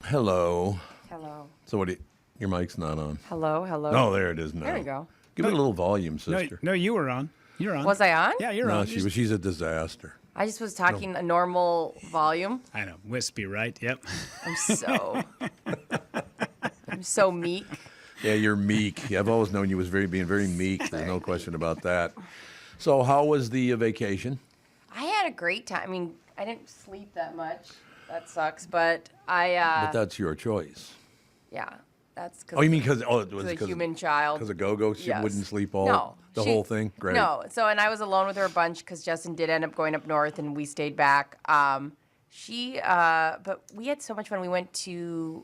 Hello. Hello. So your mic's not on. Hello. Oh, there it is now. There you go. Give it a little volume, sister. No, you were on. You're on. Was I on? Yeah, you're No, on. she's a disaster. I just was talking a normal volume. I know. Wispy, right? Yep. I'm so meek. Yeah, you're meek. I've always known you was being very meek. There's no question about that. So how was the vacation? I had a great time. I mean, I didn't sleep that much. That sucks, but I. But that's your choice. Yeah, that's because. Oh, you mean because it was a human child? Because of Go-Go, she Yes. wouldn't sleep the whole thing. Great. No, and I was alone with her a bunch because Justin did end up going up north and we stayed back. But we had so much fun. We went to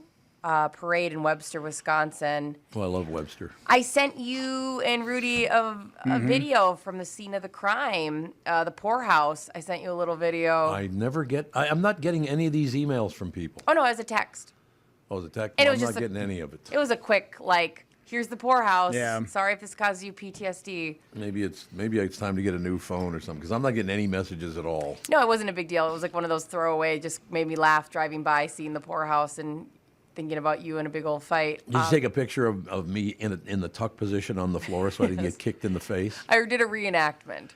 parade in Webster, Wisconsin. Well, I love Webster. I sent you and Rudy a video from the scene of the crime, the poorhouse. I sent you a little video. I'm not getting any of these emails from people. Oh no, it was a text. Oh, the text. And it I'm was not just getting any of it. It was a quick here's the poorhouse. Yeah. Sorry if this causes you PTSD. Maybe it's time to get a new phone or something because I'm not getting any messages at all. No, it wasn't a big deal. It was like one of those throwaway. Just made me laugh driving by, seeing the poorhouse and thinking about you in a big old fight. Did you take a picture of me in the tuck position on the floor so I didn't get kicked in the face? I did a reenactment.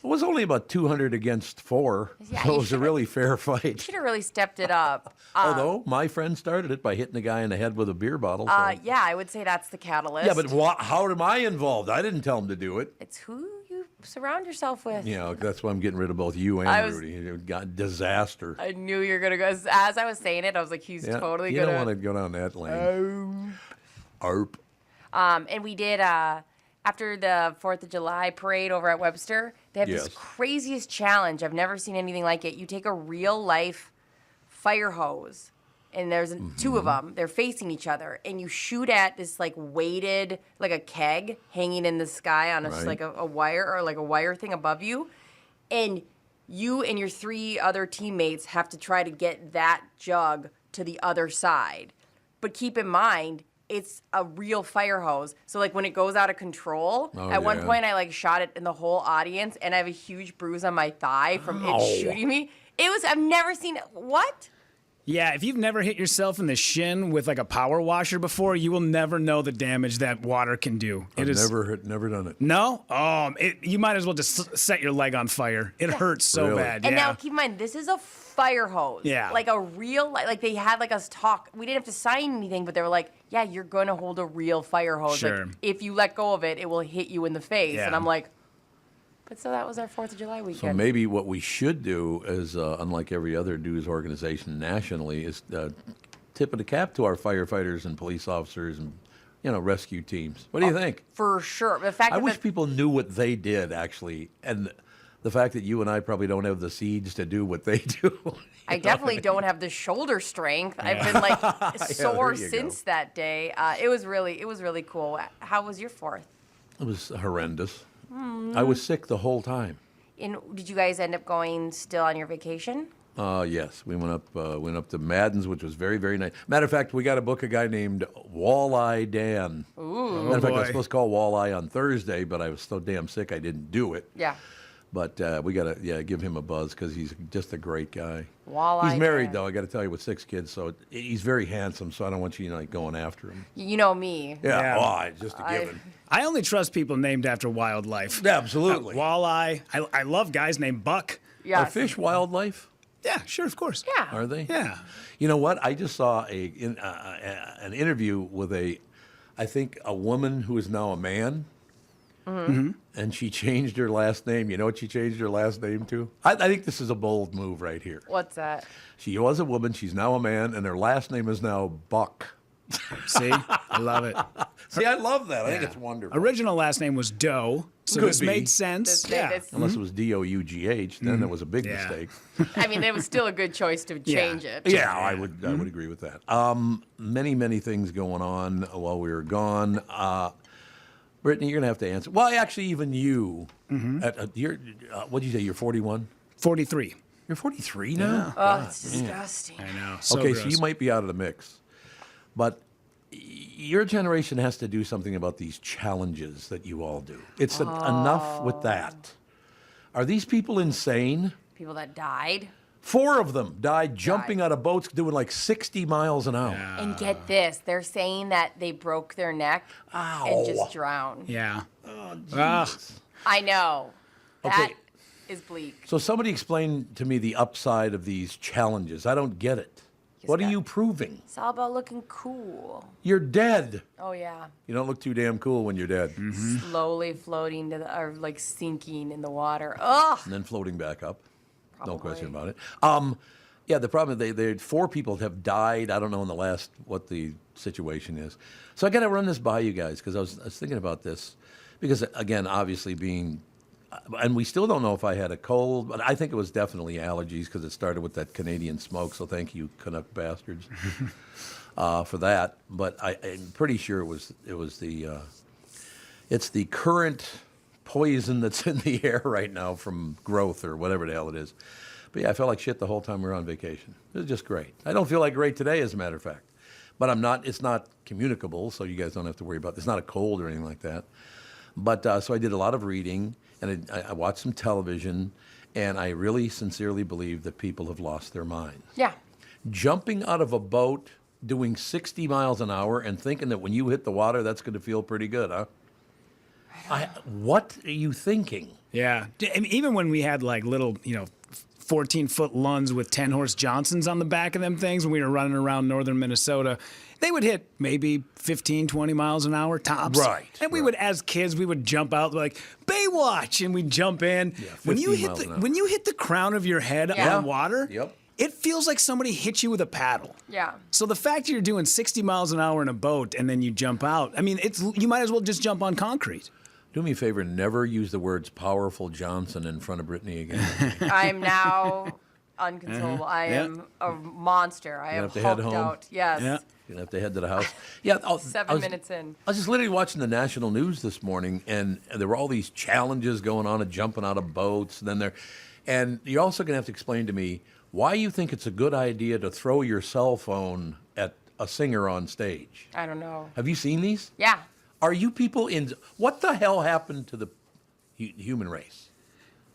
It was only about 200 against 4, Yeah, so it you was a really fair fight. Should have really stepped it up. Although my friend started it by hitting the guy in the head with a beer bottle. So. Yeah, I would say that's the catalyst. Yeah, but how am I involved? I didn't tell him to do it. It's who you surround yourself with. Yeah, that's why I'm getting rid of both you and Rudy. It got disaster. I knew you were going to go. As I was saying it, I was like, he's totally going to. You don't want to go down that lane. Arp. And we did, after the 4th of July parade over at Webster, they have this craziest challenge. I've never seen anything like it. You take a real life fire hose, and there's two of them. They're facing each other, and you shoot at this weighted, like a keg hanging in the sky on a wire or like a wire thing above you, and you and your 3 other teammates have to try to get that jug to the other side. But keep in mind, it's a real fire hose. So when it goes out of control, at one point I shot it in the whole audience, and I have a huge bruise on my thigh from it shooting me. I've never seen it. What? Yeah, if you've never hit yourself in the shin with a power washer before, you will never know the damage that water can do. I've never done it. No? You might as well just set your leg on fire. It hurts so bad. And yeah. now keep in mind, this is a fire hose. Yeah. Like a real, they had us talk. We didn't have to sign anything, but they were like, yeah, you're going to hold a real fire hose. Sure. If you let go of it, it will hit you in the face. Yeah. And I'm like, but so that was our 4th of July weekend. So maybe what we should do is, unlike every other news organization nationally, is tip of the cap to our firefighters and police officers and rescue teams. What do you think? For sure. The fact I that wish people knew what they did actually, and the fact that you and I probably don't have the seeds to do what they do. I definitely don't have the shoulder strength. I've been sore since that day. It was really cool. How was your 4th? It was horrendous. I was sick the whole time. And did you guys end up going still on your vacation? Yes, we went up to Madden's, which was very, very nice. Matter of fact, we got to book a guy named Walleye Dan. Ooh. Matter of fact, I was supposed to call Walleye on Thursday, but I was so damn sick I didn't do it. Yeah. But we got to give him a buzz because he's just a great guy. Walleye He's married, Dan. though, I got to tell you, with 6 kids, so he's very handsome, so I don't want you going after him. You know me. Yeah, just a given. I only trust people named after wildlife. Yeah, absolutely. Walleye. I love guys named Buck. Yes. Are fish wildlife? Yeah, sure, of course. Yeah. Are they? Yeah. You know what? I just saw an interview with I think a woman who is now a man. Mm-hmm. And she changed her last name. You know what she changed her last name to? I think this is a bold move right here. What's that? She was a woman. She's now a man, and her last name is now Buck. See? I love it. See, I love that. I think it's wonderful. Original last name was Doe, so Could this be. made sense. Unless it was Dough, then there was a big mistake. I mean, it was still a good choice to change it. Yeah, I would agree with that. Many things going on while we were gone. Brittany, you're going to have to answer. Well, actually, even you. What did you say? You're 41? 43. You're 43 now? Oh, it's disgusting. I know. Okay, gross. so you might be out of the mix. But your generation has to do something about these challenges that you all do. It's enough with that. Are these people insane? People that died. 4 of them died jumping out of boats doing like 60 miles an hour. And get this, they're saying that they broke their neck and just drowned. Yeah. I know. That Okay. is bleak. So somebody explain to me the upside of these challenges. I don't get it. What are got- you proving? It's all about looking cool. You're dead. Oh, yeah. You don't look too damn cool when you're dead. Slowly floating or like sinking in the water. Ugh. And then floating back up. No question Probably. about it. Yeah, the problem is they 4 people have died. I don't know in the last what the situation is. So I got to run this by you guys because I was thinking about this because again, obviously being, and we still don't know if I had a cold, but I think it was definitely allergies because it started with that Canadian smoke. So thank you, Canuck bastards, for that. But I'm pretty sure it was it's the current poison that's in the air right now from growth or whatever the hell it is. But yeah, I felt like shit the whole time we were on vacation. It was just great. I don't feel like great today, as a matter of fact. But it's not communicable, so you guys don't have to worry about it. It's not a cold or anything like that. But so I did a lot of reading, and I watched some television, and I really sincerely believe that people have lost their minds. Yeah. Jumping out of a boat, doing 60 miles an hour, and thinking that when you hit the water, that's going to feel pretty good, huh? What are you thinking? Yeah. I mean, even when we had like little, 14-foot Lunds with 10-horse Johnsons on the back of them things when we were running around northern Minnesota, they would hit maybe 15, 20 miles an hour tops. Right. And we would, as kids, we would jump out like, Baywatch, and we'd jump in. Yeah, when you 15 hit miles an hour. when you hit the crown of your head Yeah. on water, Yep. it feels like somebody hit you with a paddle. Yeah. So the fact that you're doing 60 miles an hour in a boat and then you jump out, I mean, you might as well just jump on concrete. Do me a favor, never use the words powerful Johnson in front of Brittany again. I'm now uncontrollable. I Yeah. am a monster. I am have to head hulked home? out. Yes. Yeah. You're going to have to head to the house. Yeah, 7 minutes in. I was just literally watching the national news this morning, and there were all these challenges going on of jumping out of boats. And you're also going to have to explain to me why you think it's a good idea to throw your cell phone at a singer on stage. I don't know. Have you seen these? Yeah. Are you people in? What the hell happened to the human race?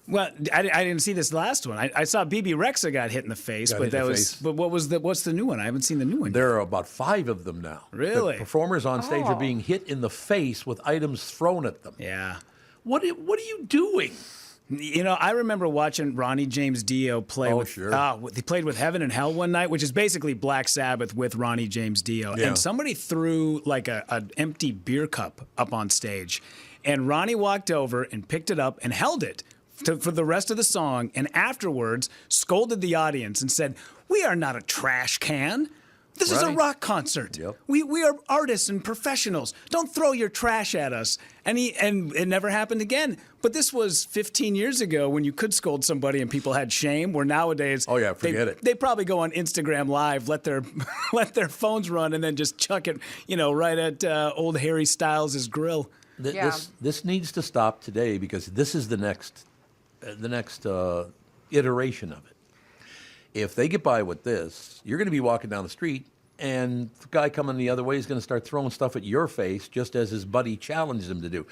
Well, I didn't see this last one. I saw BB Rexa got hit in the face, Got but hit in that the was. face. But what's the new one? I haven't seen the new one. There are about 5 of them now. Really? The performers on stage are Oh. being hit in the face with items thrown at them. Yeah. What are you doing? I remember watching Ronnie James Dio play Oh, with. sure. He played with Heaven and Hell one night, which is basically Black Sabbath with Ronnie James Dio. Yeah. And somebody threw like an empty beer cup up on stage, and Ronnie walked over and picked it up and held it for the rest of the song, and afterwards scolded the audience and said, "We are not a trash can. This is a Right. rock concert. Yep. We are artists and professionals. Don't throw your trash at us." And it never happened again. But this was 15 years ago when you could scold somebody and people had shame. Where nowadays, Oh, yeah, forget it. They probably go on Instagram Live, let their let their phones run, and then just chuck it, right at old Harry Styles' grill. Yeah. This needs to stop today because this is the next iteration of it. If they get by with this, you're going to be walking down the street, and the guy coming the other way is going to start throwing stuff at your face, just as his buddy challenged him to do.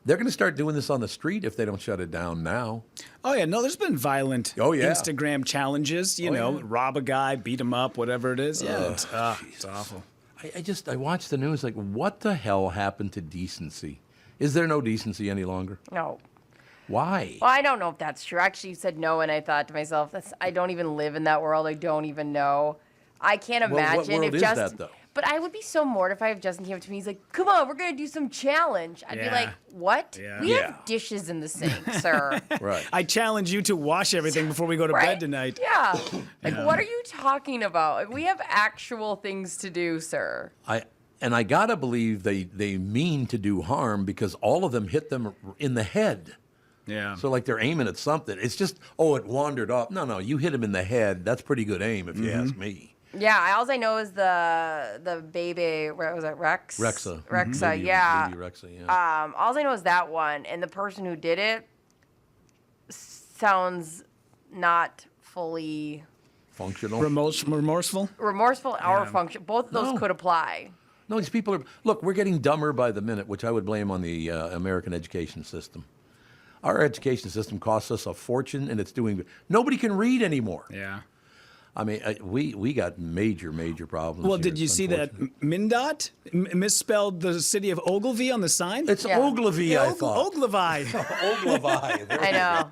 They're going to start doing this on the street if they don't shut it down now. Oh yeah, no, there's been violent Oh, yeah. Instagram challenges. yeah. Rob a guy, beat him up, whatever it is. Yeah, it's awful. I watched the news like, what the hell happened to decency? Is there no decency any longer? No. Why? Well, I don't know if that's true. Actually, you said no, and I thought to myself, I don't even live in that world. I don't even know. I can't Well, imagine what world if is Justin. that, though? But I would be so mortified if Justin came up to me. He's like, "Come on, we're gonna do some challenge." I'd be Yeah. like, "What? Yeah. We Yeah. have dishes in the sink, sir." Right. I challenge you to wash everything before we go to Right? bed tonight. Yeah. Like, what are you talking about? Like, we have actual things to do, sir. I gotta believe they mean to do harm because all of them hit them in the head. Yeah. So like they're aiming at something. It's just, it wandered off. No, you hit him in the head. That's pretty good aim if you ask me. Yeah, all I know is the baby. What was it? Rex. Rexa. Rexa. Baby- Yeah. Baby Rexa, yeah. All I know is that one, and the person who did it sounds not fully Functional. Remorseful. remorseful or function. Both of those No. could apply. No, these people are. Look, we're getting dumber by the minute, which I would blame on the American education system. Our education system costs us a fortune, and it's doing. Nobody can read anymore. Yeah. I mean, we got major problems. Well, here. did you It's see that unfortunate. MnDOT misspelled the city of Ogilvy on the sign? It's Ogilvy, I thought. Ogilvy. Ogilvy. I know.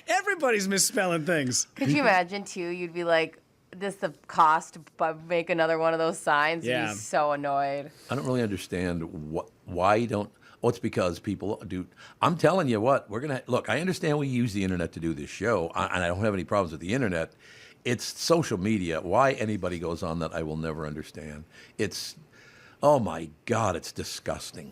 Everybody's misspelling things. Could you imagine too? You'd be like, "This the cost to make another one of those signs." You'd Yeah. be so annoyed. I don't really understand why you don't. Well, it's because people do. I'm telling you what, we're gonna look. I understand we use the internet to do this show, and I don't have any problems with the internet. It's social media. Why anybody goes on that, I will never understand. It's, oh my God, it's disgusting.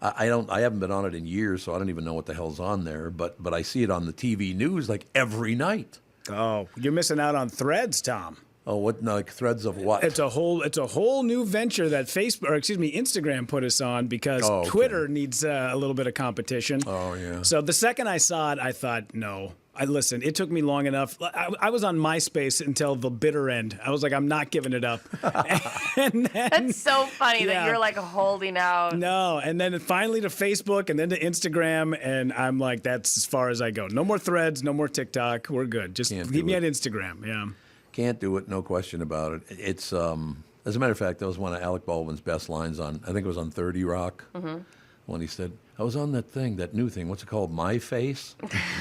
I haven't been on it in years, so I don't even know what the hell's on there. But I see it on the TV news like every night. Oh, you're missing out on Threads, Tom. Oh, what, like threads of what? It's a whole new venture that Instagram put us on because okay. Twitter needs a little bit of competition. Oh, yeah. So the second I saw it, I thought, no. Listen, it took me long enough. I was on MySpace until the bitter end. I was like, I'm not giving it up. And then, That's so funny that Yeah. you're like holding out. no, and then finally to Facebook and then to Instagram, and I'm like, that's as far as I go. No more Threads, no more TikTok. We're good. Just Can't keep do me it. at Instagram. Yeah. Can't do it, no question about it. It's as a matter of fact, that was one of Alec Baldwin's best lines on. I think it was on 30 Rock when he said, "I was on that new thing. What's it called? My Face."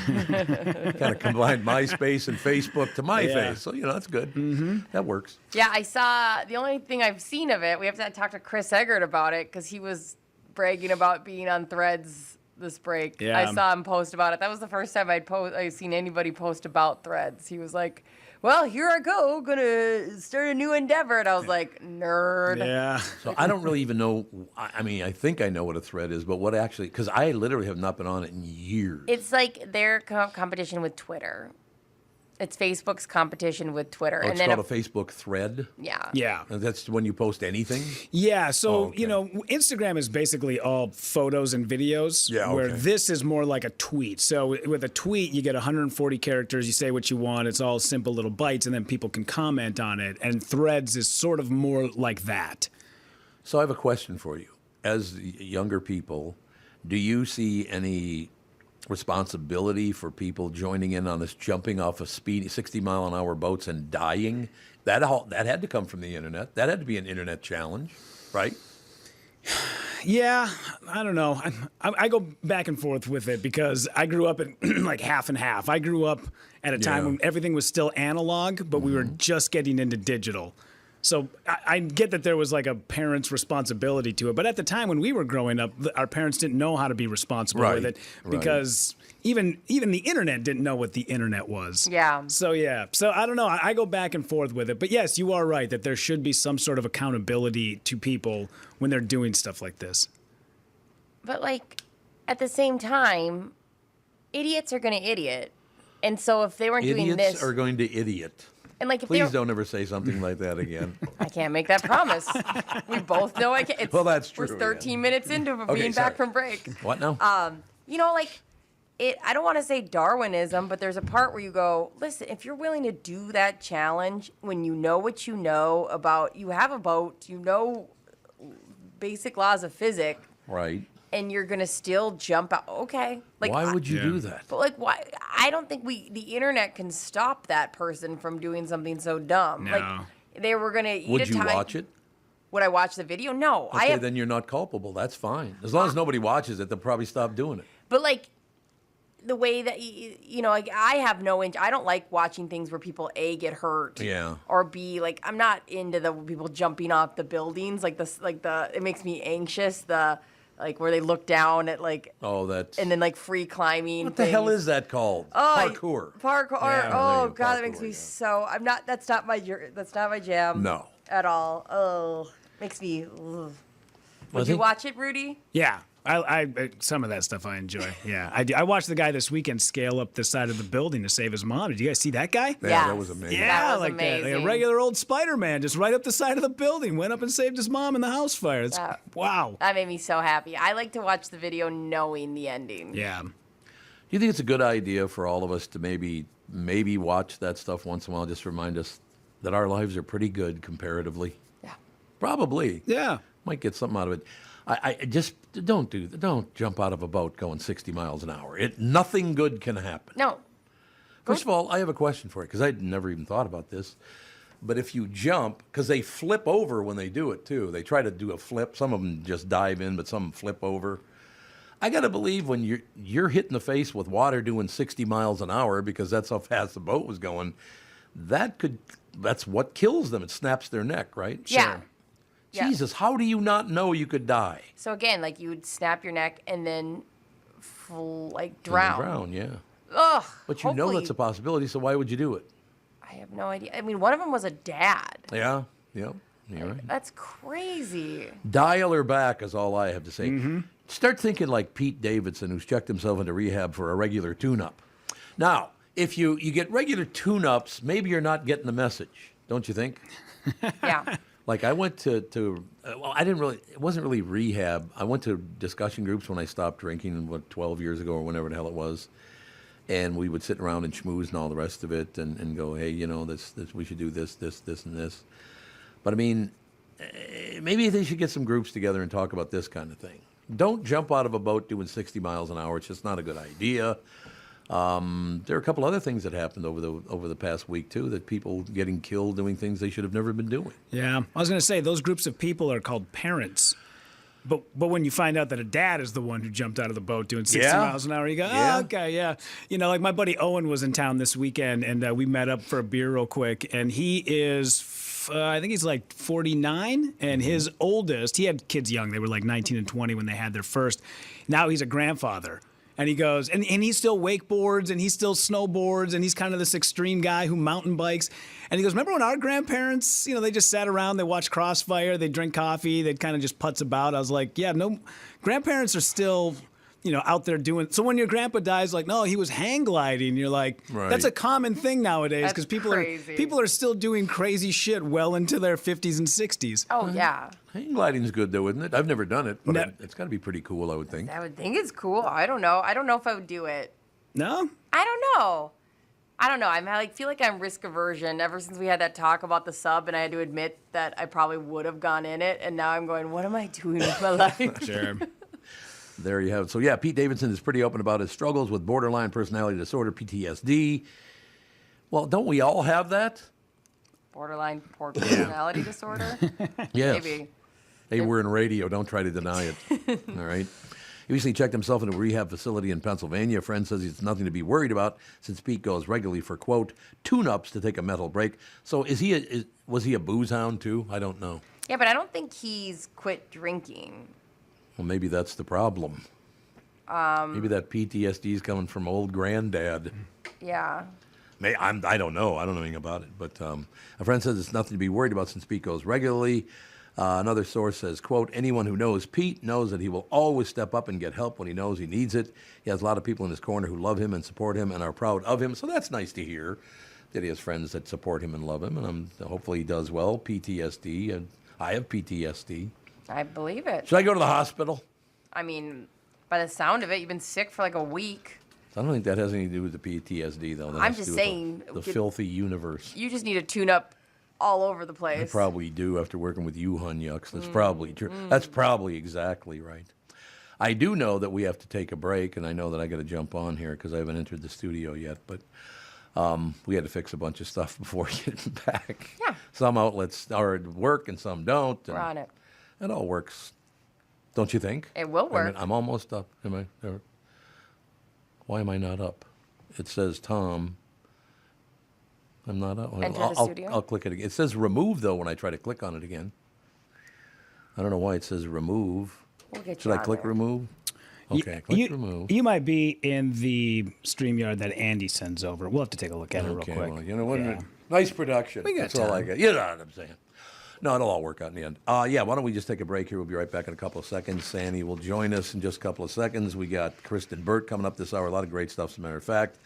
Kind of combined MySpace and Facebook to My Yeah. Face, so that's good. That works. Yeah, I saw. The only thing I've seen of it, we have to talk to Chris Egert about it because he was bragging about being on Threads this break. Yeah. I saw him post about it. That was the first time I'd seen anybody post about Threads. He was like, "Well, here I go, gonna start a new endeavor," and I was like, "Nerd." Yeah. So I don't really even know. I mean, I think I know what a thread is, but what actually? Because I literally have not been on it in years. It's like their competition with Twitter. It's Facebook's competition with Twitter, Oh, and it's then called a Facebook thread. yeah. Yeah. And that's when you post anything. Yeah, so Oh, okay. Instagram is basically all photos and videos. Yeah, Where okay. this is more like a tweet. So with a tweet, you get 140 characters. You say what you want. It's all simple little bites, and then people can comment on it. And Threads is sort of more like that. So I have a question for you. As younger people, do you see any responsibility for people joining in on this jumping off of 60-mile-an-hour boats and dying? That had to come from the internet. That had to be an internet challenge, right? Yeah, I don't know. I go back and forth with it because I grew up in like half and half. I grew up at a time Yeah. when everything was still analog, but we were just getting into digital. So I get that there was like a parent's responsibility to it, but at the time when we were growing up, our parents didn't know how to be responsible with Right, it because even the internet didn't know what the internet was. Yeah. So I don't know. I go back and forth with it, but yes, you are right that there should be some sort of accountability to people when they're doing stuff like this. But like at the same time, idiots are going to idiot. And so if they weren't doing Idiots this are going to idiot. and like if Please they don't ever say something like that again. I can't make that promise. We both know I can't. It's, Well, that's We're true, 13 yeah. minutes into Okay, being sorry. back from break. What now? Like I don't want to say Darwinism, but there's a part where you go, listen, if you're willing to do that challenge when you know what you know about, you have a boat, you know basic laws of physics, Right. and you're going to still jump out. Okay. Like, Why would you Yeah. do that? But like, why? I don't think the internet can stop that person from doing something so dumb. No. Like, they were going to eat Would a you time. watch it? Would I watch the video? No. Okay, then you're not culpable. That's fine. As long as nobody watches it, they'll probably stop doing it. But like the way that like I have no I don't like watching things where people A, get hurt, Yeah. or B, like I'm not into the people jumping off the buildings, like it makes me anxious, the like where they look down at like Oh, that's... and then like free climbing. What the hell things. is that called? Oh, Parkour. Parkour. Yeah, Oh there you go, God, that makes parkour, me yeah. so. I'm not. That's not my jam. No. At all. Oh, makes me. Ugh. I Would you think- watch it, Rudy? Yeah. I some of that stuff I enjoy. Yeah, I do. I watched the guy this weekend scale up the side of the building to save his mom. Did you guys see that guy? Yeah, Yes. that was amazing. Yeah, That was like that. Like a amazing. regular old Spider-Man, just right up the side of the building, went up and saved his mom in the house fire. It's, That- wow. That made me so happy. I like to watch the video knowing the ending. Yeah. Do you think it's a good idea for all of us to maybe watch that stuff once in a while, just to remind us that our lives are pretty good comparatively? Yeah. Probably. Yeah. Might get something out of it. I just don't do that. Don't jump out of a boat going 60 miles an hour. Nothing good can happen. No. First of all, I have a question for you, because I'd never even thought about this. But if you jump, because they flip over when they do it, too. They try to do a flip. Some of them just dive in, but some flip over. I got to believe when you're hit in the face with water doing 60 miles an hour, because that's how fast the boat was going, that's what kills them. It snaps their neck, right? Yeah. Sure. Jesus, how do you not know you could die? So again, like you would snap your neck and then drown. Drown, yeah. Ugh. But you know hopefully- that's a possibility, so why would you do it? I have no idea. I mean, one of them was a dad. Yeah, yep, you're right. That's crazy. Dial her back is all I have to say. Start thinking like Pete Davidson, who's checked himself into rehab for a regular tune-up. Now, if you get regular tune-ups, maybe you're not getting the message, don't you think? Yeah. Like I went to I didn't really, it wasn't really rehab. I went to discussion groups when I stopped drinking, 12 years ago or whenever the hell it was. And we would sit around and schmooze and all the rest of it and go, hey, this we should do this, and this. But I mean, maybe they should get some groups together and talk about this kind of thing. Don't jump out of a boat doing 60 miles an hour. It's just not a good idea. There are a couple other things that happened over the past week, too, that people getting killed doing things they should have never been doing. Yeah. I was going to say, those groups of people are called parents. But when you find out that a dad is the one who jumped out of the boat doing 60 miles an hour, you go, Yeah. oh, okay, yeah. Like my buddy Owen was in town this weekend, and we met up for a beer real quick, and he is, I think he's like 49, and his oldest, he had kids young. They were like 19 and 20 when they had their first. Now he's a grandfather. And he goes, and he still wakeboards, and he still snowboards, and he's kind of this extreme guy who mountain bikes. And he goes, remember when our grandparents, they just sat around, they watched Crossfire, they'd drink coffee, they'd kind of just putz about. I was like, yeah, no, grandparents are still, out there doing. So when your grandpa dies, like, no, he was hang gliding. You're like, Right. That's a common thing nowadays because crazy. people are still doing crazy shit well into their 50s and 60s. Oh, yeah. Hang gliding's good, though, isn't it? I've never done it, but No. it's got to be pretty cool, I would think. I would think it's cool. I don't know. I don't know if I would do it. No? I don't know. I feel like I'm risk aversion ever since we had that talk about the sub, and I had to admit that I probably would have gone in it, and now I'm going, what am I doing with my life? Sure. There you have it. So, yeah, Pete Davidson is pretty open about his struggles with borderline personality disorder, PTSD. Well, don't we all have that? Borderline personality disorder? Yes. Maybe. Hey, we're in radio. Don't try to deny it. All right. He recently checked himself into a rehab facility in Pennsylvania. A friend says it's nothing to be worried about since Pete goes regularly for, quote, tune-ups to take a mental break. So was he a booze hound, too? I don't know. Yeah, but I don't think he's quit drinking. Well, maybe that's the problem. Maybe that PTSD is coming from old granddad. Yeah. I don't know. I don't know anything about it. But a friend says it's nothing to be worried about since Pete goes regularly. Another source says, quote, anyone who knows Pete knows that he will always step up and get help when he knows he needs it. He has a lot of people in his corner who love him and support him and are proud of him. So that's nice to hear that he has friends that support him and love him. And hopefully he does well. PTSD. And I have PTSD. I believe it. Should I go to the hospital? I mean, by the sound of it, you've been sick for like a week. I don't think that has anything to do with the PTSD, though. That I'm has to just do with saying, the filthy universe. You just need to tune up all over the I place. probably do after working with you, Hunyucks. That's probably true. That's probably exactly right. I do know that we have to take a break, and I know that I got to jump on here because I haven't entered the studio yet. But we had to fix a bunch of stuff before getting back. Yeah. Some outlets are at work and some don't. And We're on it. it all works, don't you think? It will Wait a minute, work. I'm almost up. Am I? Why am I not up? It says Tom. I'm not up. Enter the studio? I'll click it again. It says remove, though, when I try to click on it again. I don't know why it says remove. We'll get Should you I on click there. remove? Okay, click remove. You might be in the StreamYard that Andy sends over. We'll have to take a look at it real Okay, quick. well, you know what? Yeah. Nice production. We got That's all I time. got. You know what I'm saying. No, it'll all work out in the end. Yeah, why don't we just take a break here? We'll be right back in a couple of seconds. Sandy will join us in just a couple of seconds. We got Kristyn Burtt coming up this hour. A lot of great stuff, as a matter of fact.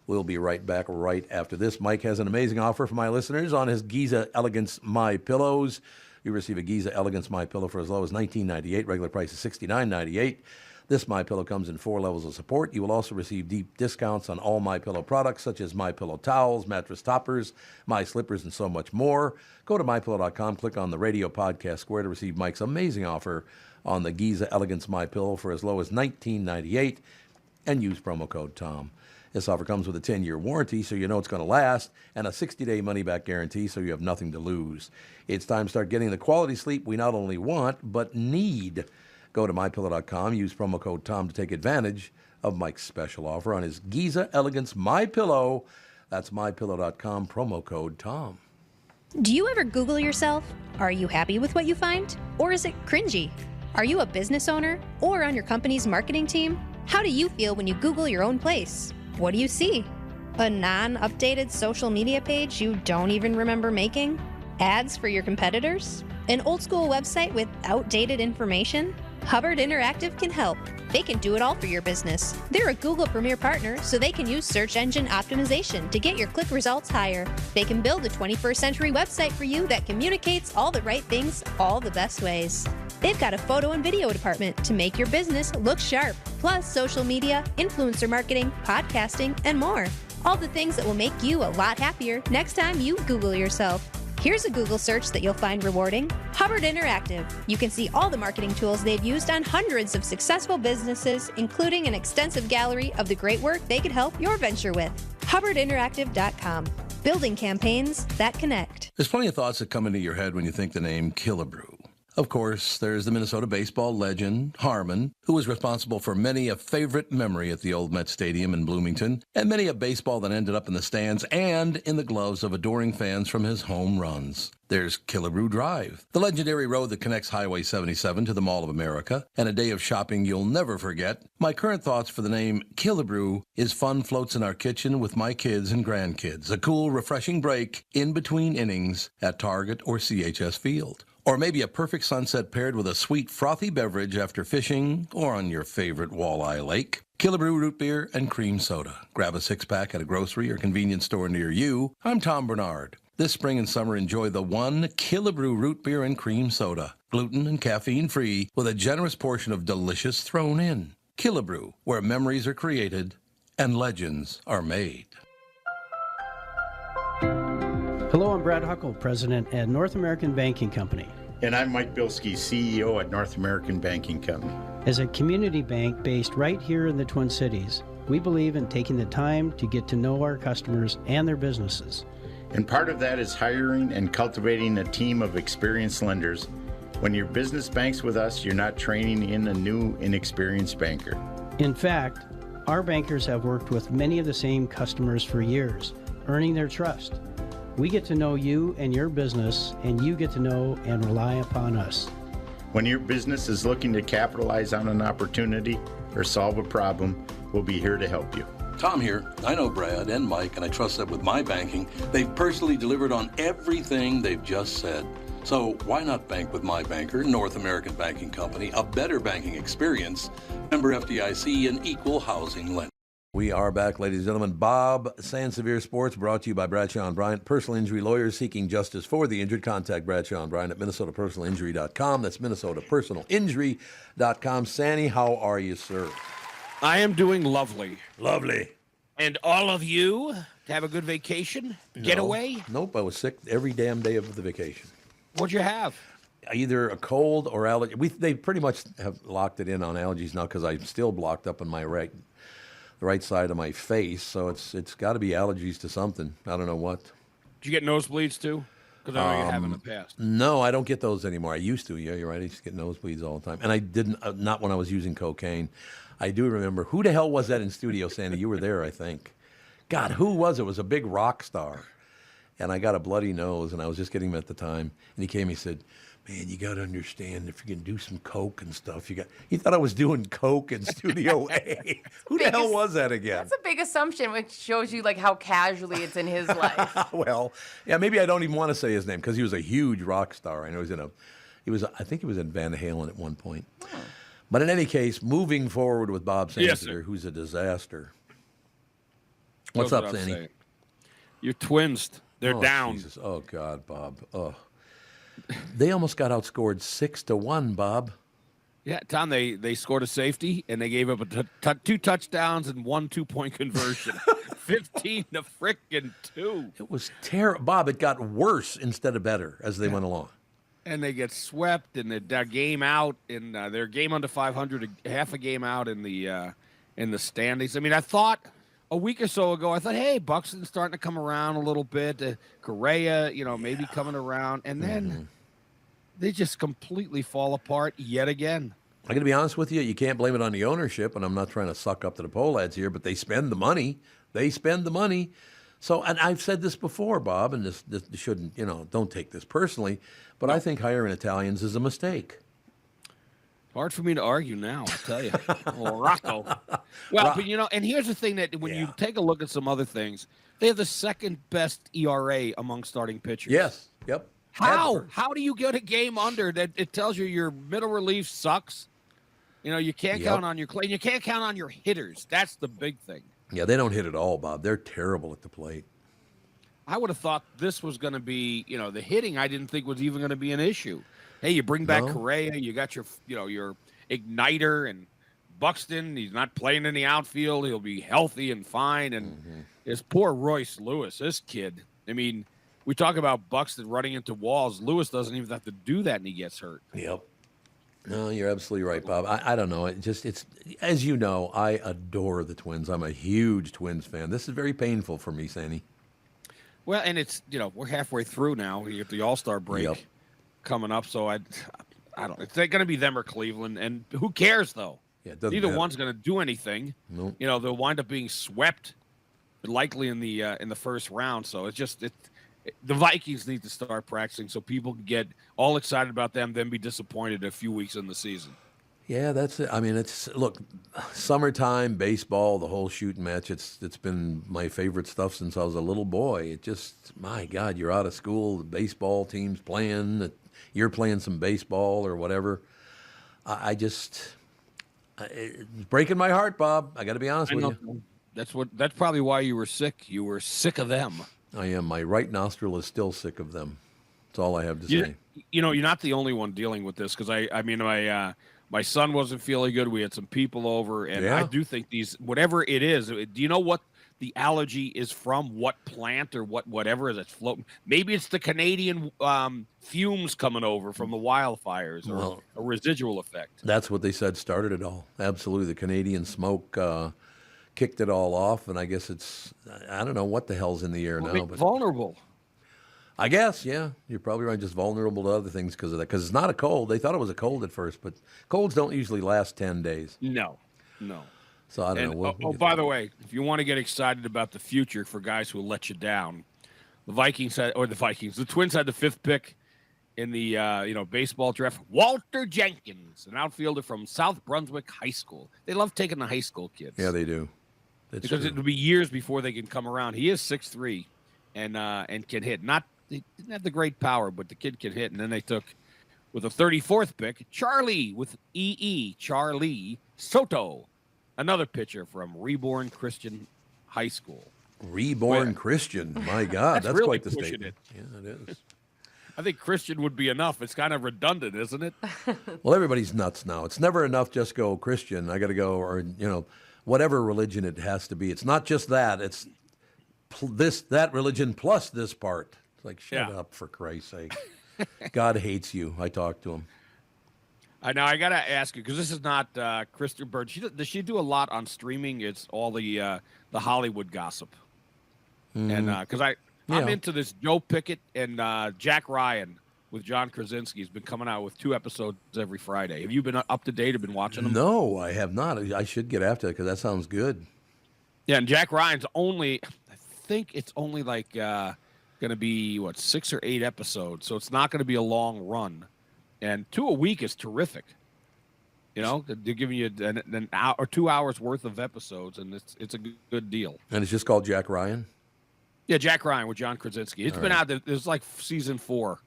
We'll be right back right after this. Mike has an amazing offer for my listeners on his Giza Elegance My Pillows. You receive a Giza Elegance My Pillow for as low as $19.98. Regular price is $69.98. This My Pillow comes in 4 levels of support. You will also receive deep discounts on all My Pillow products, such as My Pillow towels, mattress toppers, My Slippers, and so much more. Go to mypillow.com, click on the radio podcast square to receive Mike's amazing offer on the Giza Elegance My Pillow for as low as $19.98, and use promo code TOM. This offer comes with a 10-year warranty, so you know it's going to last, and a 60-day money-back guarantee, so you have nothing to lose. It's time to start getting the quality sleep we not only want, but need. Go to MyPillow.com, use promo code TOM to take advantage of Mike's special offer on his Giza Elegance MyPillow. That's MyPillow.com, promo code TOM. Do you ever Google yourself? Are you happy with what you find? Or is it cringy? Are you a business owner or on your company's marketing team? How do you feel when you Google your own place? What do you see? A non-updated social media page you don't even remember making? Ads for your competitors? An old-school website with outdated information? Hubbard Interactive can help. They can do it all for your business. They're a Google Premier partner, so they can use search engine optimization to get your click results higher. They can build a 21st century website for you that communicates all the right things all the best ways. They've got a photo and video department to make your business look sharp, plus social media, influencer marketing, podcasting, and more. All the things that will make you a lot happier next time you Google yourself. Here's a Google search that you'll find rewarding. Hubbard Interactive. You can see all the marketing tools they've used on hundreds of successful businesses, including an extensive gallery of the great work they could help your venture with. HubbardInteractive.com. Building campaigns that connect. There's plenty of thoughts that come into your head when you think the name Killebrew. Of course, there's the Minnesota baseball legend, Harmon, who was responsible for many a favorite memory at the old Met Stadium in Bloomington, and many a baseball that ended up in the stands and in the gloves of adoring fans from his home runs. There's Killebrew Drive, the legendary road that connects Highway 77 to the Mall of America, and a day of shopping you'll never forget. My current thoughts for the name Killebrew is fun floats in our kitchen with my kids and grandkids, a cool, refreshing break in between innings at Target or CHS Field. Or maybe a perfect sunset paired with a sweet, frothy beverage after fishing or on your favorite walleye lake. Killebrew root beer and cream soda. Grab a six-pack at a grocery or convenience store near you. I'm Tom Barnard. This spring and summer, enjoy the one Killebrew root beer and cream soda. Gluten and caffeine-free with a generous portion of delicious thrown in. Killebrew, where memories are created and legends are made. Hello, I'm Brad Huckle, President at North American Banking Company. And I'm Mike Bilski, CEO at North American Banking Company. As a community bank based right here in the Twin Cities, we believe in taking the time to get to know our customers and their businesses. And part of that is hiring and cultivating a team of experienced lenders. When your business banks with us, you're not training in a new, inexperienced banker. In fact, our bankers have worked with many of the same customers for years, earning their trust. We get to know you and your business, and you get to know and rely upon us. When your business is looking to capitalize on an opportunity or solve a problem, we'll be here to help you. Tom here. I know Brad and Mike, and I trust that with my banking, they've personally delivered on everything they've just said. So why not bank with my banker, North American Banking Company, a better banking experience, member FDIC, and equal housing lender. We are back, ladies and gentlemen. Bob, Sansevere Sports, brought to you by Bradshaw and Bryant. Personal injury lawyers seeking justice for the injured. Contact Bradshaw and Bryant at MinnesotaPersonalInjury.com. That's MinnesotaPersonalInjury.com. Sandy, how are you, sir? I am doing lovely. Lovely. And all of you have a good vacation? Getaway? Nope, I was sick every damn day of the vacation. What'd you have? Either a cold or allergy. They pretty much have locked it in on allergies now because I'm still blocked up on my right side of my face, so it's got to be allergies to something. I don't know what. Did you get nosebleeds too? Because I know you have in the past. No, I don't get those anymore. I used to. Yeah, you're right. I used to get nosebleeds all the time, and I didn't. Not when I was using cocaine. I do remember. Who the hell was that in studio, Sandy? You were there, I think. God, who was it? It was a big rock star, and I got a bloody nose, and I was just getting him at the time, and he came. He said, "Man, you got to understand, if you can do some coke and stuff, you got." He thought I was doing coke in Studio A. Who the hell was that again? That's a big assumption, which shows you like how casually it's in his life. Well, yeah, maybe I don't even want to say his name because he was a huge rock star. I know I think he was in Van Halen at one point. Oh. But in any case, moving forward with Bob Sansevere, who's a disaster. What's up, Sandy? Your twins, they're down. Jesus. Oh God, Bob. Oh. They almost got outscored 6-1, Bob. Yeah, Tom, they scored a safety, and they gave up two touchdowns and 1 2-point conversion. 15-2. It was terrible. Bob, it got worse instead of better as they went along. And they get swept, and their game out, and their game under 500, half a game out in the standings. I mean, I thought a week or so ago, I thought, hey, Buxton's starting to come around a little bit. Correa, maybe coming around. And then they just completely fall apart yet again. I'm going to be honest with you. You can't blame it on the ownership, and I'm not trying to suck up to the Pohlads here, but they spend the money. They spend the money. So, and I've said this before, Bob, and this shouldn't, don't take this personally, but I think hiring Italians is a mistake. Hard for me to argue now, I'll tell you. Well, Rocco. Well, but and here's the thing that when you take a look at some other things, they have the second best ERA among starting pitchers. Yes. Yep. How? How do you get a game under that? It tells you your middle relief sucks. You can't count on your clay. You can't count on your hitters. That's the big thing. Yeah, they don't hit at all, Bob. They're terrible at the plate. I would have thought this was going to be, the hitting I didn't think was even going to be an issue. Hey, you bring back Correa, you got your igniter, and Buxton, he's not playing in the outfield. He'll be healthy and fine. And this poor Royce Lewis, this kid. I mean, we talk about Buxton running into walls. Lewis doesn't even have to do that, and he gets hurt. Yep. No, you're absolutely right, Bob. I don't know. It's as you know, I adore the Twins. I'm a huge Twins fan. This is very painful for me, Sandy. Well, and it's we're halfway through now. We get the All-Star break coming up, so I don't. It's going to be them or Cleveland, and who cares though? Yeah, it doesn't neither matter. one's going to do anything. Nope. They'll wind up being swept, likely in the first round. So the Vikings need to start practicing so people can get all excited about them, then be disappointed a few weeks in the season. Yeah, that's it. I mean, look, summertime, baseball, the whole shooting match, it's been my favorite stuff since I was a little boy. It just, my God, you're out of school, the baseball team's playing, you're playing some baseball or whatever. It's breaking my heart, Bob. I got to be honest with you. That's probably why you were sick. You were sick of them. I am. My right nostril is still sick of them. That's all I have to say. You're not the only one dealing with this because my son wasn't feeling good. We had some people over, and I do think whatever it is, do you know what the allergy is from? What plant or whatever is that's floating? Maybe it's the Canadian fumes coming over from the wildfires or a residual effect. That's what they said started it all. Absolutely. The Canadian smoke kicked it all off, and I guess I don't know what the hell's in the air now. But vulnerable. I guess, yeah. You're probably right, just vulnerable to other things because of that. Because it's not a cold. They thought it was a cold at first, but colds don't usually last 10 days. No. So I don't know. By the way, if you want to get excited about the future for guys who will let you down, the Twins had the 5th pick in the baseball draft. Walter Jenkins, an outfielder from South Brunswick High School. They love taking the high school kids. Yeah, they do. Because it'll be years before they can come around. He is 6'3", and can hit. He didn't have the great power, but the kid can hit. And then they took, with the 34th pick, Charlie Soto, another pitcher from Reborn Christian High School. Reborn Christian. My God, that's really quite the statement. Yeah, it is. I think Christian would be enough. It's kind of redundant, isn't it? Well, everybody's nuts now. It's never enough just go Christian. I got to go, or whatever religion it has to be. It's not just that. It's that religion plus this part. It's like, shut up, for Christ's sake. God hates you. I talked to him. Now I got to ask you, because this is not Kristyn Burtt. Does she do a lot on streaming? It's all the Hollywood gossip. And because I'm into this Joe Pickett and Jack Ryan with John Krasinski has been coming out with 2 episodes every Friday. Have you been up to date or been watching them? No, I have not. I should get after it because that sounds good. Yeah, and Jack Ryan's I think it's only like going to be, 6 or 8 episodes. So it's not going to be a long run. And 2 a week is terrific. They're giving you an hour or 2 hours worth of episodes, and it's a good deal. And it's just called Jack Ryan? Yeah, Jack Ryan with John Krasinski. It's been out. There's like season 4.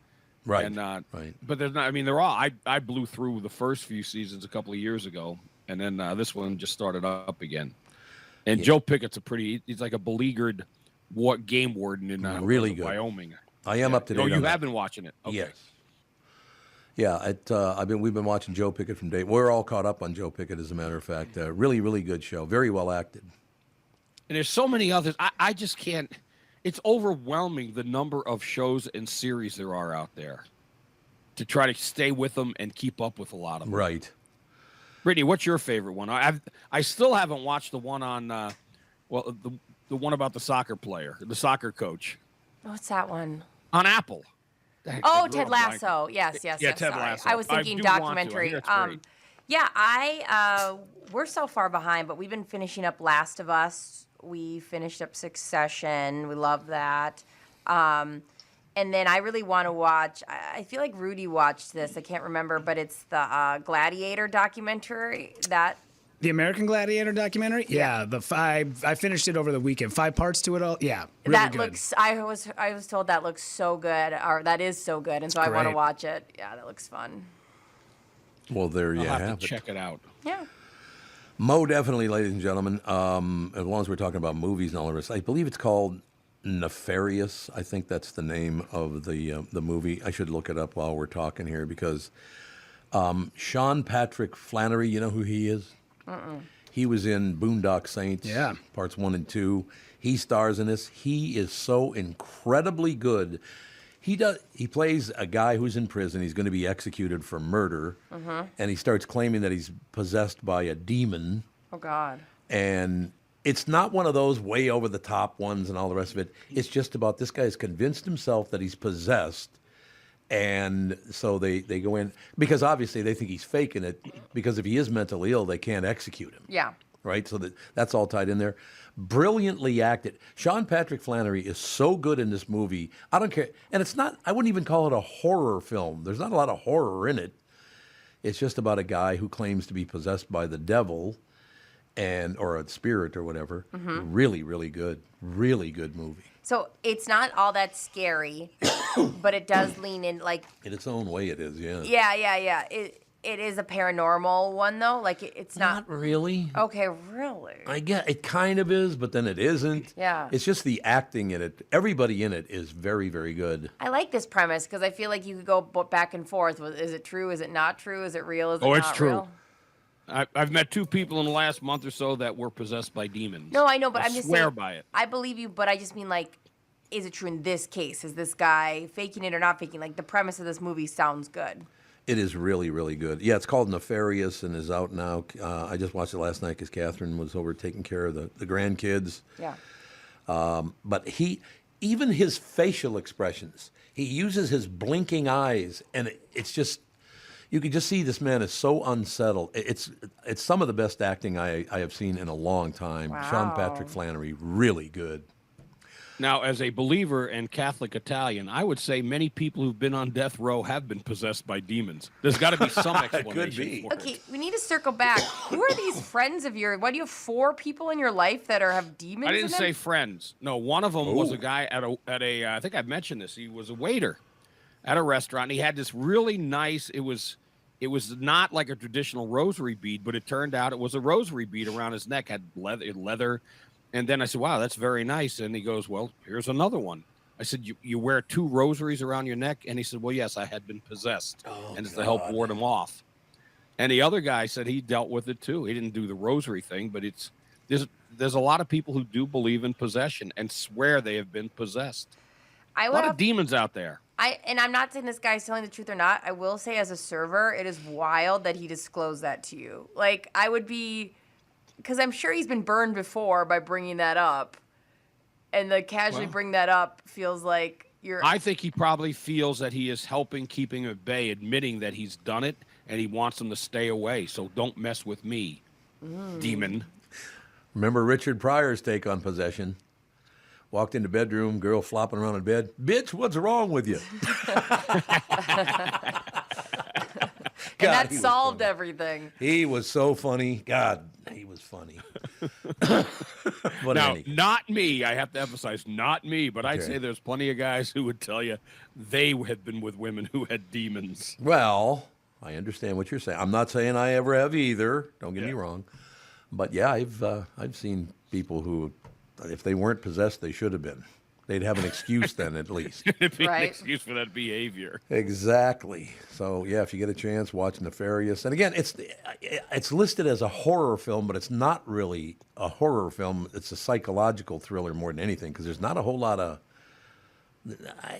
Right. And, right. But there's not. I mean, they're all. I blew through the first few seasons a couple of years ago, and then this one just started up again. And Joe Pickett's he's like a beleaguered game warden in really good. Wyoming. I am up to date. Oh, you on have that. been watching it. Okay. Yes. Yeah, we've been watching Joe Pickett from day. We're all caught up on Joe Pickett, as a matter of fact. Really, really good show. Very well acted. And there's so many others. I just can't. It's overwhelming the number of shows and series there are out there to try to stay with them and keep up with a lot of them. Right. Brittany, what's your favorite one? I still haven't watched the one on Well, the one about the soccer player, the soccer coach What's that one? on Apple. Oh, Ted Lasso. Yes. Yeah, Yes, Ted sorry. Lasso. I was thinking do want to. I documentary. hear it's great. Yeah, we're so far behind, but we've been finishing up Last of Us. We finished up Succession. We love that. And then I really want to watch. I feel like Rudy watched this. I can't remember, but it's the Gladiator documentary. The American Gladiator documentary? Yeah, I finished it over the weekend. 5 parts to it all. Yeah, really that good. looks. I was told that looks so good, or that is so good, and so I want to great. watch it. Yeah, that looks fun. Well, there you I'll have have to it. check it out. Yeah. Mo, definitely, ladies and gentlemen. As long as we're talking about movies and all the rest, I believe it's called Nefarious. I think that's the name of the movie. I should look it up while we're talking here because Sean Patrick Flannery, you know who he is? He was in Boondock Saints, Yeah. parts 1 and 2. He stars in this. He is so incredibly good. He plays a guy who's in prison. He's going to be executed for murder, and he starts claiming that he's possessed by a demon. Oh God. And it's not one of those way over the top ones and all the rest of it. It's just about this guy's convinced himself that he's possessed. And so they go in because obviously they think he's faking it because if he is mentally ill, they can't execute him. Yeah. Right? So that's all tied in there. Brilliantly acted. Sean Patrick Flannery is so good in this movie. I don't care. And it's not, I wouldn't even call it a horror film. There's not a lot of horror in it. It's just about a guy who claims to be possessed by the devil or a spirit or whatever. Really, really good. Really good movie. So it's not all that scary, but it does lean in like. In its own way, it is, yeah. Yeah. It is a paranormal one though. Like it's not. Not really. Okay, really. I get it kind of is, but then it isn't. Yeah. It's just the acting in it. Everybody in it is very, very good. I like this premise because I feel like you could go back and forth. Is it true? Is it not true? Is it real? Is it It's not true. real? I've met 2 people in the last month or so that were possessed by demons. No, I know, but I I'm just swear saying. by it. I believe you, but I just mean like, is it true in this case? Is this guy faking it or not faking? Like the premise of this movie sounds good. It is really, really good. Yeah, it's called Nefarious and is out now. I just watched it last night because Catherine was over taking care of the grandkids. Yeah. But even his facial expressions, he uses his blinking eyes, and it's just, you can just see this man is so unsettled. It's some of the best acting I have seen in a long time. Wow. Sean Patrick Flannery, really good. Now, as a believer and Catholic Italian, I would say many people who've been on death row have been possessed by demons. There's got to be some explanation be. for it. Okay, we need to circle back. Who are these friends of yours? Why do you have 4 people in your life that have demons? I didn't in them? say friends. No, one of them was Ooh. a guy at a I think I've mentioned this. He was a waiter at a restaurant. And he had this really nice, it was not like a traditional rosary bead, but it turned out it was a rosary bead around his neck, had leather. And then I said, wow, that's very nice. And he goes, well, here's another one. I said, you wear 2 rosaries around your neck? And he said, well, yes, I had been possessed. And it's to help ward him off. And the other guy said he dealt with it too. He didn't do the rosary thing, but there's a lot of people who do believe in possession and swear they have been possessed. A lot of demons out there. And I'm not saying this guy's telling the truth or not. I will say as a server, it is wild that he disclosed that to you. Like, I would be, because I'm sure he's been burned before by bringing that up. And the casually bring that up feels like you're. I think he probably feels that he is keeping him at bay, admitting that he's done it, and he wants him to stay away. So don't mess with me, demon. Remember Richard Pryor's take on possession? Walked into bedroom, girl flopping around in bed. Bitch, what's wrong with you? And that solved everything. He was so funny. God, he was funny. But Now, any- not me. I have to emphasize, not me. But I'd Okay. say there's plenty of guys who would tell you they had been with women who had demons. Well, I understand what you're saying. I'm not saying I ever have either. Don't get me wrong. But yeah, I've seen people who, if they weren't possessed, they should have been. They'd have an excuse then, at least. It'd be an Right. excuse for that behavior. Exactly. So yeah, if you get a chance, watch Nefarious. And again, it's listed as a horror film, but it's not really a horror film. It's a psychological thriller more than anything because there's not a whole lot of.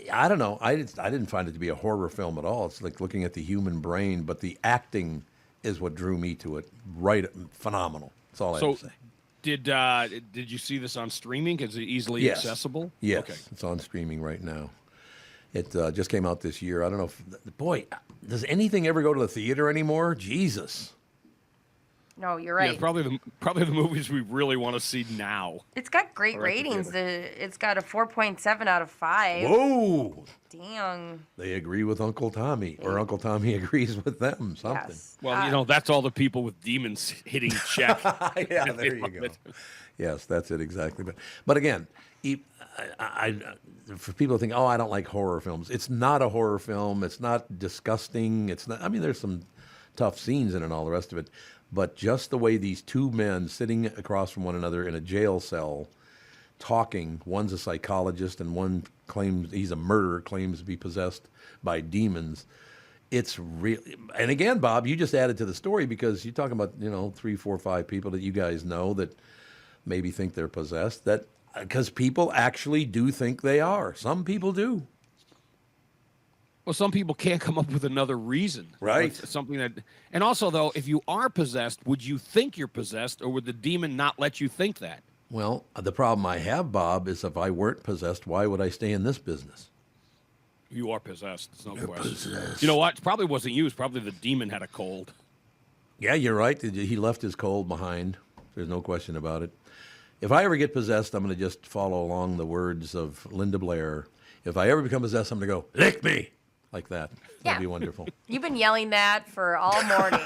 I don't know. I didn't find it to be a horror film at all. It's like looking at the human brain, but the acting is what drew me to it. Right, phenomenal. That's all I have to say. Did you see this on streaming? Is it easily accessible? Yes, Okay. it's on streaming right now. It just came out this year. I don't know if, boy, does anything ever go to the theater anymore? Jesus. No, you're right. Yeah, probably the movies we really want to see now. It's got great ratings. It's got a 4.7 out of 5. Whoa. Dang. They agree with Uncle Tommy, or Uncle Tommy agrees with them, something. Yes. Well, that's all the people with demons hitting check. Yeah, there you go. Yes, that's it exactly. But again, for people to think, oh, I don't like horror films. It's not a horror film. It's not disgusting. It's not. I mean, there's some tough scenes in it and all the rest of it. But just the way these two men sitting across from one another in a jail cell talking, one's a psychologist and one claims he's a murderer, claims to be possessed by demons. It's really, and again, Bob, you just added to the story because you're talking about, 3, 4, 5 people that you guys know that maybe think they're possessed. That because people actually do think they are. Some people do. Well, some people can't come up with another reason. Right. Something that, and also though, if you are possessed, would you think you're possessed, or would the demon not let you think that? Well, the problem I have, Bob, is if I weren't possessed, why would I stay in this business? You are possessed. There's no You're question. possessed. You know what? It probably wasn't you. It's probably the demon had a cold. Yeah, you're right. He left his cold behind. There's no question about it. If I ever get possessed, I'm going to just follow along the words of Linda Blair. If I ever become possessed, I'm going to go, lick me. Like that. That'd be wonderful. You've been yelling that for all morning.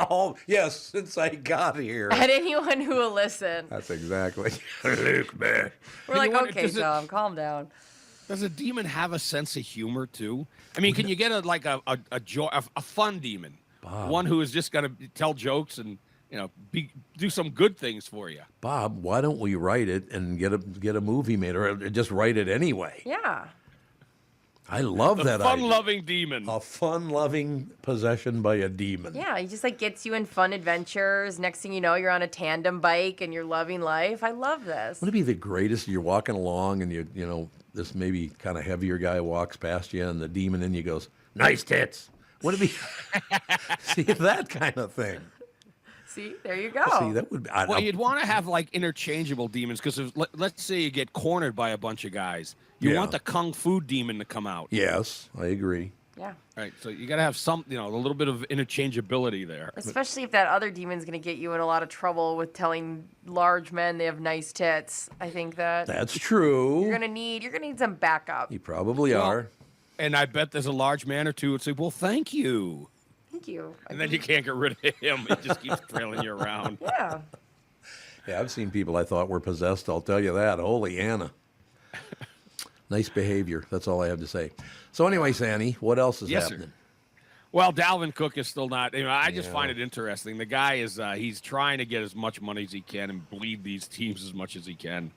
Oh, yes, since I got here. At anyone who will listen. That's exactly. Lick me. We're like, okay, Tom, calm down. Does a demon have a sense of humor too? I mean, can you get a fun demon, Bob. One who is just going to tell jokes and do some good things for you? Bob, why don't we write it and get a movie made, or just write it anyway? Yeah. I love that idea. Fun-loving demon. A fun-loving possession by a demon. Yeah, he just gets you in fun adventures. Next thing you know, you're on a tandem bike and you're loving life. I love this. Wouldn't it be the greatest? You're walking along and this maybe kind of heavier guy walks past you and the demon in you goes, nice tits. Wouldn't it be? See, that kind of thing. See, there you go. See, that would be. Well, you'd want to have interchangeable demons because let's say you get cornered by a bunch of guys. You want the kung fu demon to come out. Yes, I agree. Yeah. Right. So you got to have some, a little bit of interchangeability there. Especially if that other demon's going to get you in a lot of trouble with telling large men they have nice tits. I think that's true. You're gonna need some backup. You probably are. And I bet there's a large man or two who'd say, "Well, thank you." Thank you. And then you can't get rid of him. It just keeps trailing you around. Yeah. Yeah, I've seen people I thought were possessed. I'll tell you that. Holy Anna. Nice behavior. That's all I have to say. So anyway, Sandy, what else is happening? Sir. Well, Dalvin Cook is still not. I just find it interesting. The guy is he's trying to get as much money as he can and bleed these teams as much as he can.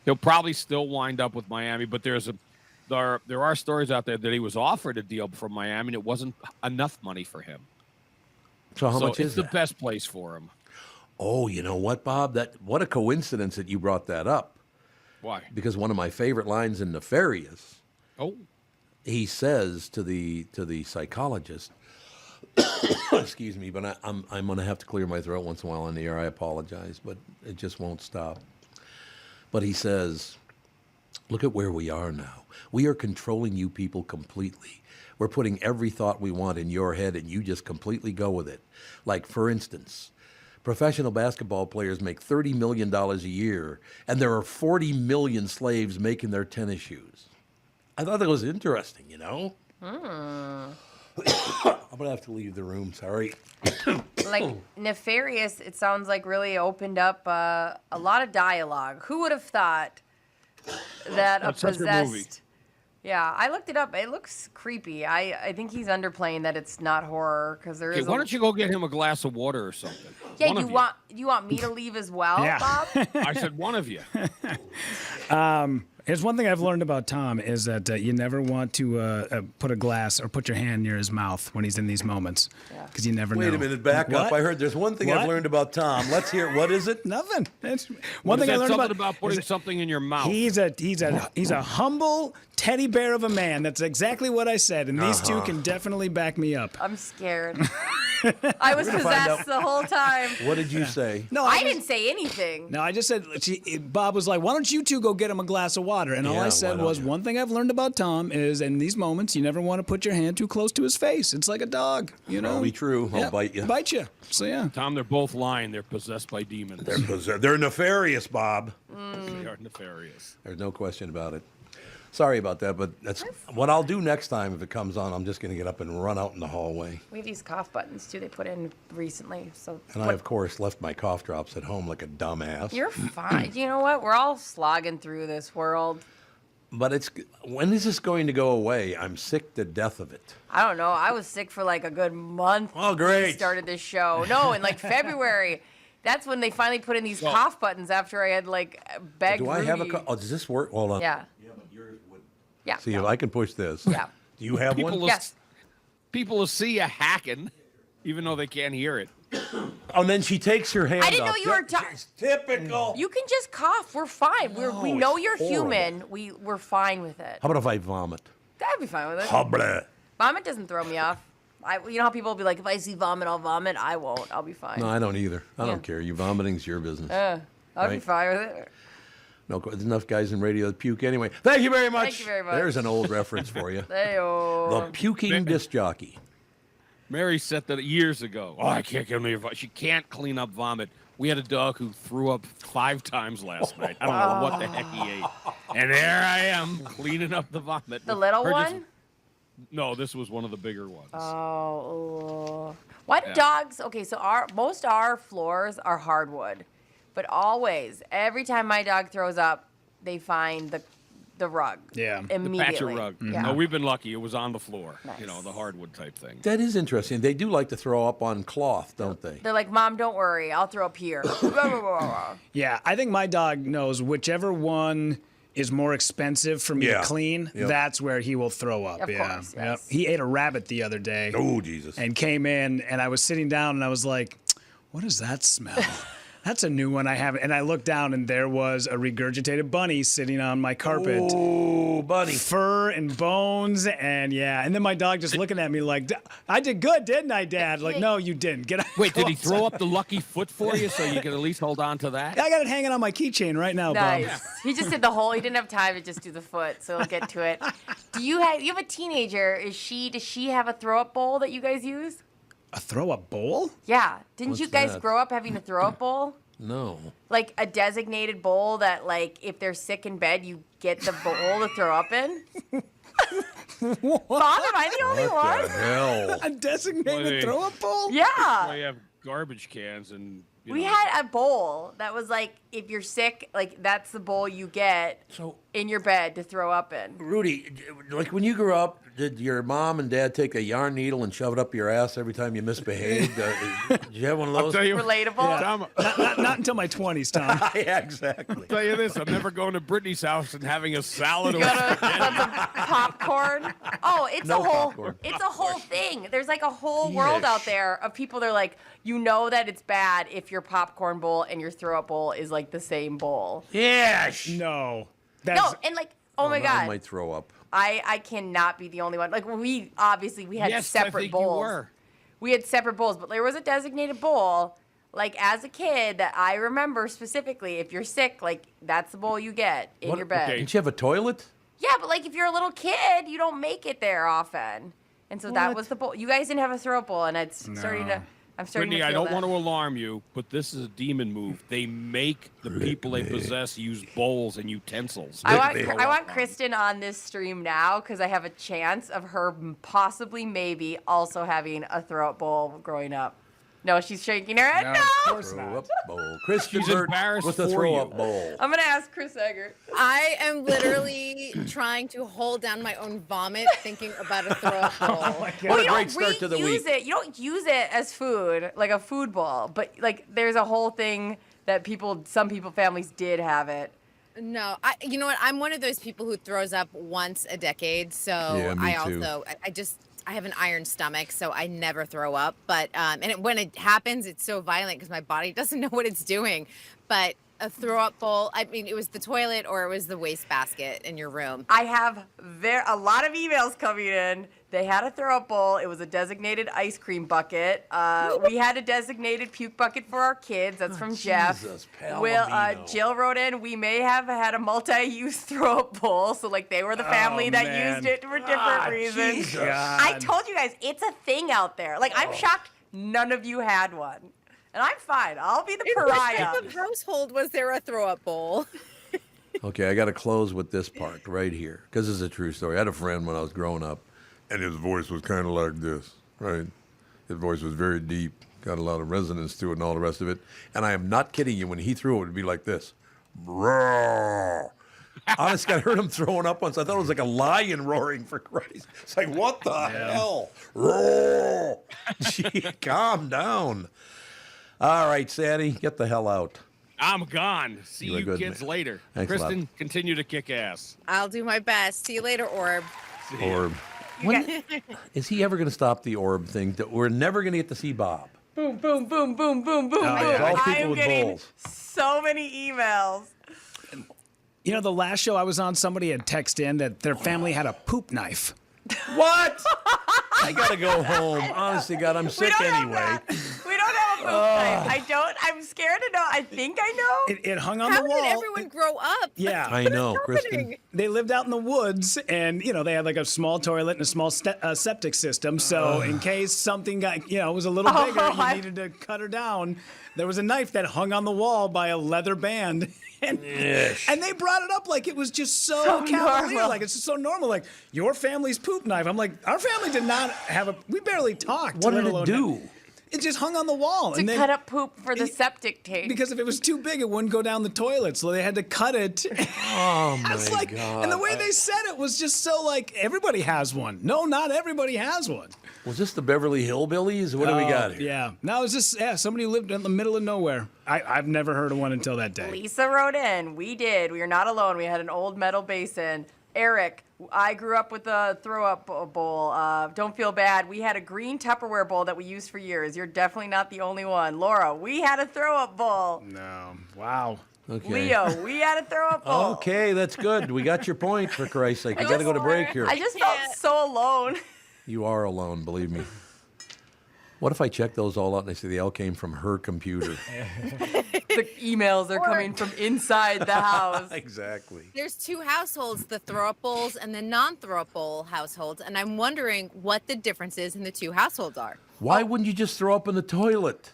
He'll probably still wind up with Miami, but there are stories out there that he was offered a deal from Miami and it wasn't enough money for him. So how much is that? It's the best place for him. Oh, you know what, Bob? What a coincidence that you brought that up. Why? Because one of my favorite lines in Nefarious, he says to the psychologist, excuse me, but I'm going to have to clear my throat once in a while on the air. I apologize, but it just won't stop. But he says, look at where we are now. We are controlling you people completely. We're putting every thought we want in your head, and you just completely go with it. Like, for instance, professional basketball players make $30 million a year, and there are 40 million slaves making their tennis shoes. I thought that was interesting, I'm going to have to leave the room, sorry. Like, Nefarious, it sounds like really opened up a lot of dialogue. Who would have thought that a possessed... Yeah, I looked it up. It looks creepy. I think he's underplaying that it's not horror because there is. Why don't you go get him a glass of water or something? Yeah, you want me to leave as well, Bob? I said one of you. Here's one thing I've learned about Tom is that you never want to put a glass or put your hand near his mouth when he's in these moments because you never know. Wait a minute, back up. I heard there's one thing I've learned about Tom. Let's hear it. What is it? Nothing. One thing I learned about putting something in your mouth. He's a humble teddy bear of a man. That's exactly what I said, and these two can definitely back me up. I'm scared. I was We're gonna find possessed the whole time. What did you say? No, I didn't say anything. No, I just said, Bob was like, why don't you two go get him a glass of water? And all Yeah, I why said don't was, you? one thing I've learned about Tom is in these moments, you never want to put your hand too close to his face. It's like a dog, you know? Probably true. I'll Yeah, bite you. Bite you. So, yeah. Tom, they're both lying. They're possessed by demons. They're nefarious, Bob. They are nefarious. There's no question about it. Sorry about that, but that's what I'll do next time if it comes on. I'm just going to get up and run out in the hallway. We have these cough buttons too. They put in recently. So And I, of course, left my cough drops at home like a dumbass. you're fine. You know what? We're all slogging through this world. But when is this going to go away? I'm sick to death of it. I don't know. I was sick for like a good month. Oh, when we great. started this show. No, in like February. That's when they finally put in these cough buttons after I had like begged Do I have a? Rudy. Oh, does this work? Hold on. Yeah. Yeah, but yours would. Yeah. See if I can push this. Yeah. Do you have People one? will, Yes. people will see you hacking, even though they can't hear it. Oh, and then she takes her hand. I didn't up. know you were It's typical. You can just cough. We're fine. We No, know it's you're horrible. human. We're fine with it. How about if I vomit? That'd be fine with it. Hubble. Vomit doesn't throw me off. You know how people will be like, if I see vomit, I'll vomit. I won't. I'll be fine. No, I don't either. I Yeah. don't care. You vomiting's your business. I'll be right. fine with it. No, there's enough guys in radio that puke anyway. Thank you very much. Thank you very much. There's an old reference for you. Hey-oh. The puking disc jockey. Mary said that years ago. Oh, I can't get near. She can't clean up vomit. We had a dog who threw up 5 times last night. I don't know what the heck he ate. And there I am cleaning up the vomit. The little Her just- one? No, this was one of the bigger ones. Oh. Why do Yeah. dogs? Okay, so most our floors are hardwood, but always, every time my dog throws up, they find the rug. Yeah. The Immediately. Patch of rug. Yeah. No, we've been lucky. It was on the floor. Nice. You know, the hardwood type thing. That is interesting. They do like to throw up on cloth, don't they? They're like, Mom, don't worry. I'll throw up here. Yeah, I think my dog knows whichever one is more expensive for me Yeah. to clean, Yep. that's where he will throw up. Of yeah. course, yes. He ate a rabbit the other day. Oh, Jesus. And came in, and I was sitting down, and I was like, what does that smell? That's a new one I haven't. And I looked down, and there was a regurgitated bunny sitting on my carpet. Oh, buddy. Fur and bones, and yeah. And then my dog just looking at me like, I did good, didn't I, Dad? Like, no, you didn't. Get out. Wait, did he throw up the lucky foot for you so you can at least hold on to that? I got it hanging on my keychain right now, Bob. Nice. He just did the whole. He didn't have time to just do the foot, so he'll get to it. You have a teenager? Does she have a throw up bowl that you guys use? A throw-up bowl? Yeah. Didn't What's you guys that? grow up having a throw up bowl? No. Like a designated bowl that, like, if they're sick in bed, you get the bowl to throw up in? Bob, am I the only What the one? hell? A designated Wait. throw-up bowl? Well, Yeah. you have garbage cans and. You We know, had a bowl that was like, if you're sick, like, that's the bowl you get So, in your bed to throw up in. Rudy, like when you grew up, did your mom and dad take a yarn needle and shove it up your ass every time you misbehaved? Did you have one of I'll those? tell you, Relatable? Tom, Not until my 20s, Tom. Yeah, exactly. I'll tell you this: I'm never going to Brittany's house and having a salad. You or go to some popcorn. Oh, it's No a whole popcorn. it's a whole thing. There's like a whole world out there of people that are like, you know that it's bad if your popcorn bowl and your throw up bowl is like the same bowl. Yeah. No. No, That's, and like, oh my Now I God. might throw up. I cannot be the only one. Like we had yes, I separate think bowls. you were. We had separate bowls, but there was a designated bowl, like as a kid, that I remember specifically. If you're sick, like that's the bowl you get in What- your bed. okay. Didn't you have a toilet? Yeah, but like if you're a little kid, you don't make it there often, and so that What? was the bowl. You guys didn't have a throw up bowl, and I'm starting Brittany, to I feel don't that. want to alarm you, but this is a demon move. They make the people they possess use bowls and utensils. I want Kristyn on this stream now because I have a chance of her possibly, maybe, also having a throw up bowl growing up. No, she's shaking her head. No, No. of course Throw not. up bowl. Kristyn She's Burtt embarrassed with the for throw you. up bowl. I'm gonna ask Chris Egert. I am literally trying to hold down my own vomit thinking about a throw-up bowl. What Well, a you great don't start to the reuse week. it. You don't use it as food, like a food bowl. But like, there's a whole thing that some families did have it. No, you know what? I'm one of those people who throws up once a decade. So Yeah, me I too. also, I have an iron stomach, so I never throw up. But when it happens, it's so violent because my body doesn't know what it's doing. But a throw up bowl, I mean, it was the toilet or it was the wastebasket in your room. I have a lot of emails coming in They had a throw-up bowl. It was a designated ice cream bucket. We had a designated puke bucket for our kids. That's from Jeff. Jesus, Jill wrote in, we may have had a multi-use throw-up bowl. So, like, they were the family that used it for different reasons. Jesus. I told you guys, it's a thing out there. Like, I'm shocked none of you had one. And I'm fine. I'll be the pariah. In what type of household was there a throw-up bowl? Okay, I got to close with this part right here because this is a true story. I had a friend when I was growing up, and his voice was kind of like this, right? His voice was very deep, got a lot of resonance to it and all the rest of it. And I am not kidding you. When he threw it, it would be like this. Roar. Honestly, I heard him throwing up once. I thought it was like a lion roaring, for Christ. It's like, what the hell? Roar. Gee, calm down. All right, Sandy, get the hell out. I'm gone. See You are you good, kids man. later. Thanks a lot. Kristyn, continue to kick ass. I'll do my best. See you later, Orb. Orb. When, is he ever going to stop the orb thing? We're never going to get to see Bob. Boom, boom, boom, boom, boom, boom, yeah. boom. All I people am with getting bowls. so many emails. You know, the last show I was on, somebody had texted in that their family had a poop knife. What? I got to go home. Honestly, God, I'm sick We don't anyway. have that. We don't have a poop knife. I don't. I'm scared to know. I think I know. It hung on How the wall. did everyone grow up? Yeah. I know, Kristyn. Happening? They lived out in the woods, and they had like a small toilet and a small septic system. So in case something got, was a little bigger, you needed to cut her down. There was a knife that hung on the wall by a leather band. And they brought it up like it was just so cavalier, normal. like it's just so normal. Like your family's poop knife. I'm like, our family did not have a. We barely talked. What let did it alone do? It just hung on the wall. To and then, cut up poop for the septic tank. because if it was too big, it wouldn't go down the toilet. So they had to cut it. Oh, my It's like, God. and the way they said it was just so like everybody has one. No, not everybody has one. Was this the Beverly Hillbillies? What do we got here? Yeah. No, it's just somebody who lived in the middle of nowhere. I've never heard of one until that day. Lisa wrote in, we did. We are not alone. We had an old metal basin. Eric, I grew up with a throw-up bowl. Don't feel bad. We had a green Tupperware bowl that we used for years. You're definitely not the only one. Laura, we had a throw-up bowl. No. Wow. Okay. Leo, we had a throw-up bowl. Okay, that's good. We got your point, for Christ's sake. We got to go to break here. I just felt so alone. You are alone, believe me. What if I check those all out and they say they all came from her computer? The emails are coming from inside the house. Exactly. There's two households, the throw-up bowls and the non-throw-up bowl households, and I'm wondering what the differences in the two households are. Why wouldn't you just throw up in the toilet?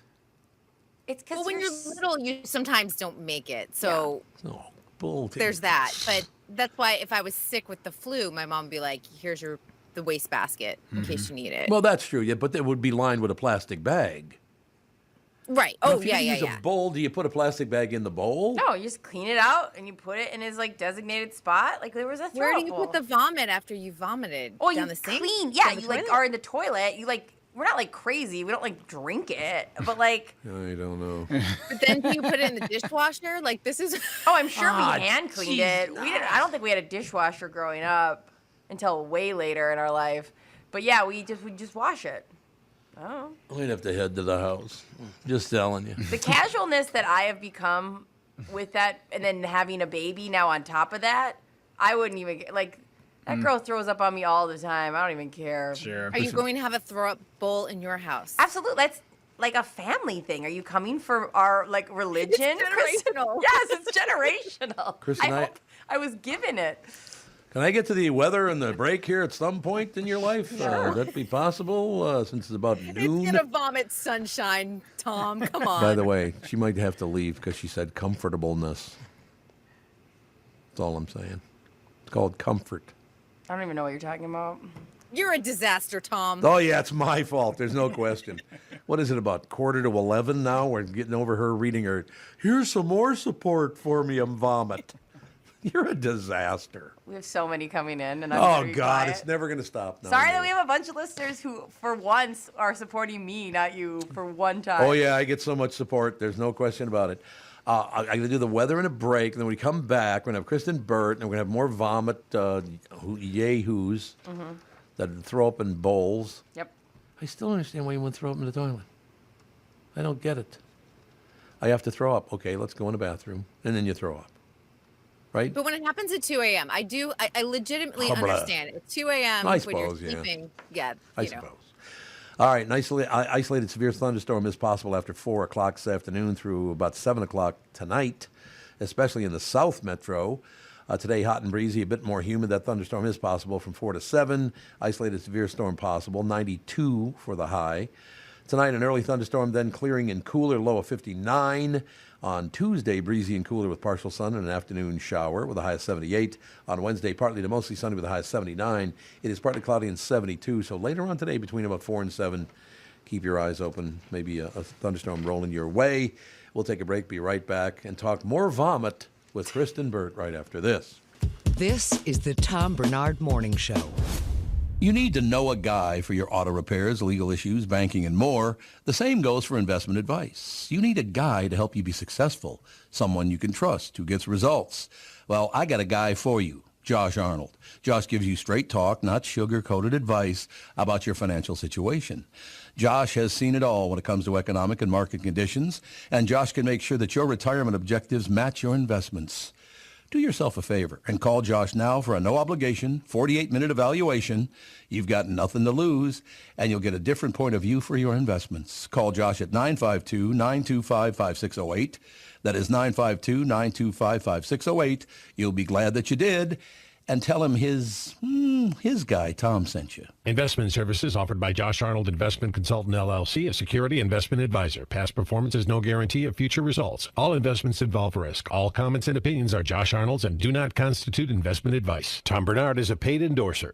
It's because Well, when you're little, you sometimes don't make it, so Oh, bull. there's that. But that's why if I was sick with the flu, my mom would be like, here's the wastebasket in case you need it. Well, that's true, yeah, but it would be lined with a plastic bag. Right. Now, Oh, if you yeah, use yeah. a bowl, do you put a plastic bag in the bowl? No, you just clean it out and you put it in his designated spot. Like there was a Where throw-up do you bowl. put the vomit after you vomited? Oh, down you the sink? clean. Yeah, Down the you like toilet? are in the toilet. You like. We're not like crazy. We don't like drink it, but like. I don't know. But then do you put it in the dishwasher? Like this is. Oh, I'm sure Ah, we hand cleaned geez. it. We didn't. I don't think we had a dishwasher growing up until way later in our life. But yeah, we just wash it. Oh. We'd have to head to the house. Just telling you. The casualness that I have become with that, and then having a baby now on top of that, I wouldn't even like. That girl throws up on me all the time. I don't even care. Sure. Are you going to have a throw-up bowl in your house? Absolutely. That's like a family thing. Are you coming for our like religion? It's generational. Yes, it's generational. Kristyn, I hope I was given it. Can I get to the weather and the break here at some point in your life? Would that be possible since it's about noon? It's gonna vomit sunshine, Tom. Come on. By the way, she might have to leave because she said comfortableness. That's all I'm saying. It's called comfort. I don't even know what you're talking about. You're a disaster, Tom. Oh, yeah, it's my fault. There's no question. What is it, about 10:45 now? We're getting over her reading her, here's some more support for me, I'm vomit. You're a disaster. We have so many coming in, and I'm Oh, gonna be God, quiet. it's never going to stop now. Sorry that we have a bunch of listeners who, for once, are supporting me, not you, for one time. Oh, yeah, I get so much support. There's no question about it. I'm going to do the weather in a break, and then when we come back, we're going to have Kristyn Burtt, and we're going to have more vomit yahoos that throw up in bowls. Yep. I still don't understand why you wouldn't throw up in the toilet. I don't get it. I have to throw up. Okay, let's go in the bathroom, and then you throw up. right? But when it happens at 2 a.m., I legitimately understand. At 2 a.m. I when suppose, you're sleeping, I suppose. All right, an isolated severe thunderstorm is possible after 4 o'clock this afternoon through about 7 o'clock tonight, especially in the South Metro. Today, hot and breezy, a bit more humid. That thunderstorm is possible from 4 to 7. Isolated severe storm possible, 92 for the high. Tonight, an early thunderstorm, then clearing and cooler, low of 59. On Tuesday, breezy and cooler with partial sun and an afternoon shower with a high of 78. On Wednesday, partly to mostly sunny with a high of 79. It is partly cloudy and 72. So later on today, between about 4 and 7, keep your eyes open. Maybe a thunderstorm rolling your way. We'll take a break, be right back, and talk more vomit with Kristyn Burtt right after this. This is the Tom Barnard Morning Show. You need to know a guy for your auto repairs, legal issues, banking, and more. The same goes for investment advice. You need a guy to help you be successful, someone you can trust who gets results. Well, I got a guy for you, Josh Arnold. Josh gives you straight talk, not sugar-coated advice about your financial situation. Josh has seen it all when it comes to economic and market conditions, and Josh can make sure that your retirement objectives match your investments. Do yourself a favor and call Josh now for a no-obligation, 48-minute evaluation. You've got nothing to lose, and you'll get a different point of view for your investments. Call Josh at 952-925-5608. That is 952-925-5608. You'll be glad that you did. And tell him his guy, Tom, sent you. Investment services offered by Josh Arnold Investment Consultant, LLC, a security investment advisor. Past performance is no guarantee of future results. All investments involve risk. All comments and opinions are Josh Arnold's and do not constitute investment advice. Tom Barnard is a paid endorser.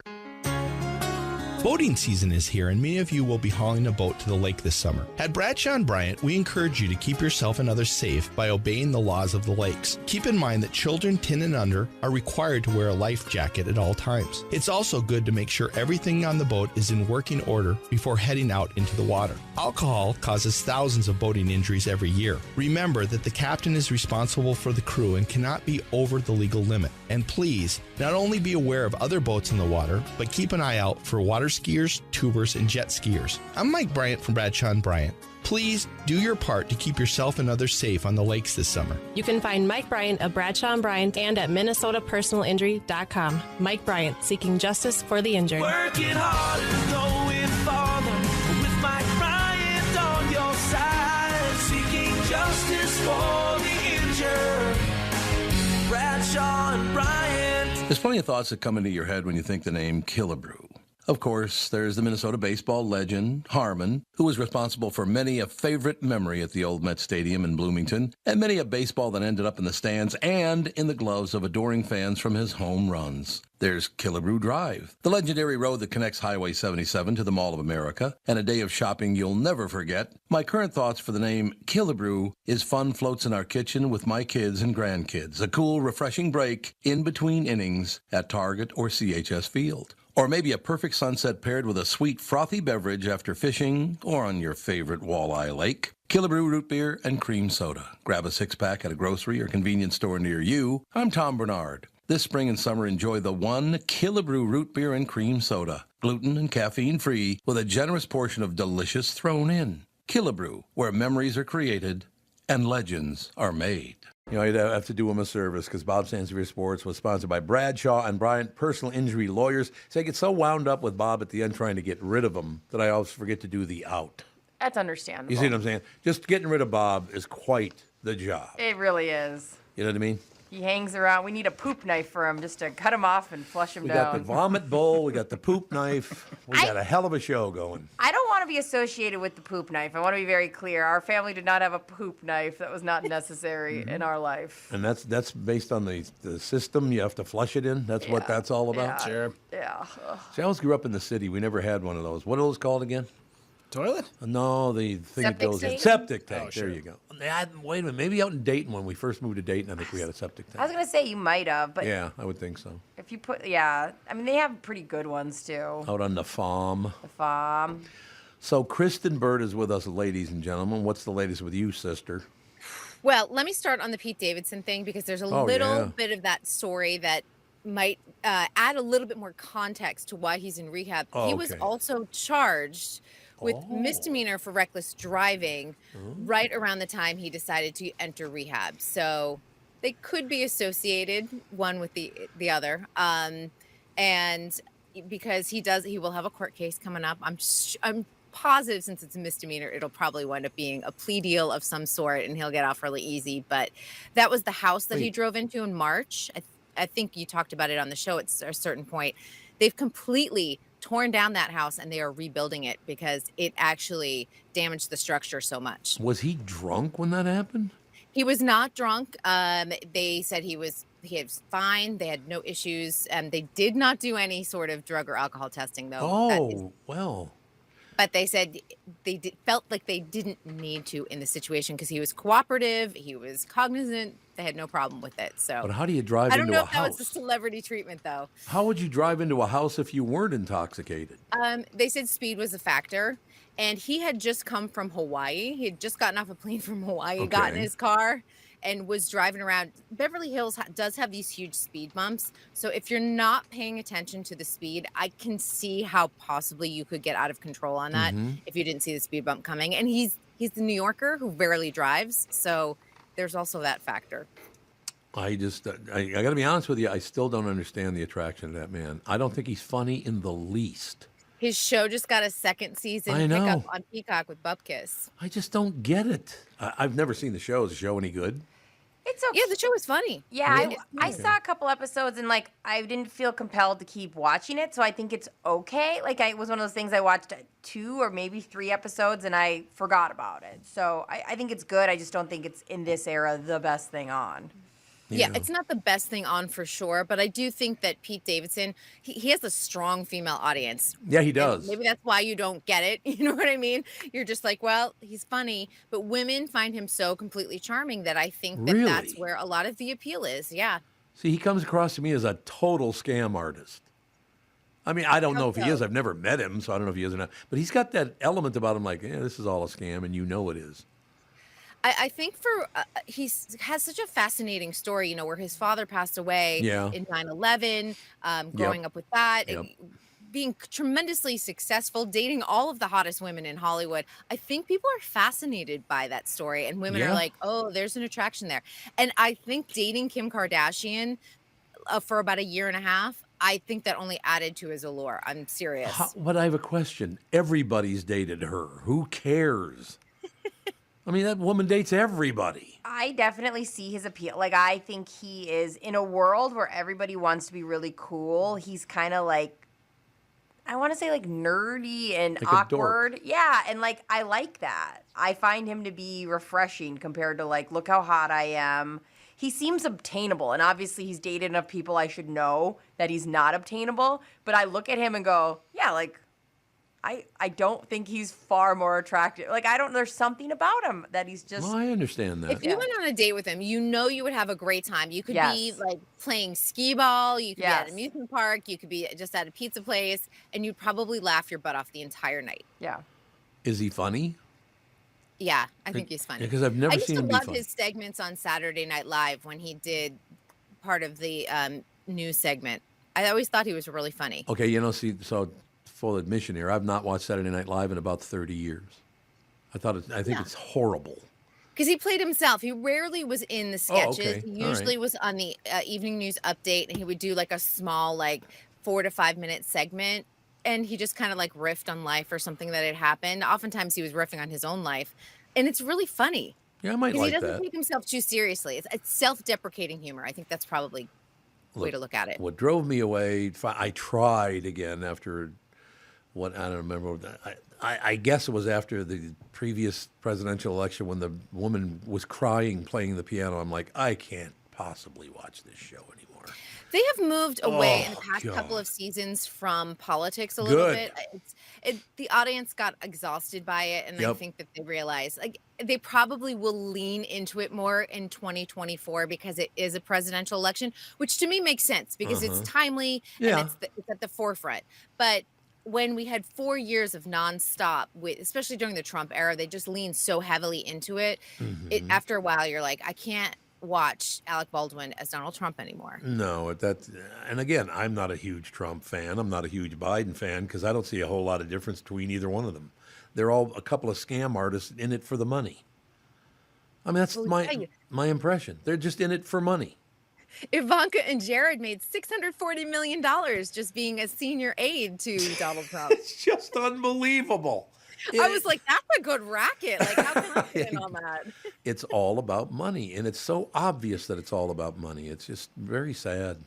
Boating season is here, and many of you will be hauling a boat to the lake this summer. At Bradshaw & Bryant, we encourage you to keep yourself and others safe by obeying the laws of the lakes. Keep in mind that children 10 and under are required to wear a life jacket at all times. It's also good to make sure everything on the boat is in working order before heading out into the water. Alcohol causes thousands of boating injuries every year. Remember that the captain is responsible for the crew and cannot be over the legal limit. And please, not only be aware of other boats in the water, but keep an eye out for water skiers, tubers, and jet skiers. I'm Mike Bryant from Bradshaw & Bryant. Please do your part to keep yourself and others safe on the lakes this summer. You can find Mike Bryant at Bradshaw & Bryant and at MinnesotaPersonalInjury.com. Mike Bryant, seeking justice for the injured. Working hard and going farther with Mike Bryant on your side, seeking justice for the injured. Bradshaw & Bryant. There's plenty of thoughts that come into your head when you think the name Killebrew. Of course, there's the Minnesota baseball legend, Harmon, who was responsible for many a favorite memory at the old Met Stadium in Bloomington, and many a baseball that ended up in the stands and in the gloves of adoring fans from his home runs. There's Killebrew Drive, the legendary road that connects Highway 77 to the Mall of America, and a day of shopping you'll never forget. My current thoughts for the name Killebrew is fun floats in our kitchen with my kids and grandkids, a cool, refreshing break in between innings at Target or CHS Field. Or maybe a perfect sunset paired with a sweet, frothy beverage after fishing or on your favorite walleye lake. Killebrew root beer and cream soda. Grab a six-pack at a grocery or convenience store near you. I'm Tom Barnard. This spring and summer, enjoy the one Killebrew root beer and cream soda. Gluten and caffeine-free with a generous portion of delicious thrown in. Killebrew, where memories are created and legends are made. You know, I'd have to do him a service because Bob Sansevere Sports was sponsored by Bradshaw & Bryant Personal Injury Lawyers. So I get so wound up with Bob at the end trying to get rid of him that I always forget to do the out. That's understandable. You see what I'm saying? Just getting rid of Bob is quite the job. It really is. You know what I mean? He hangs around. We need a poop knife for him just to cut him off and flush him down. We got the vomit bowl. We got the poop knife. We got a hell of a show going. I don't want to be associated with the poop knife. I want to be very clear. Our family did not have a poop knife. That was not necessary in our life. And that's based on the system you have to flush it in? That's what that's all about? Yeah. Sure. Yeah. See, I always grew up in the city. We never had one of those. What are those called again? Toilet? No, the thing that goes in. Septic tank. There you go. Wait a minute. Maybe out in Dayton when we first moved to Dayton, I think we had a septic tank. I was going to say you might have, but Yeah, I would think so. if you put, I mean, they have pretty good ones too. Out on the farm. The farm. So Kristyn Burtt is with us, ladies and gentlemen. What's the latest with you, sister? Well, let me start on the Pete Davidson thing because there's a little bit of that story that might add a little bit more context to why he's in rehab. He was also charged with misdemeanor for reckless driving right around the time he decided to enter rehab. So They could be associated one with the other. And because he will have a court case coming up. I'm positive, since it's a misdemeanor, it'll probably wind up being a plea deal of some sort, and he'll get off really easy. But that was the house that he drove into in March. I think you talked about it on the show at a certain point. They've completely torn down that house, and they are rebuilding it because it actually damaged the structure so much. Was he drunk when that happened? He was not drunk. They said he was fine. They had no issues. They did not do any sort of drug or alcohol testing, though. Oh, well. But they said they felt like they didn't need to in the situation because he was cooperative. He was cognizant. They had no problem with it. So, but how do you drive into a house? I don't know if that was the celebrity treatment, though. How would you drive into a house if you weren't intoxicated? They said speed was a factor. And he had just come from Hawaii. He had just gotten off a plane from Hawaii, got in his car, and was driving around. Beverly Hills does have these huge speed bumps. So if you're not paying attention to the speed, I can see how possibly you could get out of control on that if you didn't see the speed bump coming. And he's the New Yorker who rarely drives. So there's also that factor. I got to be honest with you. I still don't understand the attraction of that man. I don't think he's funny in the least. His show just got a second season pickup on Peacock with Bupkis. I just don't get it. I've never seen the show. Is the show any good? It's okay. Yeah, the show is funny. Yeah, really? I saw a couple episodes and I didn't feel compelled to keep watching it, so I think it's okay. It was one of those things I watched 2 or maybe 3 episodes and I forgot about it. So I think it's good. I just don't think it's in this era the best thing on. Yeah, it's not the best thing on for sure, but I do think that Pete Davidson, he has a strong female audience. Yeah, he does. And maybe that's why you don't get it. You know what I mean? You're just like, well, he's funny, but women find him so completely charming that I think that that's where a lot of the appeal is. Yeah. See, he comes across to me as a total scam artist. I mean, I don't know if he is. I've never met him, so I don't know if he is or not. But he's got that element about him this is all a scam, and you know it is. I think he has such a fascinating story, where his father passed away in 9/11, growing up with that, being tremendously successful, dating all of the hottest women in Hollywood. I think people are fascinated by that story, and women are like, oh, there's an attraction there. And I think dating Kim Kardashian for about 1.5 years, I think that only added to his allure. I'm serious. But I have a question. Everybody's dated her. Who cares? I mean, that woman dates everybody. I definitely see his appeal. I think he is in a world where everybody wants to be really cool. He's kind of I want to say nerdy and awkward. Yeah, and I like that. I find him to be refreshing compared to look how hot I am. He seems obtainable, and obviously he's dated enough people I should know that he's not obtainable. But I look at him and go, yeah, I don't think he's far more attractive. There's something about him that he's just. Well, I understand that. If you went on a date with him, you would have a great time. You could be playing skee ball. You could be at an amusement park. You could be just at a pizza place, and you'd probably laugh your butt off the entire night. Yeah. Is he funny? Yeah, I think he's funny. Because I've never seen him be funny. I used to love his segments on Saturday Night Live when he did part of the news segment. I always thought he was really funny. Okay, so full admission here, I've not watched Saturday Night Live in about 30 years. I think it's horrible. Because he played himself. He rarely was in the sketches. He usually was on the evening news update, and he would do a small 4 to 5 minute segment, and he just kind of riffed on life or something that had happened. Oftentimes he was riffing on his own life, and it's really funny. Yeah, I might like that. He doesn't take himself too seriously. It's self-deprecating humor. I think that's probably the way to look at it. What drove me away, I tried again after I don't remember. I guess it was after the previous presidential election when the woman was crying playing the piano. I'm like, I can't possibly watch this show anymore. They have moved away in the past couple of seasons from politics a little bit. The audience got exhausted by it, and I think that they realize they probably will lean into it more in 2024 because it is a presidential election, which to me makes sense because it's timely and it's at the forefront. But when we had 4 years of nonstop, especially during the Trump era, they just leaned so heavily into it. After a while, you're like, I can't watch Alec Baldwin as Donald Trump anymore. No, and again, I'm not a huge Trump fan. I'm not a huge Biden fan because I don't see a whole lot of difference between either one of them. They're all a couple of scam artists in it for the money. I mean, that's my impression. They're just in it for money. Ivanka and Jared made $640 million just being a senior aide to Donald Trump. It's just unbelievable. I was like, that's a good racket. Like, how can I get in on that? It's all about money, and it's so obvious that it's all about money. It's just very sad,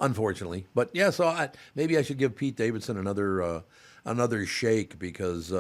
unfortunately. But yeah, so maybe I should give Pete Davidson another shake, because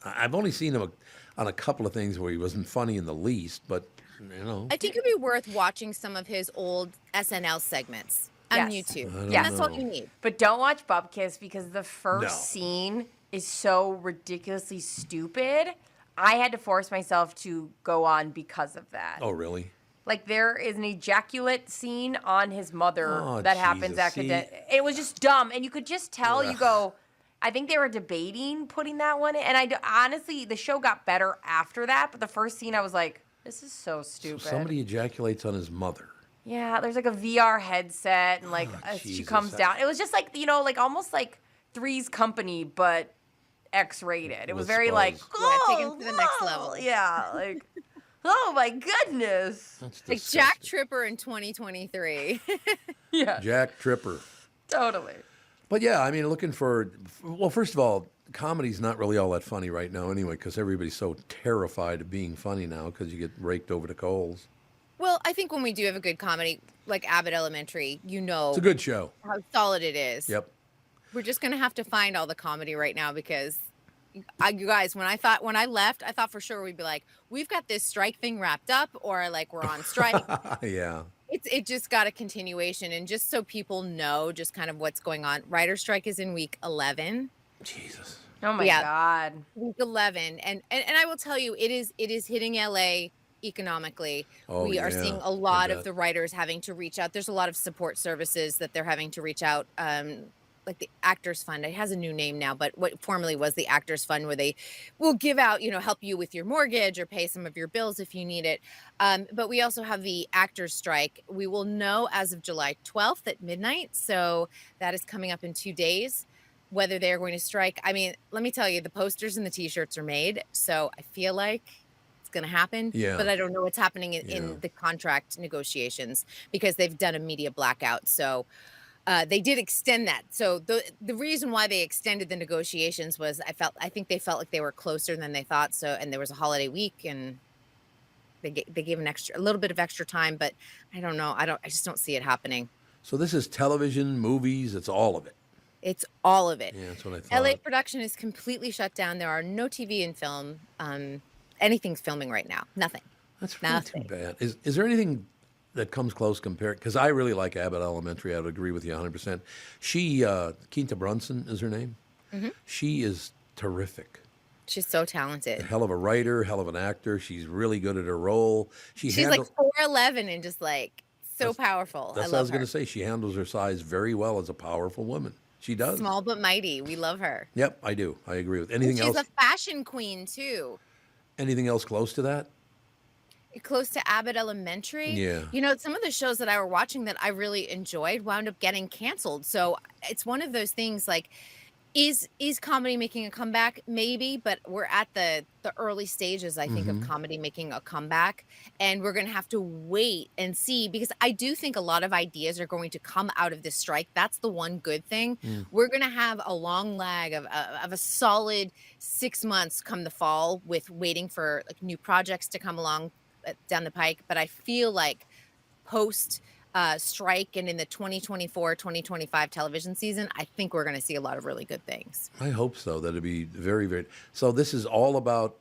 I've only seen him on a couple of things where he wasn't funny in the least, but you know. I think it'd be worth watching some of his old SNL segments on YouTube. Yeah, that's all you need. But don't watch Bupkis, because the first scene is so ridiculously stupid. I had to force myself to go on because of that. Oh, really? Like, there is an ejaculate scene on his mother that happens accidentally. It was just dumb, and you could just tell. You go, I think they were debating putting that one in, and honestly, the show got better after that, but the first scene I was like, this is so stupid. So somebody ejaculates on his mother. Yeah, there's like a VR headset, and like she comes down. It was just like, like almost like Three's Company, but X-rated. It was very like, take him to the next level. Yeah, like, oh my goodness. Like Jack Tripper in 2023. Yeah. Jack Tripper. Totally. But yeah, I mean, well, first of all, comedy's not really all that funny right now anyway, because everybody's so terrified of being funny now because you get raked over the coals. Well, I think when we do have a good comedy, like Abbott Elementary, it's a good show. How solid it is. Yep. We're just going to have to find all the comedy right now, because you guys, when I left, I thought for sure we'd be like, we've got this strike thing wrapped up, or like we're on strike. Yeah. It just got a continuation. And just so people know just kind of what's going on, writer's strike is in week 11. Jesus. Oh my God. Week 11. And I will tell you, it is hitting LA economically. We are seeing a lot of the writers having to reach out. There's a lot of support services that they're having to reach out, like the Actors Fund. It has a new name now, but what formerly was the Actors Fund, where they will give out, help you with your mortgage or pay some of your bills if you need it. But we also have the Actors Strike. We will know as of July 12th at midnight. So that is coming up in 2 days, whether they're going to strike. I mean, let me tell you, the posters and the T-shirts are made. So I feel like it's going to happen. Yeah. But I don't know what's happening in the contract negotiations, because they've done a media blackout. So they did extend that. So the reason why they extended the negotiations was I think they felt like they were closer than they thought. So, and there was a holiday week, and they gave a little bit of extra time, but I don't know. I just don't see it happening. So this is television, movies, it's all of it. It's all of it. Yeah, that's what I thought. LA production is completely shut down. There are no TV and film. Anything's filming right now. Nothing. That's really too bad. Is there anything that comes close compared? Because I really like Abbott Elementary. I would agree with you 100%. She, Quinta Brunson is her name. Mm-hmm. She is terrific. She's so talented. A hell of a writer, hell of an actor. She's really good at her role. She's like 4'11" and just like so powerful. That's what I was going to say. She handles her size very well as a powerful woman. She does. Small but mighty. We love her. Yep, I do. I agree with anything else. She's a fashion queen too. Anything else close to that? Close to Abbott Elementary. Yeah. Some of the shows that I were watching that I really enjoyed wound up getting canceled. So it's one of those things like, is comedy making a comeback? Maybe, but we're at the early stages, I think, of comedy making a comeback. And we're going to have to wait and see, because I do think a lot of ideas are going to come out of this strike. That's the one good thing. We're going to have a long lag of a solid 6 months come the fall, with waiting for like new projects to come along down the pike. But I feel like post strike and in the 2024-2025 television season, I think we're going to see a lot of really good things. I hope so. That'd be very, very. So this is all about,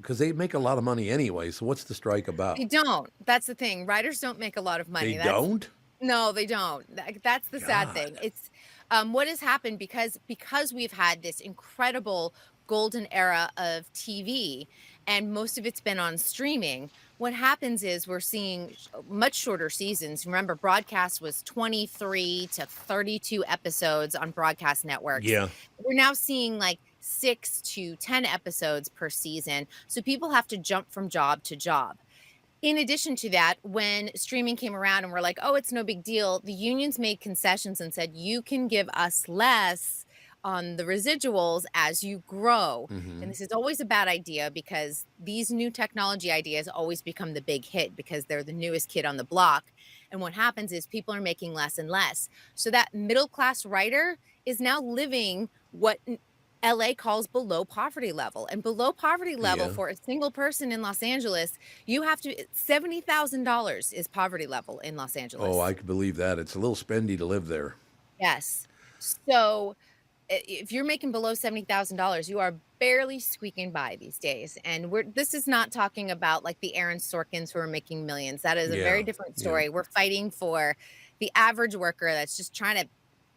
because they make a lot of money anyway. So what's the strike about? They don't. That's the thing. Writers don't make a lot of money. They don't? No, they don't. That's the sad thing. It's what has happened because we've had this incredible golden era of TV, and most of it's been on streaming. What happens is we're seeing much shorter seasons. Remember, broadcast was 23 to 32 episodes on broadcast networks. Yeah. We're now seeing like 6 to 10 episodes per season. So people have to jump from job to job. In addition to that, when streaming came around and we're like, oh, it's no big deal, the unions made concessions and said, you can give us less on the residuals as you grow. And this is always a bad idea because these new technology ideas always become the big hit because they're the newest kid on the block. And what happens is people are making less and less. So that middle class writer is now living what LA calls below poverty level. And below poverty level for a single person in Los Angeles, you have to $70,000 is poverty level in Los Angeles. Oh, I could believe that. It's a little spendy to live there. Yes. So if you're making below $70,000, you are barely squeaking by these days. And this is not talking about like the Aaron Sorkins who are making millions. That is a very different story. We're fighting for the average worker that's just trying to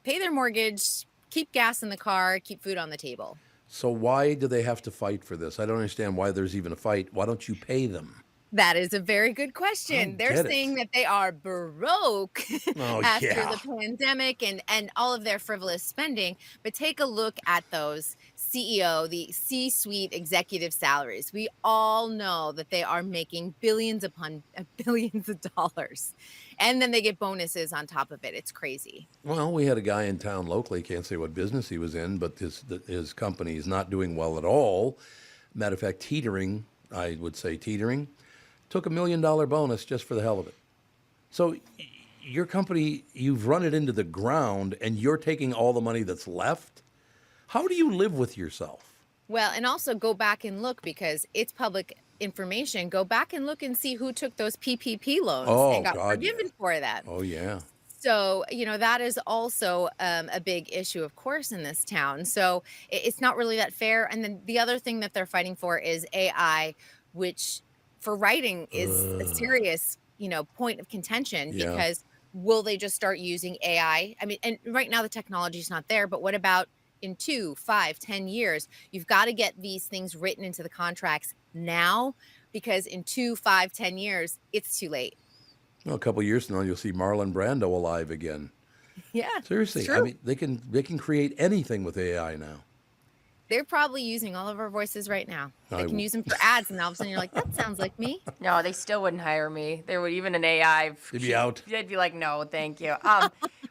pay their mortgage, keep gas in the car, keep food on the table. So why do they have to fight for this? I don't understand why there's even a fight. Why don't you pay them? That is a very good question. They're saying that they are broke after the pandemic and all of their frivolous spending. But take a look at those the C-suite executive salaries. We all know that they are making billions upon billions of dollars. And then they get bonuses on top of it. It's crazy. Well, we had a guy in town locally, can't say what business he was in, but his company is not doing well at all. Matter of fact, teetering, I would say teetering. Took $1 million bonus just for the hell of it. So your company, you've run it into the ground and you're taking all the money that's left? How do you live with yourself? Well, and also go back and look because it's public information. Go back and look and see who took those PPP loans and got forgiven for that. Oh, yeah. So, that is also a big issue, of course, in this town. So it's not really that fair. And then the other thing that they're fighting for is AI, which for writing is a serious, point of contention because will they just start using AI? I mean, and right now the technology is not there, but what about in 2, 5, 10 years? You've got to get these things written into the contracts now because in 2, 5, 10 years, it's too late. Well, a couple of years from now, you'll see Marlon Brando alive again. Yeah. Seriously. I mean, they can create anything with AI now. They're probably using all of our voices right now. They can use them for ads, and all of a sudden you're like, that sounds like me. No, they still wouldn't hire me. They would even an AI. They'd be out. They'd be like, no, thank you.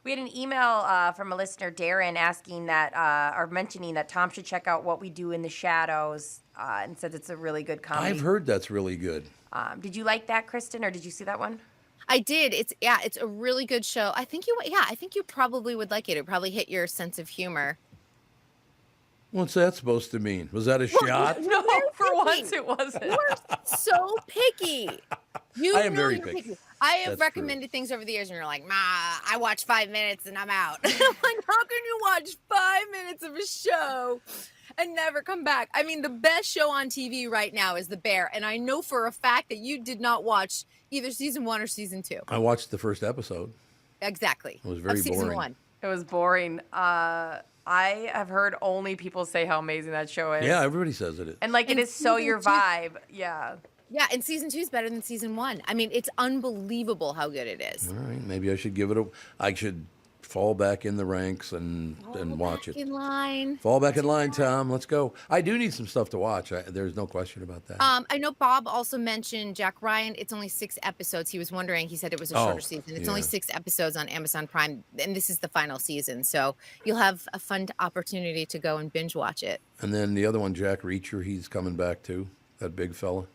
We had an email from a listener, Darren, asking that, or mentioning that Tom should check out What We Do in the Shadows, and said it's a really good comedy. I've heard that's really good. Did you like that, Kristyn, or did you see that one? I did. It's a really good show. I think you probably would like it. It would probably hit your sense of humor. What's that supposed to mean? Was that a shot? No, for once it wasn't. You're so picky. I am very picky. I have recommended things over the years, and you're like, I watch 5 minutes and I'm out. I'm like, how can you watch 5 minutes of a show and never come back? I mean, the best show on TV right now is The Bear, and I know for a fact that you did not watch either season 1 or season 2. I watched the first episode. Exactly. It was very season boring. 1. It was boring. I have heard only people say how amazing that show is. Yeah, everybody says it is. And it is so your vibe. Yeah. Yeah, and season 2 is better than season 1. I mean, it's unbelievable how good it is. All right, maybe I should give it I should fall back in the ranks and watch it. In line. Fall back in line, Tom. Let's go. I do need some stuff to watch. There's no question about that. I know Bob also mentioned Jack Ryan. It's only 6 episodes. He was wondering. He said it was a shorter season. It's only 6 episodes on Amazon Prime, and this is the final season. So you'll have a fun opportunity to go and binge watch it. And then the other one, Jack Reacher, he's coming back too. That big fella.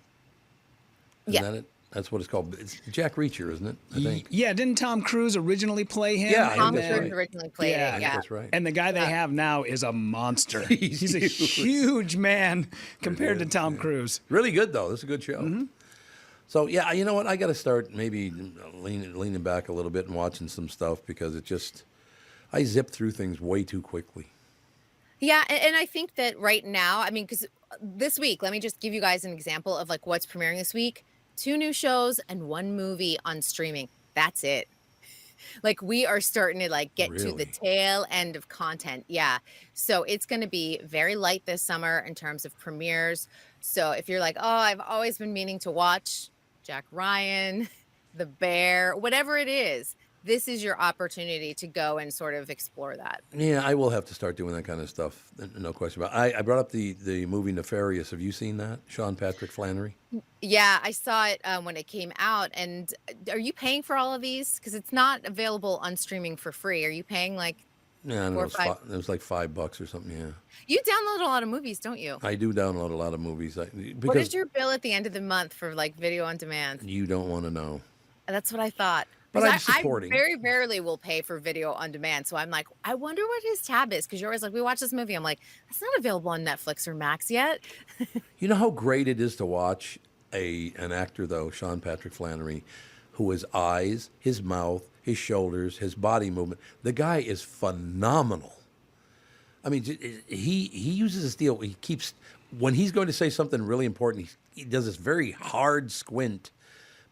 Isn't that it? That's what it's called. It's Jack Reacher, isn't it? I think. Yeah, didn't Tom Cruise originally play him? Yeah, Tom Cruise originally played it. Yeah, that's right. And the guy they have now is a monster. He's a huge man compared to Tom Cruise. Really good though. This is a good show. Mm-hmm. So yeah, you know what? I got to start maybe leaning back a little bit and watching some stuff because I zip through things way too quickly. Yeah, and I think that right now, I mean, because this week, let me just give you guys an example of what's premiering this week. 2 new shows and 1 movie on streaming. That's it. We are starting to get to the tail end of content. Yeah. So it's going to be very light this summer in terms of premieres. So if you're like, oh, I've always been meaning to watch Jack Ryan, The Bear, whatever it is, this is your opportunity to go and sort of explore that. Yeah, I will have to start doing that kind of stuff. No question about it. I brought up the movie Nefarious. Have you seen that? Sean Patrick Flannery? Yeah, I saw it when it came out. And are you paying for all of these? Because it's not available on streaming for free. Are you paying Yeah, I don't 4 know. or 5. It was like $5 or something. Yeah. You download a lot of movies, don't you? I do download a lot of movies. What Because is your bill at the end of the month for like video on demand? you don't want to know. That's what I thought. But 'Cause I'm supporting. I very rarely will pay for video on demand. So I'm like, I wonder what his tab is. Because you're always like, we watch this movie. I'm like, it's not available on Netflix or Max yet. You know how great it is to watch an actor, though, Sean Patrick Flannery, who his eyes, his mouth, his shoulders, his body movement. The guy is phenomenal. I mean, he uses his deal. He keeps, when he's going to say something really important, he does this very hard squint.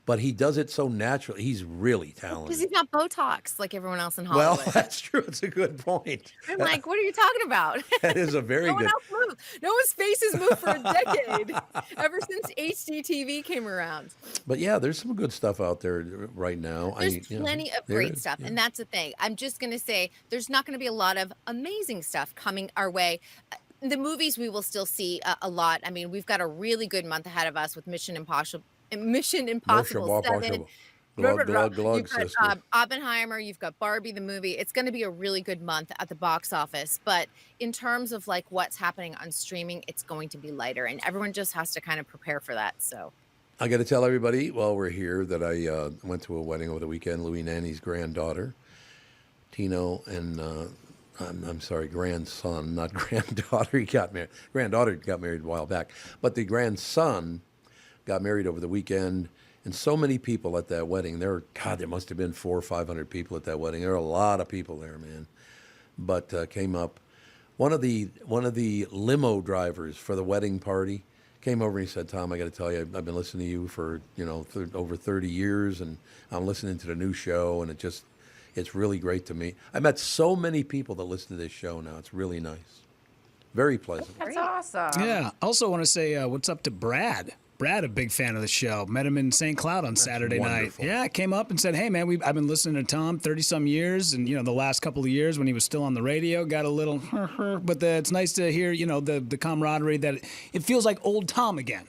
But he does it so naturally. He's really talented. Because he's not Botox like everyone else in Hollywood. Well, that's true. It's a good point. I'm like, what are you talking about? That is a very no good. one else moved. No one's face has moved for a decade, ever since HDTV came around. But yeah, there's some good stuff out there right now. There's plenty of great stuff, and that's the thing. I'm just going to say there's not going to be a lot of amazing stuff coming our way. The movies we will still see a lot. I mean, we've got a really good month ahead of us with Mission Impossible 7. You've got Oppenheimer, you've got Barbie the movie. It's going to be a really good month at the box office. But in terms of like what's happening on streaming, it's going to be lighter, and everyone just has to kind of prepare for that. So I got to tell everybody while we're here that I went to a wedding over the weekend. Louis Nanny's granddaughter, Tino, and I'm sorry, grandson, not granddaughter. He got married. Granddaughter got married a while back, but the grandson got married over the weekend, and so many people at that wedding. There must have been 400 or 500 people at that wedding. There were a lot of people there, man. But came up, one of the limo drivers for the wedding party came over and he said, "Tom, I got to tell you, I've been listening to you for over 30 years, and I'm listening to the new show, and it's really great to me. I met so many people that listen to this show now. It's really nice, very pleasant." That's awesome. Yeah. Also want to say what's up to Brad. Brad, a big fan of the show. Met him in St. Cloud on Saturday night. Yeah, came up and said, "Hey, man, I've been listening to Tom 30-some years, and the last couple of years when he was still on the radio, got a little, but it's nice to hear, the camaraderie that it feels like old Tom again,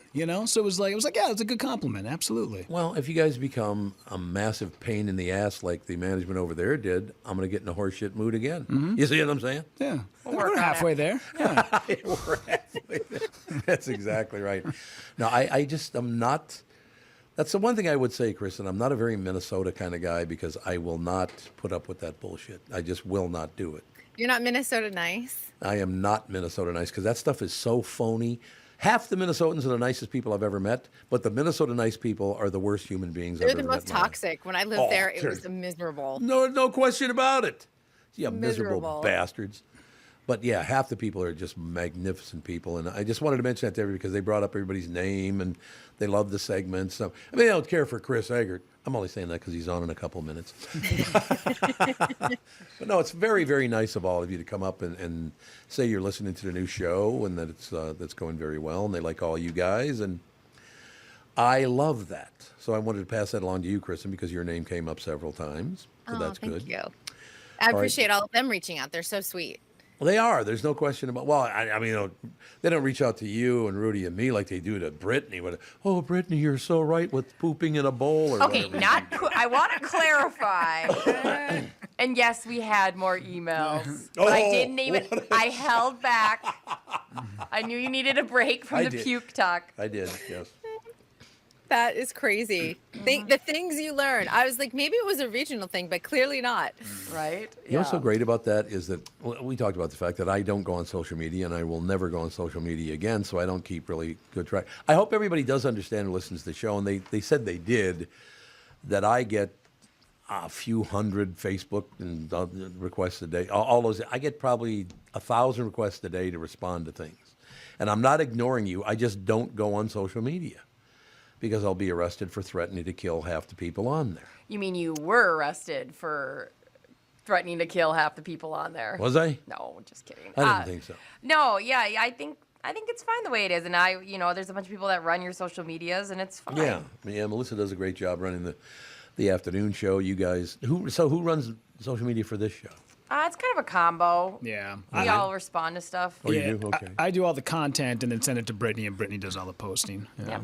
So it was like, yeah, it's a good compliment, absolutely. Well, if you guys become a massive pain in the ass like the management over there did, I'm going to get in a horseshit mood again. Mm-hmm. You see what I'm saying? Yeah, we're halfway there. Yeah. We're halfway there. That's exactly right. No, I'm not. That's the one thing I would say, Kristyn. I'm not a very Minnesota kind of guy because I will not put up with that bullshit. I just will not do it. You're not Minnesota nice? I am not Minnesota nice because that stuff is so phony. Half the Minnesotans are the nicest people I've ever met, but the Minnesota nice people are the worst human beings I've ever met. They're the most toxic. When I lived there, it was miserable. No question about it. Yeah, miserable bastards. But yeah, half the people are just magnificent people, and I just wanted to mention that to everybody because they brought up everybody's name and they love the segments. So, I mean, they don't care for Chris Egert. I'm only saying that because he's on in a couple minutes. But no, it's very, very nice of all of you to come up and say you're listening to the new show and that that's going very well, and they like all you guys, and I love that. So I wanted to pass that along to you, Kristyn, because your name came up several times. So that's good. Thank you. I appreciate all of them reaching out. They're so sweet. Well, they are. There's no question about. Well, I mean, they don't reach out to you and Rudy and me like they do to Brittany. Oh, Brittany, you're so right with pooping in a bowl. Or okay, I want to clarify. And yes, we had more emails, but I didn't even. I held back. I knew you needed a break from the puke talk. I did. Yes. That is crazy. The things you learn. I was like, maybe it was a regional thing, but clearly not. Right? You know what's so great about that is that we talked about the fact that I don't go on social media, and I will never go on social media again, so I don't keep really good track. I hope everybody does understand who listens to the show, and they said they did, that I get a few hundred Facebook and requests a day. All those. I get probably 1,000 requests a day to respond to things. And I'm not ignoring you. I just don't go on social media, because I'll be arrested for threatening to kill half the people on there. You mean you were arrested for threatening to kill half the people on there? Was I? No, just kidding. I didn't think so. No, yeah, I think it's fine the way it is, and there's a bunch of people that run your social medias, and it's fine. Yeah, Melissa does a great job running the afternoon show. You guys, who runs social media for this show? It's kind of a combo. Yeah. We all respond to stuff. Oh, you do? Okay. I do all the content and then send it to Brittany, and Brittany does all the posting. Yeah.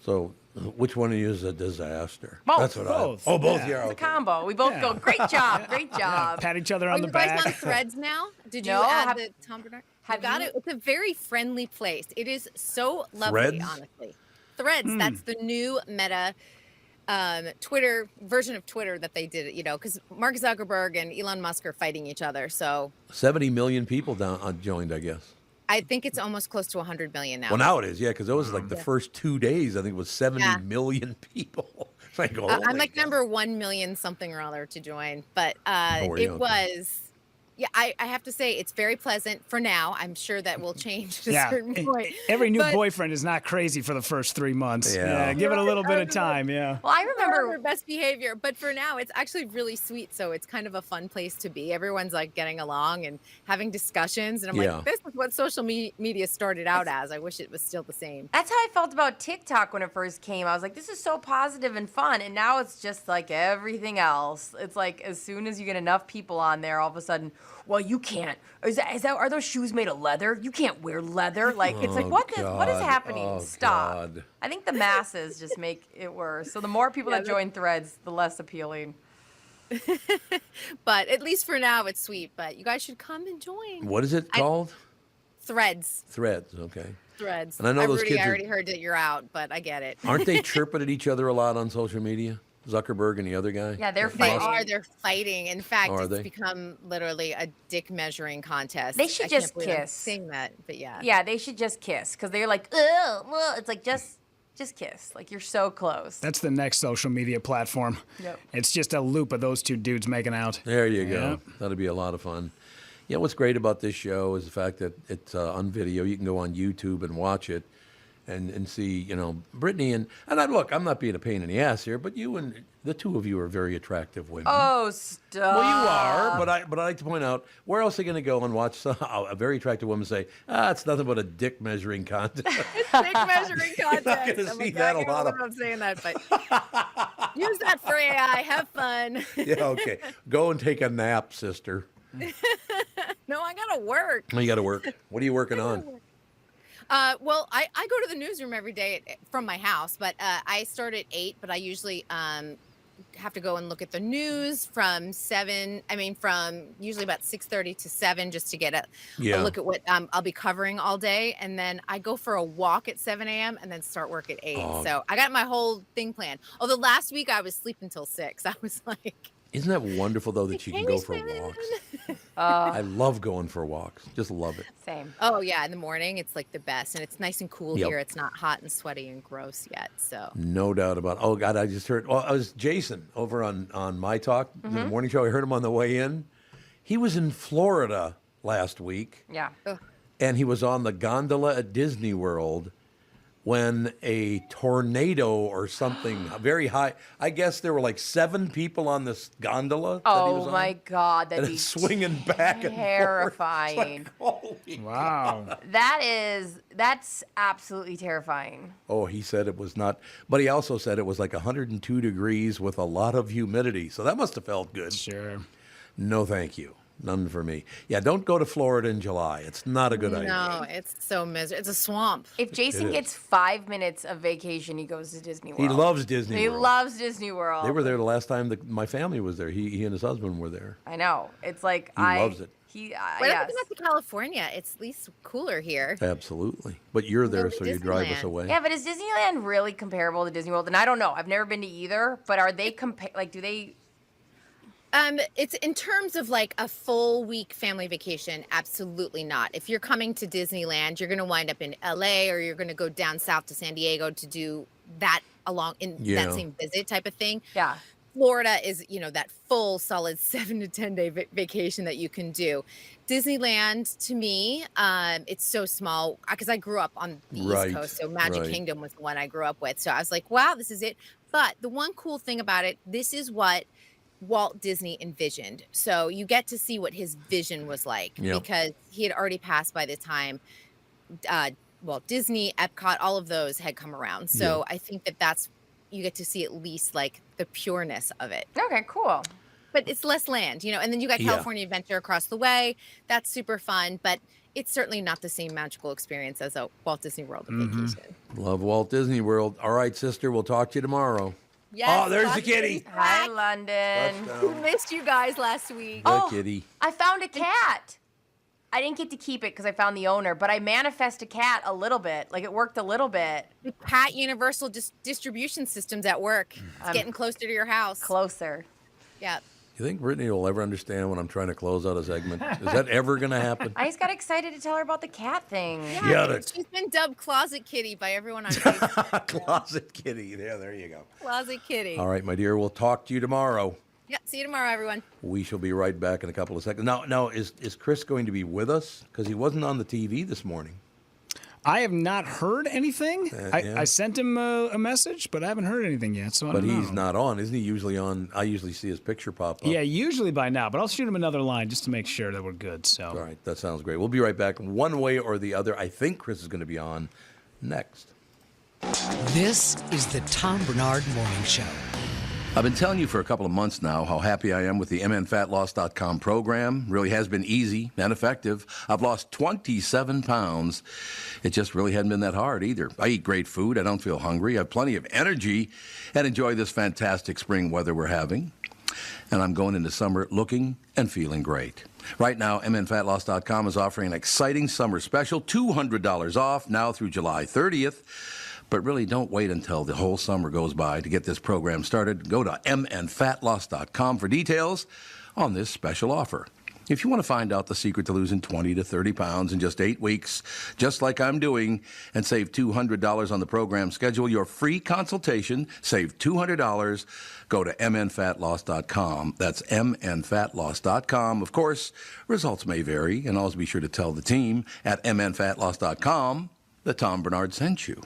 So, which one of you is a disaster? Both. That's what Both. Oh, both. Yeah. Yeah. It's a Okay. combo. We both go, great job, great job. Pat each other Are on the you guys on back. Threads now? Did you No, add the Tom Bernard? have Got you? it. It's a very friendly place. It is so lovely, Threads? honestly. Threads. That's the new Meta Twitter version of Twitter that they did. Because Mark Zuckerberg and Elon Musk are fighting each other. So 70 million people joined, I guess. I think it's almost close to 100 million now. Well, now it is, yeah, because it was like the first 2 days, I think it was 70 million people. Like, I'm like number 1 million something or other to join, but was. Yeah, I have to say it's very pleasant for now. I'm sure that will change at a certain point. Every new boyfriend is not crazy for the first 3 months. Yeah. Give it a little bit of time. Yeah. Well, I remember best behavior, but for now it's actually really sweet. So it's kind of a fun place to be. Everyone's like getting along and having discussions, and I'm like, this is what social media started out as. I wish it was still the same. That's how I felt about TikTok when it first came. I was like, this is so positive and fun, and now it's just like everything else. It's like as soon as you get enough people on there, all of a sudden, well, you can't. Are those shoes made of leather? You can't wear leather. Like, it's like, what is happening? Oh, Stop. God. I think the masses just make it worse. So the more people that join Threads, the less appealing. But at least for now, it's sweet. But you guys should come and join. What is it called? Threads. Threads, okay. Threads. And I know those Rudy, kids I already heard that you're out, but I get it. Aren't they chirping at each other a lot on social media? Zuckerberg and the other guy? Yeah, they're They fighting. are. They're fighting. In fact, Are it's they? become literally a dick measuring contest. They should I can't just believe I'm kiss. saying that, but yeah. Yeah, they should just kiss because they're like, ugh, well, it's like just kiss. Like you're so close. That's the next social media platform. Yep. It's just a loop of those two dudes making out. There you go. Yep. That'll be a lot of fun. Yeah, what's great about this show is the fact that it's on video. You can go on YouTube and watch it and see, Brittany and look, I'm not being a pain in the ass here, but you and the two of you are very attractive women. Oh, stop. Well, you are, but I like to point out, where else are you going to go and watch a very attractive woman say, it's nothing but a dick measuring contest? Dick measuring contest. not gonna see that a lot of- I'm saying that, but use that for AI. Have fun. Yeah, okay. Go and take a nap, sister. No, I gotta work. Oh, you got to work. What are you working on? Well, I go to the newsroom every day from my house, but I start at 8, but I usually have to go and look at the news from usually about 6:30 to 7 just to get a look at what I'll be covering all day. And then I go for a walk at 7 a.m. and then start work at 8. So I got my whole thing planned. Although last week I was sleeping till 6. I was like... Isn't that wonderful, though, that you can go for walks? I love going for walks. Just love it. Same. Oh, yeah. In the morning, it's like the best. And it's nice and cool here. It's not hot and sweaty and gross yet. So No doubt about it. Oh, God, I just heard. Well, I was Jason over on My Talk, the morning show. I heard him on the way in. He was in Florida last week. Yeah. And he was on the gondola at Disney World when a tornado or something very high, I guess there were like 7 people on this gondola. That he was Oh on, my God, that'd and be it's swinging back and forth. terrifying. Holy Wow. That's absolutely terrifying. Oh, he said it was not, but he also said it was like 102 degrees with a lot of humidity. So that must have felt good. Sure. No, thank you. None for me. Yeah, don't go to Florida in July. It's not a good idea. no, it's so miserable. It's a swamp. If Jason It is. gets 5 minutes of vacation, he goes to Disney World. He loves Disney He World. loves Disney World. They were there the last time my family was there. He and his husband were there. I know. It's like He loves it. Why don't we go to California? It's at least cooler here. Absolutely. But you're there, to so you drive us Disneyland. away. Yeah, but is Disneyland really comparable to Disney World? And I don't know. I've never been to either. But are they do they? It's in terms of like a full week family vacation, absolutely not. If you're coming to Disneyland, you're going to wind up in LA or you're going to go down south to San Diego to do that that same visit type of thing. Yeah. Florida is, that full solid 7 to 10 day vacation that you can do. Disneyland, to me, it's so small because I grew up on the East Coast. So Magic Kingdom was the one I grew up with. So I was like, wow, this is it. But the one cool thing about it, this is what Walt Disney envisioned. So you get to see what his vision was like because he had already passed by the time Walt Disney, Epcot, all of those had come around. So I think that's, you get to see at least like the pureness of it. Okay, cool. But it's less land, and then you got California Adventure across the way. That's super fun. But it's certainly not the same magical experience as a Walt Disney World vacation. Love Walt Disney World. All right, sister, we'll talk to you tomorrow. Yes, oh, there's the kitty. Hi, London. We missed you guys last week. The kitty. I found a cat. I didn't get to keep it because I found the owner, but I manifest a cat a little bit. Like, it worked a little bit. The cat universal distribution system's at work. It's getting closer to your house. Closer. Yeah. You think Brittany will ever understand when I'm trying to close out a segment? Is that ever going to happen? I just got excited to tell her about the cat thing. Yeah, she's been dubbed Closet Kitty by everyone on Facebook. Closet kitty. Yeah, there you go. Closet Kitty. All right, my dear, we'll talk to you tomorrow. Yeah, see you tomorrow, everyone. We shall be right back in a couple of seconds. Now, is Chris going to be with us? Because he wasn't on the TV this morning. I have not heard anything. Yeah. I sent him a message, but I haven't heard anything yet. So I don't know. He's not on. Isn't he usually on? I usually see his picture pop up. Yeah, usually by now, but I'll shoot him another line just to make sure that we're good. So. All right, that sounds great. We'll be right back one way or the other. I think Chris is going to be on next. This is the Tom Barnard Morning Show. I've been telling you for a couple of months now how happy I am with the mnfatloss.com program. Really has been easy and effective. I've lost 27 pounds. It just really hadn't been that hard either. I eat great food. I don't feel hungry. I have plenty of energy and enjoy this fantastic spring weather we're having. And I'm going into summer looking and feeling great. Right now, mnfatloss.com is offering an exciting summer special, $200 off now through July 30th. But really, don't wait until the whole summer goes by to get this program started. Go to mnfatloss.com for details on this special offer. If you want to find out the secret to losing 20 to 30 pounds in just 8 weeks, just like I'm doing, and save $200 on the program, schedule your free consultation, save $200, go to mnfatloss.com. That's mnfatloss.com. Of course, results may vary, and always be sure to tell the team at mnfatloss.com that Tom Barnard sent you.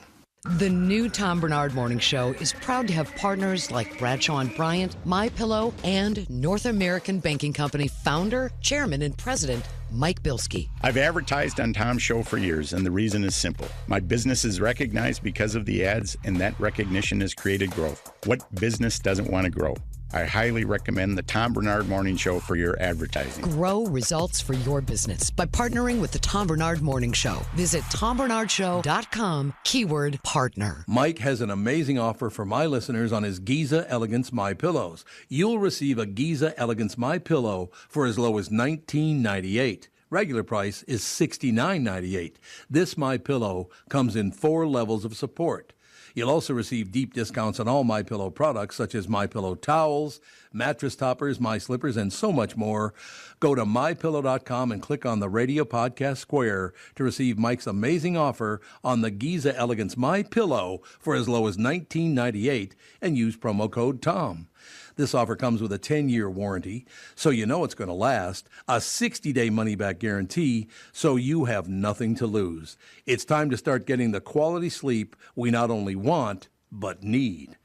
The new Tom Barnard Morning Show is proud to have partners like Bradshaw & Bryant, MyPillow, and North American Banking Company founder, chairman, and president, Mike Bilski. I've advertised on Tom's show for years, and the reason is simple. My business is recognized because of the ads, and that recognition has created growth. What business doesn't want to grow? I highly recommend the Tom Barnard Morning Show for your advertising. Grow results for your business by partnering with the Tom Barnard Morning Show. Visit TomBarnardShow.com, keyword partner. Mike has an amazing offer for my listeners on his Giza Elegance My Pillows. You'll receive a Giza Elegance My Pillow for as low as $19.98. Regular price is $69.98. This My Pillow comes in 4 levels of support. You'll also receive deep discounts on all MyPillow products, such as MyPillow towels, mattress toppers, My Slippers, and so much more. Go to MyPillow.com and click on the radio podcast square to receive Mike's amazing offer on the Giza Elegance My Pillow for as low as $19.98 and use promo code TOM. This offer comes with a 10-year warranty, so you know it's going to last, a 60-day money-back guarantee, so you have nothing to lose. It's time to start getting the quality sleep we not only want, but need.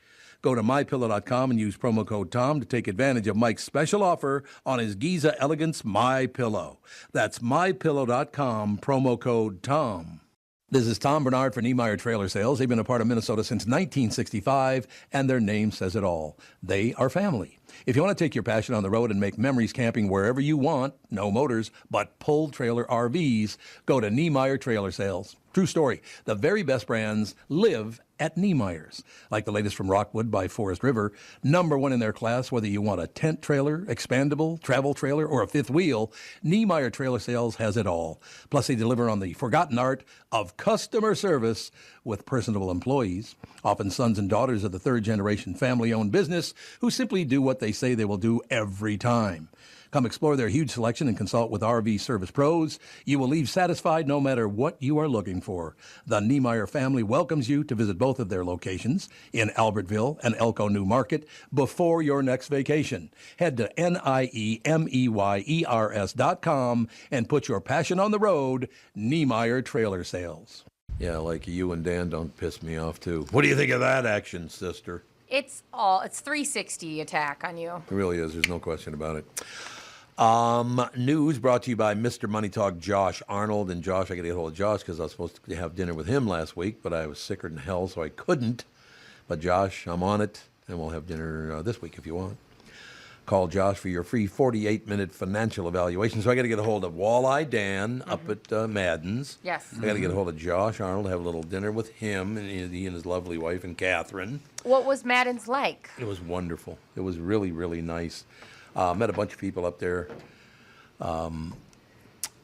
Go to MyPillow.com and use promo code TOM to take advantage of Mike's special offer on his Giza Elegance My Pillow. That's MyPillow.com, promo code TOM. This is Tom Barnard for Niemeyer Trailer Sales. They've been a part of Minnesota since 1965, and their name says it all. They are family. If you want to take your passion on the road and make memories camping wherever you want, no motors, but pulled trailer RVs, go to Niemeyer Trailer Sales. True story. The very best brands live at Niemeyer's. Like the latest from Rockwood by Forest River, #1 in their class, whether you want a tent trailer, expandable, travel trailer, or a fifth wheel, Niemeyer Trailer Sales has it all. Plus, they deliver on the forgotten art of customer service with personable employees, often sons and daughters of the third-generation family-owned business who simply do what they say they will do every time. Come explore their huge selection and consult with RV service pros. You will leave satisfied no matter what you are looking for. The Niemeyer family welcomes you to visit both of their locations in Albertville and Elko New Market before your next vacation. Head to NIEMEYERS.com and put your passion on the road. Niemeyer Trailer Sales. Yeah, like you and Dan don't piss me off too. What do you think of that action, sister? It's 360 attack on you. It really is. There's no question about it. News brought to you by Mr. Money Talk, Josh Arnold. And Josh, I got to get a hold of Josh because I was supposed to have dinner with him last week, but I was sicker than hell, so I couldn't. But Josh, I'm on it, and we'll have dinner this week if you want. Call Josh for your free 48-minute financial evaluation. So I got to get a hold of Walleye Dan up at Madden's. Yes. I got to get a hold of Josh Arnold, have a little dinner with him and he and his lovely wife and Catherine. What was Madden's like? It was wonderful. It was really, really nice. Met a bunch of people up there.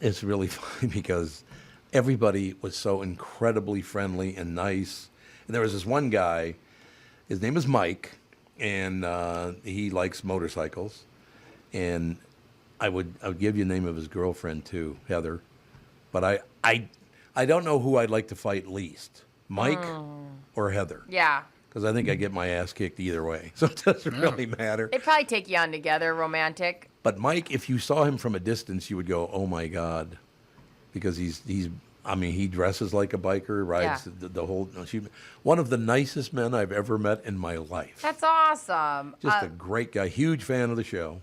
It's really funny because everybody was so incredibly friendly and nice. And there was this one guy, his name is Mike, and he likes motorcycles. And I would give you the name of his girlfriend too, Heather. But I don't know who I'd like to fight least, Mike or Heather. Yeah. Because I think I get my ass kicked either way, so it doesn't really matter. They'd probably take you on together, romantic. But Mike, if you saw him from a distance, you would go, "Oh my God," because he's. I mean, he dresses like a biker, rides the whole. One of the nicest men I've ever met in my life. That's awesome. Just a great guy. Huge fan of the show.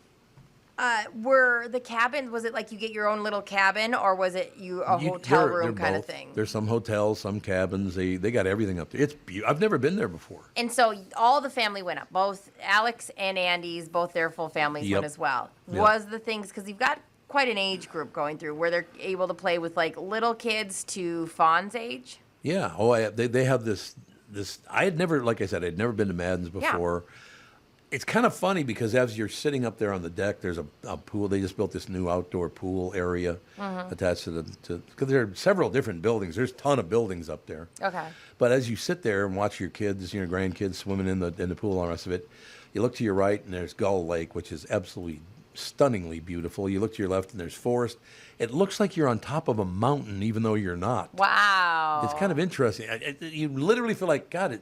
Were the cabins, was it like you get your own little cabin, or was it a hotel room kind of thing? There's some hotels, some cabins. They got everything up there. It's I've never been there before. And so all the family went up. Both Alex and Andy's, both their full families went as well. Yep. Was the things, because you've got quite an age group going through, where they're able to play with like little kids to Fawn's age? Yeah. Oh, they have this. I had never, like I said, I'd never been to Madden's before. Yeah. It's kind of funny because as you're sitting up there on the deck, there's a pool. They just built this new outdoor pool area attached to because there are several different buildings. There's a ton of buildings up there. Okay. But as you sit there and watch your kids, your grandkids swimming in the pool and all the rest of it, you look to your right and there's Gull Lake, which is absolutely stunningly beautiful. You look to your left and there's forest. It looks like you're on top of a mountain, even though you're not. Wow. It's kind of interesting. You literally feel like, God,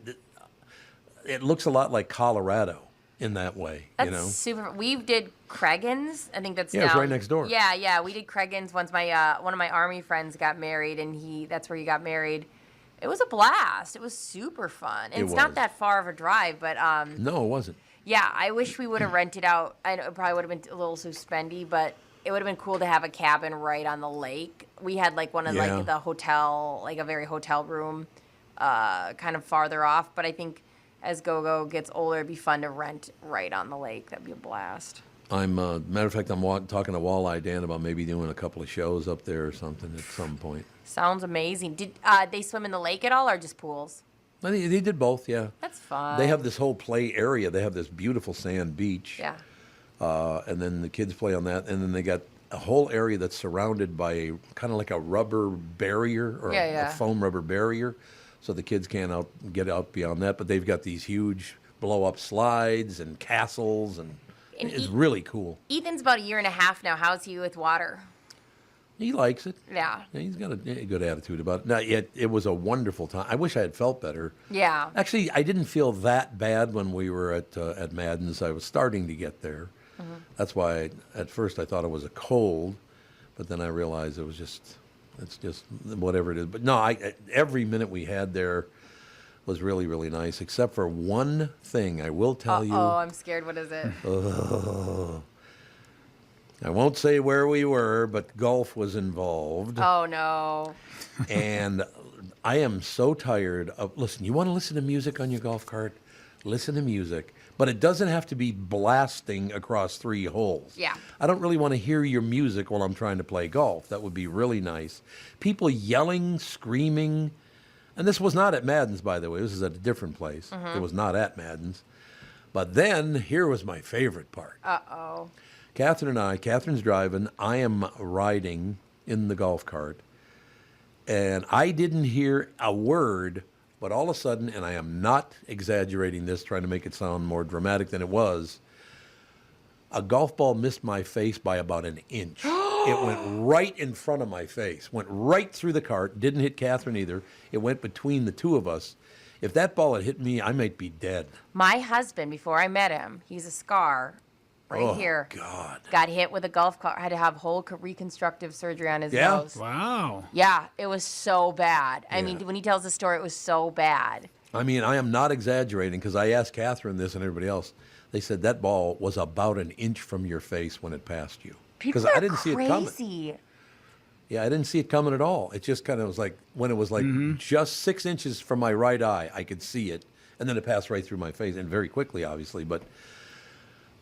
it looks a lot like Colorado. In that way, that's super. We did Cregan's. I think that's it's right next door. Yeah. We did Cregan's once. My one of my Army friends got married, and that's where he got married. It was a blast. It was super fun. And it's not that far of a drive, but no, it wasn't. Yeah, I wish we would have rented out. I know it probably would have been a little too spendy, but it would have been cool to have a cabin right on the lake. We had like one of like the hotel, like a very hotel room, kind of farther off. But I think as Go-Go gets older, it'd be fun to rent right on the lake. That'd be a blast. Matter of fact, I'm talking to Walleye Dan about maybe doing a couple of shows up there or something at some point. Sounds amazing. Did they swim in the lake at all, or just pools? They did both, yeah. That's fun. They have this whole play area. They have this beautiful sand beach. Yeah. And then the kids play on that. And then they got a whole area that's surrounded by kind of like a rubber barrier or a foam rubber barrier. So the kids can't get out beyond that. But they've got these huge blow-up slides and castles, and it's really cool. Ethan's about 1.5 years now. How's he with water? He likes it. Yeah. He's got a good attitude about it. Not yet. It was a wonderful time. I wish I had felt better. Yeah. Actually, I didn't feel that bad when we were at Madden's. I was starting to get there. Mm-hmm. That's why at first I thought it was a cold, but then I realized it's just whatever it is. But no, every minute we had there was really, really nice, except for one thing I will tell you. Oh, I'm scared. What is it? I won't say where we were, but golf was involved. Oh, no. And I am so tired of, listen, you want to listen to music on your golf cart? Listen to music. But it doesn't have to be blasting across 3 holes. Yeah. I don't really want to hear your music while I'm trying to play golf. That would be really nice. People yelling, screaming. And this was not at Madden's, by the way. This is at a different place. Mm-hmm. It was not at Madden's. But then, here was my favorite part. Uh-oh. Catherine's driving. I am riding in the golf cart. And I didn't hear a word. But all of a sudden, and I am not exaggerating this, trying to make it sound more dramatic than it was, a golf ball missed my face by about 1 inch. It went right in front of my face, went right through the cart, didn't hit Catherine either. It went between the two of us. If that ball had hit me, I might be dead. My husband, before I met him, he's a SKOR. Here. God. Got hit with a golf cart. Had to have whole reconstructive surgery on his nose. Wow. Yeah, it was so bad. I mean, when he tells the story, it was so bad. I mean, I am not exaggerating because I asked Catherine this and everybody else. They said that ball was about 1 inch from your face when it passed you. Because I didn't see it coming. Yeah, I didn't see it coming at all. It just kind of was like, when it was like just 6 inches from my right eye, I could see it. And then it passed right through my face, and very quickly, obviously. But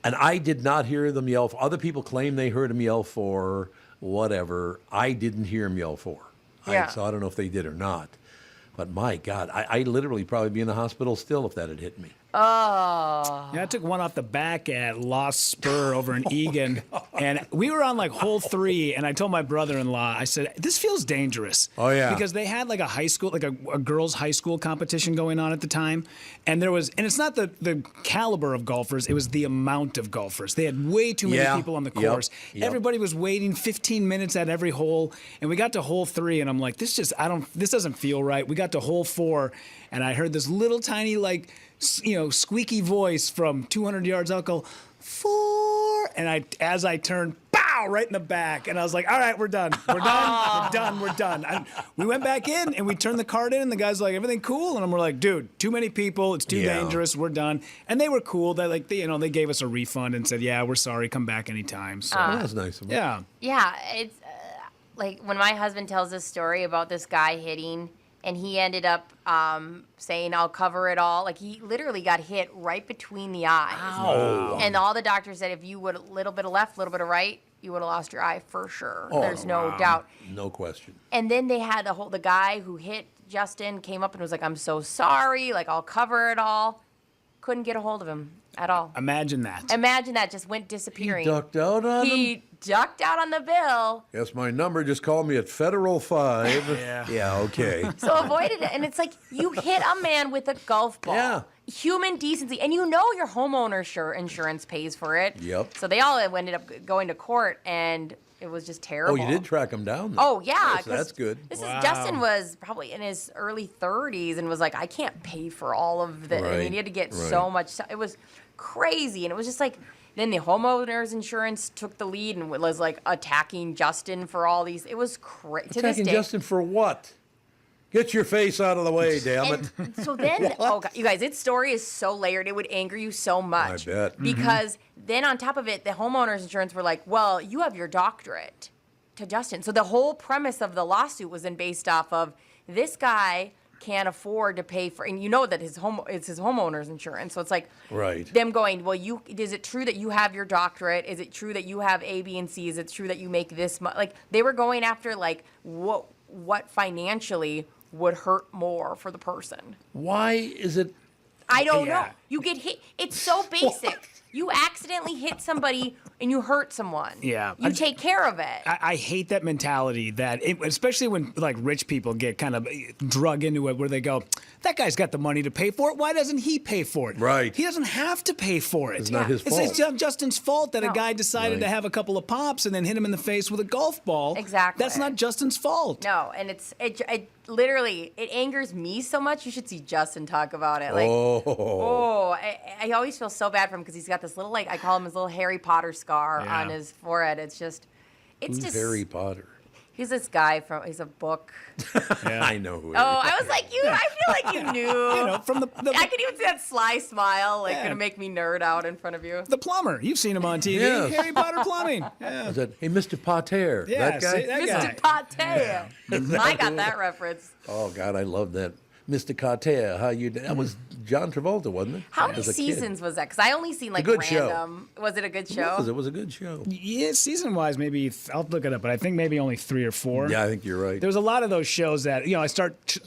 And I did not hear them yell. Other people claim they heard him yell for whatever. I didn't hear him yell for. Yeah. So I don't know if they did or not. But my God, I literally probably be in the hospital still if that had hit me. Oh. Yeah, I took one off the back at Lost Spur over in Egan, and we were on like hole 3, and I told my brother-in-law, I said, this feels dangerous. Oh, yeah. Because they had like a high school, like a girls' high school competition going on at the time, and it's not the caliber of golfers, it was the amount of golfers. They had way too many people on the course. Yep. Everybody was waiting 15 minutes at every hole, and we got to hole 3, and I'm like, this doesn't feel right. We got to hole 4, and I heard this little tiny squeaky voice from 200 yards out go, 4, and as I turned, pow, right in the back, and I was like, all right, we're done, we're done. And we went back in, and we turned the cart in, and the guy's like, everything cool? And we're like, dude, too many people, it's too dangerous, we're done. And they were cool. They they gave us a refund and said, yeah, we're sorry, come back anytime. So that's nice of them. yeah. Yeah, it's like when my husband tells this story about this guy hitting, and he ended up saying, I'll cover it all. Like, he literally got hit right between the eyes. Ow. And all the doctors said if you would a little bit of left, a little bit of right, you would have lost your eye for sure. There's no doubt. No question. And then they had the guy who hit Justin came up and was like, I'm so sorry. Like, I'll cover it all. Couldn't get a hold of him at all. Imagine that. Just went disappearing. He ducked out on him? Ducked out on the bill. Yes, my number. Just call me at Federal 5. Yeah, okay. So avoided it. And it's like, you hit a man with a golf ball. Yeah. Human decency. And you know your homeowner insurance pays for it. Yep. So they all ended up going to court, and it was just terrible. Oh, you did track him down, though. Oh, yeah. Yes, that's good. Justin was probably in his early 30s and was like, I can't pay for all of this. I mean, he had to get so much. It was crazy. And it was just like, then the homeowner's insurance took the lead and was like attacking Justin for all these. It was crazy. Attacking Justin for what? Get your face out of the way, damn it. So then, God, you guys, its story is so layered. It would anger you so much. I bet. Because then on top of it, the homeowner's insurance were like, well, you have your doctorate to Justin. So the whole premise of the lawsuit was then based off of this guy can't afford to pay for, and you know that it's his homeowner's insurance. So it's like them going, well, is it true that you have your doctorate? Is it true that you have A, B, and C? Is it true that you make this much? Like, they were going after like what financially would hurt more for the person. Why is it? I don't know. You get hit. It's so basic. You accidentally hit somebody and you hurt someone. Yeah. You take care of it. I hate that mentality especially when like rich people get kind of drug into it where they go, that guy's got the money to pay for it. Why doesn't he pay for it? Right. He doesn't have to pay for it. It's not his fault. It's Justin's fault that a guy decided to have a couple of pops and then hit him in the face with a golf ball. Exactly. That's not Justin's fault. No, and it literally, it angers me so much. You should see Justin talk about it. Like, I always feel so bad for him because he's got this little, like, I call him his little Harry Potter scar on his forehead. It's just Harry Potter? He's this guy he's a book. I know who. I was like, I feel like you knew. From the I could even see that sly smile, like, gonna make me nerd out in front of you. The plumber. You've seen him on TV. Yes. Harry Potter plumbing. Yeah. Is that, hey, Mr. Potter? Yeah, that guy? see, that Mr. Potter. I got that reference. Oh, God, I love that. Mr. Carter, how you? That was John Travolta, wasn't it? How many seasons was that? Because I only seen like random. Was it a good show? It was a good show. Yeah, season-wise, maybe I'll look it up, but I think maybe only 3 or 4. Yeah, I think you're right. There was a lot of those shows that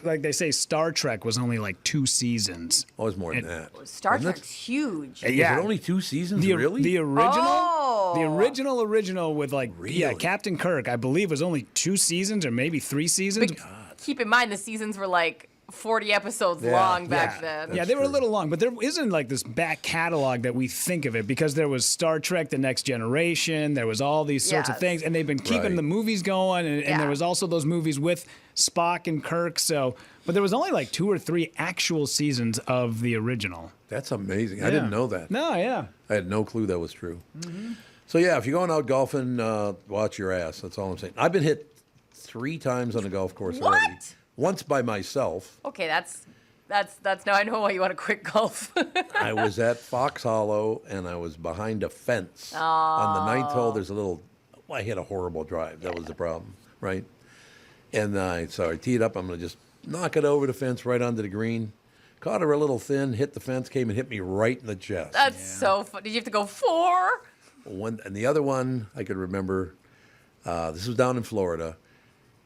like they say, Star Trek was only like 2 seasons. Oh, it's more than that. Star Trek's huge. Yeah, was it only 2 seasons? Really? The original. Oh. The original with like Captain Kirk, I believe, was only 2 seasons or maybe 3 seasons. Keep in mind the seasons were like 40 episodes long back then. Yeah, they were a little long, but there isn't like this back catalog that we think of it because there was Star Trek, The Next Generation, there was all these sorts of things, and they've been keeping the movies going, and there was also those movies with Spock and Kirk, but there was only like 2 or 3 actual seasons of the original. That's amazing. I didn't know that. No, yeah. I had no clue that was true. Mm-hmm. So, yeah, if you're going out golfing, watch your ass. That's all I'm saying. I've been hit 3 times on the golf course already. Once by myself. Okay, that's now I know why you want to quit golf. I was at Fox Hollow, and I was behind a fence. On the 9th hole, there's I hit a horrible drive. That was the problem, right? And so I teed up. I'm going to just knock it over the fence right onto the green. Caught her a little thin, hit the fence, came and hit me right in the chest. That's so fun. Did you have to go 4? And the other one I could remember, this was down in Florida.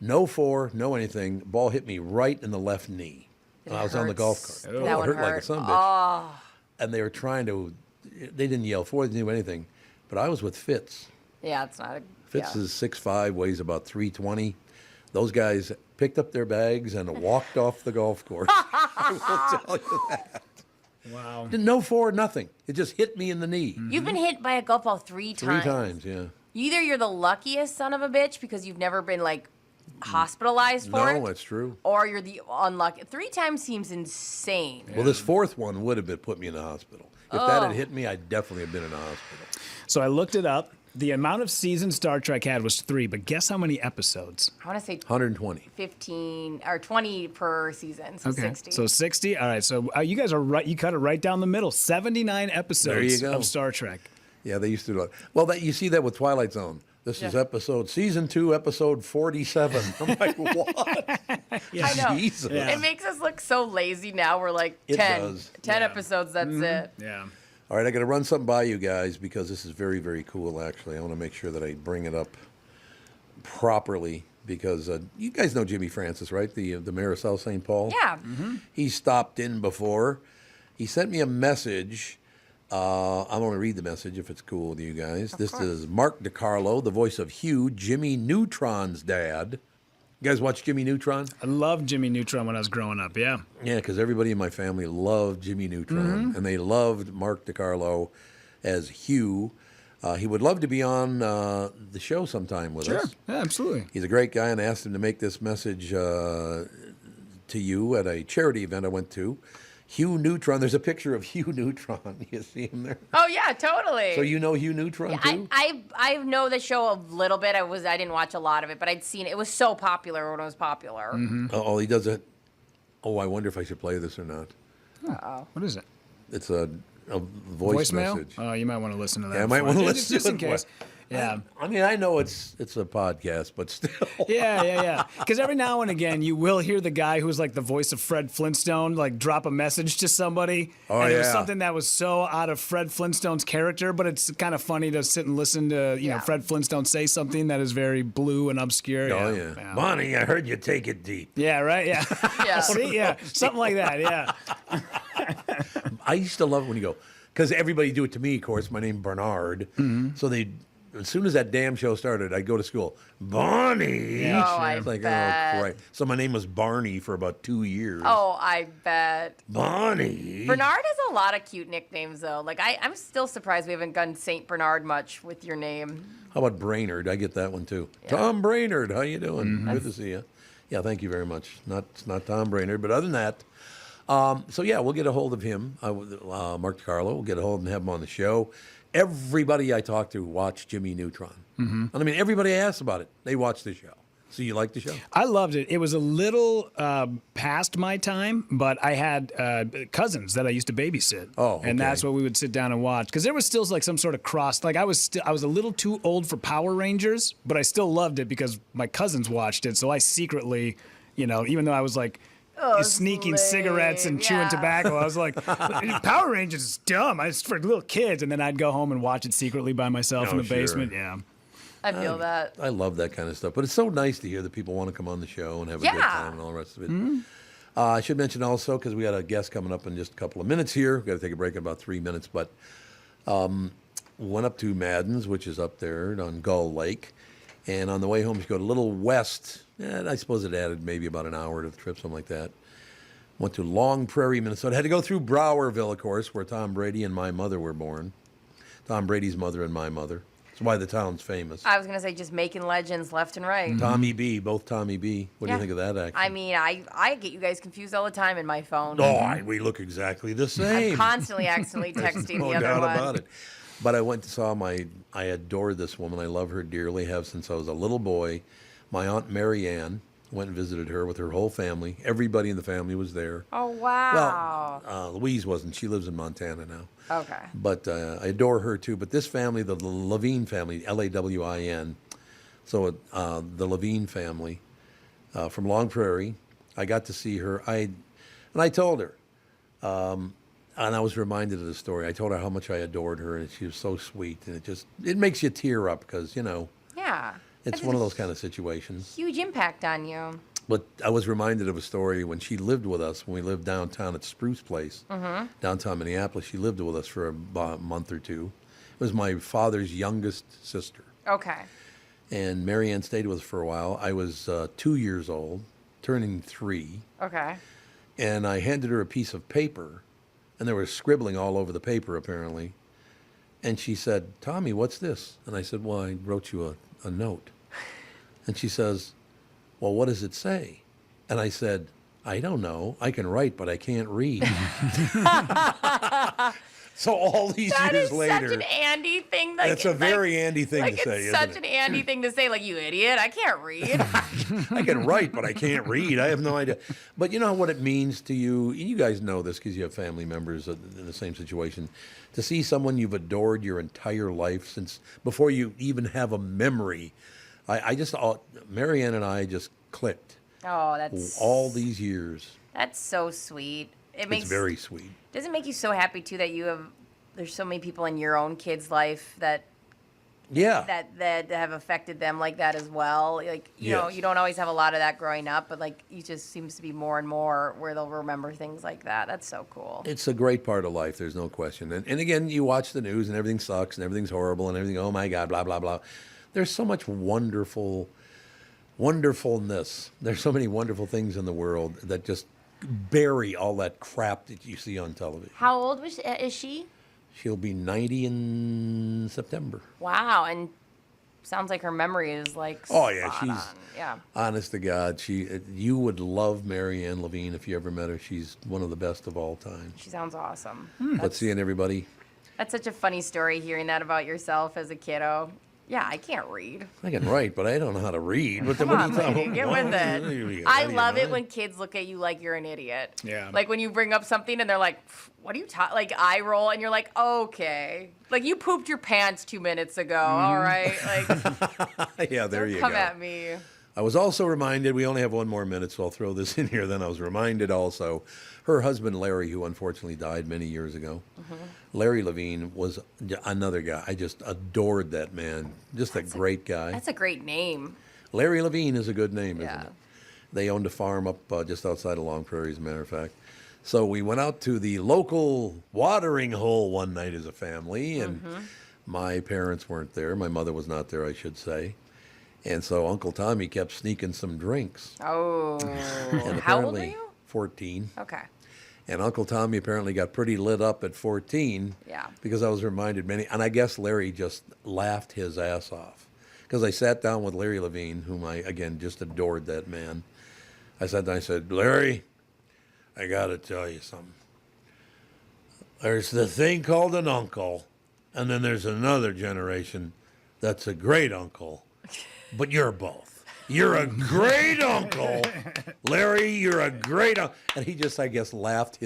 No 4, no anything. Ball hit me right in the left knee. And I was on the golf cart. That It hurt like a son of a bitch. Oh. And they were trying to, they didn't yell for it, they didn't do anything. But I was with Fitz. Yeah, it's not a... Fitz is 6'5", weighs about 320. Those guys picked up their bags and walked off the golf course. I will tell you that. Wow. No 4, nothing. It just hit me in the knee. You've been hit by a golf ball 3 times. 3 times, yeah. Either you're the luckiest son of a bitch because you've never been, like, hospitalized for it. No, that's true. Or you're the unlucky. 3 times seems insane. Well, this 4th one would have put me in the hospital. If that had hit me, I'd definitely have been in the hospital. So I looked it up. The amount of seasons Star Trek had was 3, but guess how many episodes? I want to say 120. 15 or 20 per season, so 60. So 60. All right. So you guys are right. You cut it right down the middle. 79 episodes of Star Trek. Yeah, they used to do it. Well, you see that with Twilight Zone. This is season 2, episode 47. I'm like, what? I know. Jesus. Yeah. It makes us look so lazy now. We're like 10 episodes, that's it. Yeah. All right, I got to run something by you guys because this is very, very cool, actually. I want to make sure that I bring it up properly because you guys know Jimmy Francis, right? The mayor of South St. Paul? Yeah. He stopped in before. He sent me a message. I'm going to read the message if it's cool with you guys. This is Mark DiCarlo, the voice of Hugh, Jimmy Neutron's dad. You guys watch Jimmy Neutron? I loved Jimmy Neutron when I was growing up, yeah. Yeah, because everybody in my family loved Jimmy Neutron, and they loved Mark DiCarlo as Hugh. He would love to be on the show sometime with us. Yeah, absolutely. He's a great guy, and I asked him to make this message to you at a charity event I went to. Hugh Neutron. There's a picture of Hugh Neutron. You see him there? Oh yeah, totally. So you know Hugh Neutron too? I know the show a little bit. I didn't watch a lot of it, but I'd seen it. It was so popular when it was popular. Oh, he does it. Oh, I wonder if I should play this or not. Uh-oh. What is it? It's a voice Voicemail? message. Oh, you might want to listen to that. Yeah, I might want to listen just to in it. case. Yeah. I mean, I know it's a podcast, but still. Yeah. Because every now and again, you will hear the guy who's like the voice of Fred Flintstone, like drop a message to somebody. Oh, and it was yeah. something that was so out of Fred Flintstone's character, but it's kind of funny to sit and listen to, you know, Fred Flintstone say something that is very blue and obscure. Oh, yeah. Bonnie, I heard you take it deep. Yeah, right? Yeah. Yeah. See? Yeah. Something like that, yeah. I used to love it when you go, because everybody do it to me, of course. My name Barnard. So as soon as that damn show started, I'd go to school. Bonnie. Yeah, oh, I It's like, bet. oh, right. So my name was Barney for about 2 years. Oh, I bet. Bonnie. Bernard has a lot of cute nicknames, though. Like, I'm still surprised we haven't done St. Bernard much with your name. How about Brainerd? I get that one too. Yeah. Tom Brainerd, how you doing? Good to see you. Yeah, thank you very much. It's not Tom Brainerd, but other than that, so yeah, we'll get a hold of him, Mark DiCarlo. We'll get a hold of him and have him on the show. Everybody I talk to watched Jimmy Neutron. And I mean, everybody I asked about it, they watched the show. So you like the show? I loved it. It was a little past my time, but I had cousins that I used to babysit. Oh, okay. And that's what we would sit down and watch. Because there was still like some sort of cross. Like I was a little too old for Power Rangers, but I still loved it because my cousins watched it. So I secretly, you know, even though I was like, sneaking cigarettes and chewing tobacco. I was like, Power Rangers is dumb. It's for little kids. And then I'd go home and watch it secretly by myself in the basement. Yeah. I feel that. I love that kind of stuff. But it's so nice to hear that people want to come on the show and have a good time and all the rest of it. I should mention also, because we got a guest coming up in just a couple of minutes here. We've got to take a break in about 3 minutes. But went up to Madden's, which is up there on Gull Lake. And on the way home, you go a little west. And I suppose it added maybe about an hour to the trip, something like that. Went to Long Prairie, Minnesota. Had to go through Browerville, of course, where Tom Brady and my mother were born. Tom Brady's mother and my mother. That's why the town's famous. I was going to say just making legends left and right. Tommy B, both Tommy B. What do you think of that action? I mean, I get you guys confused all the time in my phone. We look exactly the same. I'm constantly accidentally texting no the other doubt one. about it. But I went to saw I adore this woman. I love her dearly, have since I was a little boy. My Aunt Mary Ann, went and visited her with her whole family. Everybody in the family was there. Oh, wow. Well, Louise wasn't. She lives in Montana now. Okay. But I adore her, too. But this family, the Levine family, Lawin, so the Levine family from Long Prairie, I got to see her. And I told her, And I was reminded of the story. I told her how much I adored her, and she was so sweet. And it makes you tear up because, Yeah. it's one of those kind of situations. Huge impact on you. But I was reminded of a story when she lived with us, when we lived downtown at Spruce Place, downtown Minneapolis. She lived with us for about a month or two. It was my father's youngest sister. Okay. And Marianne stayed with us for a while. I was 2 years old, turning 3. Okay. And I handed her a piece of paper, and there was scribbling all over the paper, apparently. And she said, "Tommy, what's this?" And I said, "Well, I wrote you a note." And she says, "Well, what does it say?" And I said, "I don't know. I can write, but I can't read." So all these years later. That is such an Andy thing. It's a very Andy thing to say, it's such an Andy thing to say, like, "You idiot, I can't read." I can write, but I can't read. I have no idea. But you know what it means to you? You guys know this because you have family members in the same situation. To see someone you've adored your entire life since before you even have a memory. Marianne and I just clicked. Oh, that's all these years. That's so sweet. It's very sweet. Does it make you so happy too that there's so many people in your own kid's life that have affected them like that as well? Like, you know, you don't always have a lot of that growing up, but like it just seems to be more and more where they'll remember things like that. That's so cool. It's a great part of life, there's no question. And again, you watch the news and everything sucks and everything's horrible and everything, oh my God, blah, blah, blah. There's so much wonderfulness. There's so many wonderful things in the world that just bury all that crap that you see on television. How old is she? She'll be 90 in September. Wow, and sounds like her memory is like honest to God. You would love Marianne Levine if you ever met her. She's one of the best of all time. She sounds awesome. But seeing everybody. That's such a funny story, hearing that about yourself as a kiddo. Yeah, I can't read. I can write, but I don't know how to read. Come on, lady, get with it. I love it when kids look at you like you're an idiot. Yeah. Like when you bring up something and they're like, "What are you talking?" Like eye roll, and you're like, "Okay." Like you pooped your pants 2 minutes ago. All right. Like. Yeah, there you go. Come at me. I was also reminded, we only have 1 more minute, so I'll throw this in here. Then I was reminded also, her husband Larry, who unfortunately died many years ago, Larry Levine was another guy. I just adored that man. Just a great guy. That's a great name. Larry Levine is a good name, isn't it? They owned a farm up just outside of Long Prairie, as a matter of fact. So we went out to the local watering hole one night as a family, and my parents weren't there. My mother was not there, I should say. And so Uncle Tommy kept sneaking some drinks. Oh. And how old were you? 14. Okay. And Uncle Tommy apparently got pretty lit up at 14. Yeah. Because I was reminded and I guess Larry just laughed his ass off. Because I sat down with Larry Levine, whom I, again, just adored that man. I sat down and I said, "Larry, I got to tell you something. There's the thing called an uncle, and then there's another generation that's a great uncle. But you're both. You're a great uncle. Larry, you're a great uncle." And he just, I guess, laughed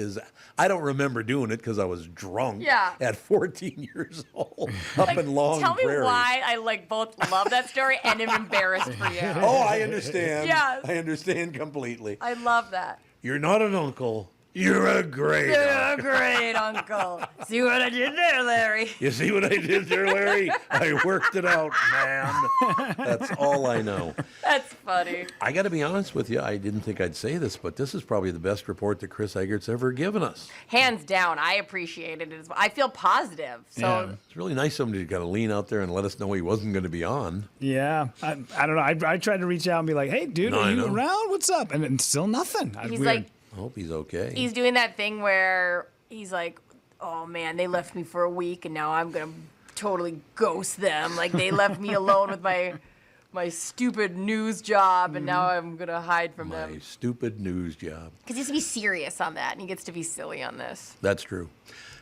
I don't remember doing it because I was drunk at 14 years old up in Long Prairie. Tell me why I both love that story and am embarrassed for you. Oh, I understand. Yes. I understand completely. I love that. You're not an uncle. You're a great You're uncle. a great uncle. See what I did there, Larry? You see what I did there, Larry? I worked it out, man. That's all I know. That's funny. I got to be honest with you. I didn't think I'd say this, but this is probably the best report that Chris Egert's ever given us. Hands down. I appreciated it. I feel positive. So It's really nice of him to kind of lean out there and let us know he wasn't going to be on. Yeah. I don't know. I tried to reach out and be like, "Hey, dude, are you around? What's up?" And still nothing. He's like, I hope he's okay. He's doing that thing where he's like, "Oh man, they left me for a week and now I'm going to totally ghost them. Like they left me alone with my stupid news job and now I'm going to hide from them." My stupid news job. Because he has to be serious on that and he gets to be silly on this. That's true.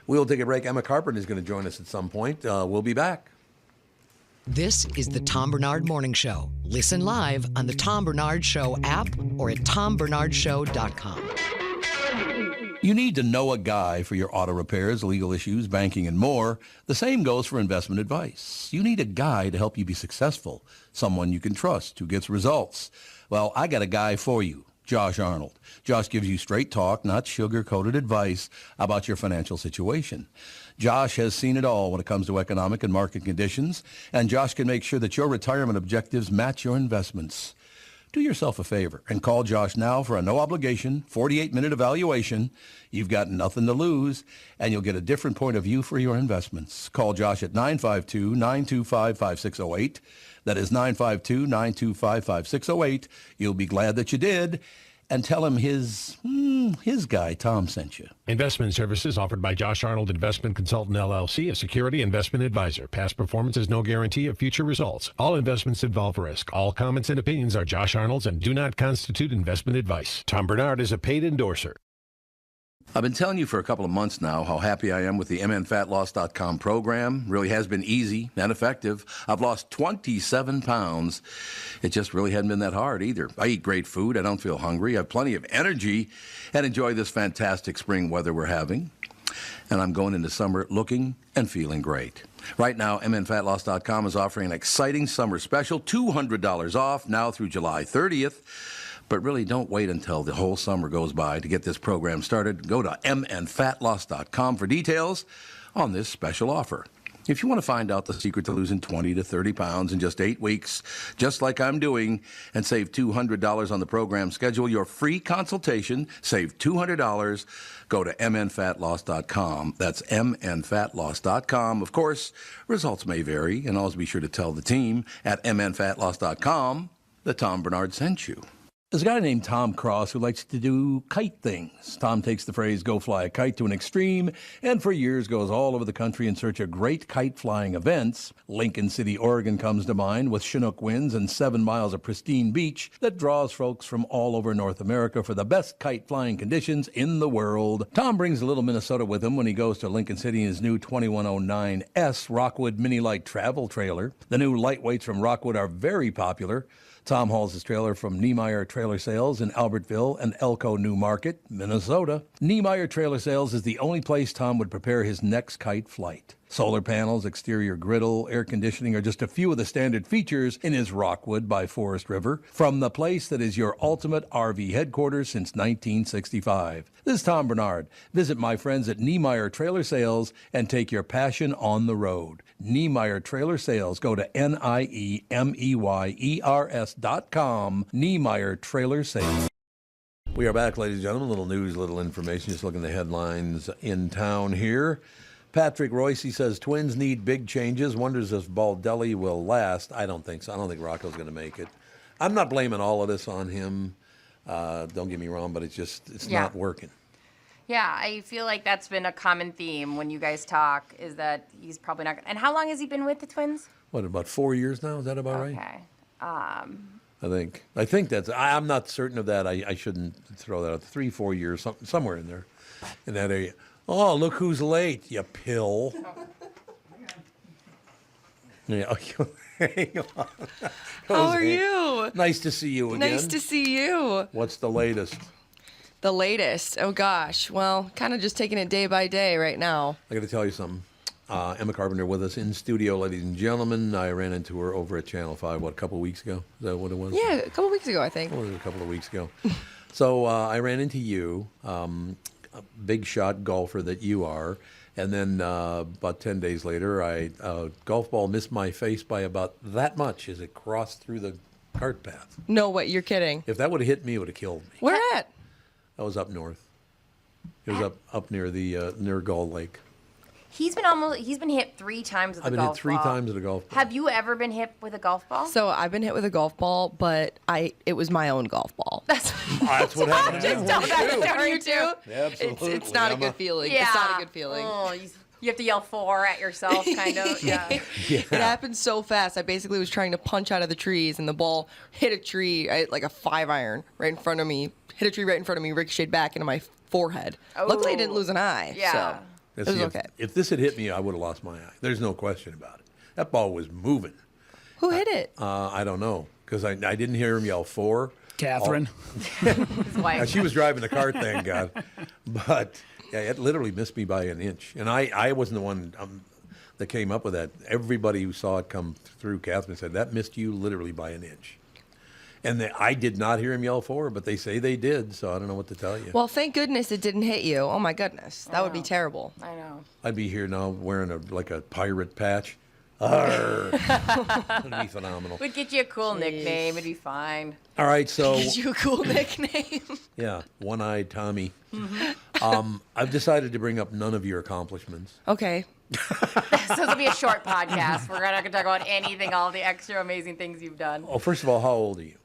We'll take a break. Emma Carpenter is going to join us at some point. We'll be back. This is the Tom Barnard Morning Show. Listen live on the Tom Barnard Show app or at tombernardshow.com. You need to know a guy for your auto repairs, legal issues, banking, and more. The same goes for investment advice. You need a guy to help you be successful, someone you can trust who gets results. Well, I got a guy for you. Josh Arnold. Josh gives you straight talk, not sugar-coated advice about your financial situation. Josh has seen it all when it comes to economic and market conditions, and Josh can make sure that your retirement objectives match your investments. Do yourself a favor and call Josh now for a no-obligation, 48-minute evaluation. You've got nothing to lose, and you'll get a different point of view for your investments. Call Josh at 952-925-5608. That is 952-925-5608. You'll be glad that you did. And tell him his guy, Tom, sent you. Investment services offered by Josh Arnold Investment Consultant, LLC, a security investment advisor. Past performance is no guarantee of future results. All investments involve risk. All comments and opinions are Josh Arnold's and do not constitute investment advice. Tom Barnard is a paid endorser. I've been telling you for a couple of months now how happy I am with the mnfatloss.com program. Really has been easy and effective. I've lost 27 pounds. It just really hadn't been that hard either. I eat great food. I don't feel hungry. I have plenty of energy and enjoy this fantastic spring weather we're having. And I'm going into summer looking and feeling great. Right now, mnfatloss.com is offering an exciting summer special, $200 off now through July 30th. But really, don't wait until the whole summer goes by to get this program started. Go to mnfatloss.com for details on this special offer. If you want to find out the secret to losing 20 to 30 pounds in just 8 weeks, just like I'm doing, and save $200 on the program, schedule your free consultation, save $200, go to mnfatloss.com. That's mnfatloss.com. Of course, results may vary, and always be sure to tell the team at mnfatloss.com that Tom Barnard sent you. There's a guy named Tom Cross who likes to do kite things. Tom takes the phrase, go fly a kite, to an extreme, and for years goes all over the country in search of great kite flying events. Lincoln City, Oregon comes to mind, with Chinook winds and 7 miles of pristine beach that draws folks from all over North America for the best kite flying conditions in the world. Tom brings a little Minnesota with him when he goes to Lincoln City in his new 2109S Rockwood Mini Light travel trailer. The new lightweights from Rockwood are very popular. Tom hauls his trailer from Niemeyer Trailer Sales in Albertville and Elko New Market, Minnesota. Niemeyer Trailer Sales is the only place Tom would prepare his next kite flight. Solar panels, exterior griddle, air conditioning are just a few of the standard features in his Rockwood by Forest River, from the place that is your ultimate RV headquarters since 1965. This is Tom Barnard. Visit my friends at Niemeyer Trailer Sales and take your passion on the road. Niemeyer Trailer Sales. Go to NIEMEYERS.com. Niemeyer Trailer Sales. We are back, ladies and gentlemen. Little news, little information. Just looking at the headlines in town here. Patrick Royce says Twins need big changes. Wonders if Baldelli will last. I don't think so. I don't think Rocco's going to make it. I'm not blaming all of this on him. Don't get me wrong, but it's not working. Yeah, I feel like that's been a common theme when you guys talk, is that he's probably not. And how long has he been with the Twins? What, about 4 years now? Is that about right? Okay. I think that's. I'm not certain of that. I shouldn't throw that out. 3-4 years, somewhere in there, in that area. Oh, look who's late, you pill. Yeah, hang on. How are you? Nice to see you again. Nice to see you. What's the latest? The latest? Oh, gosh. Well, kind of just taking it day by day right now. I got to tell you something. Emma Carpenter with us in studio, ladies and gentlemen. I ran into her over at Channel 5, a couple of weeks ago? Is that what it was? Yeah, a couple of weeks ago, I think. It was a couple of weeks ago. So I ran into you, a big shot golfer that you are, and then about 10 days later, a golf ball missed my face by about that much as it crossed through the cart path. No, what? You're kidding. If that would have hit me, it would have killed me. Where at? That was up north. It was up near the near Gull Lake. He's been hit 3 times with a golf ball. I've been hit 3 times with a golf ball. Have you ever been hit with a golf ball? So I've been hit with a golf ball, but it was my own golf ball. That's what happened to me. You too? Absolutely. It's not a good feeling. Yeah. It's not a good feeling. Oh, you have to yell 4 at yourself, kind of. Yeah. It happened so fast. I basically was trying to punch out of the trees, and the ball hit a tree, like a 5-iron, right in front of me. Hit a tree right in front of me, ricocheted back into my forehead. Oh. Luckily, I didn't lose an eye. Yeah. So it was okay. If this had hit me, I would have lost my eye. There's no question about it. That ball was moving. Who hit it? I don't know, because I didn't hear him yell 4. Catherine. His wife. She was driving the cart, thank God. But yeah, it literally missed me by an inch. And I wasn't the one that came up with that. Everybody who saw it come through, Catherine said, that missed you literally by an inch. And I did not hear him yell for her, but they say they did, so I don't know what to tell you. Well, thank goodness it didn't hit you. Oh, my goodness. That would be terrible. I know. I'd be here now wearing a pirate patch. Arr. That'd be phenomenal. We'd get you a cool nickname. It'd be fine. All right, so... Get you a cool nickname. Yeah, One-Eyed Tommy. I've decided to bring up none of your accomplishments. Okay. So this will be a short podcast. We're not going to talk about anything, all the extra amazing things you've done. Oh, first of all, how old are you?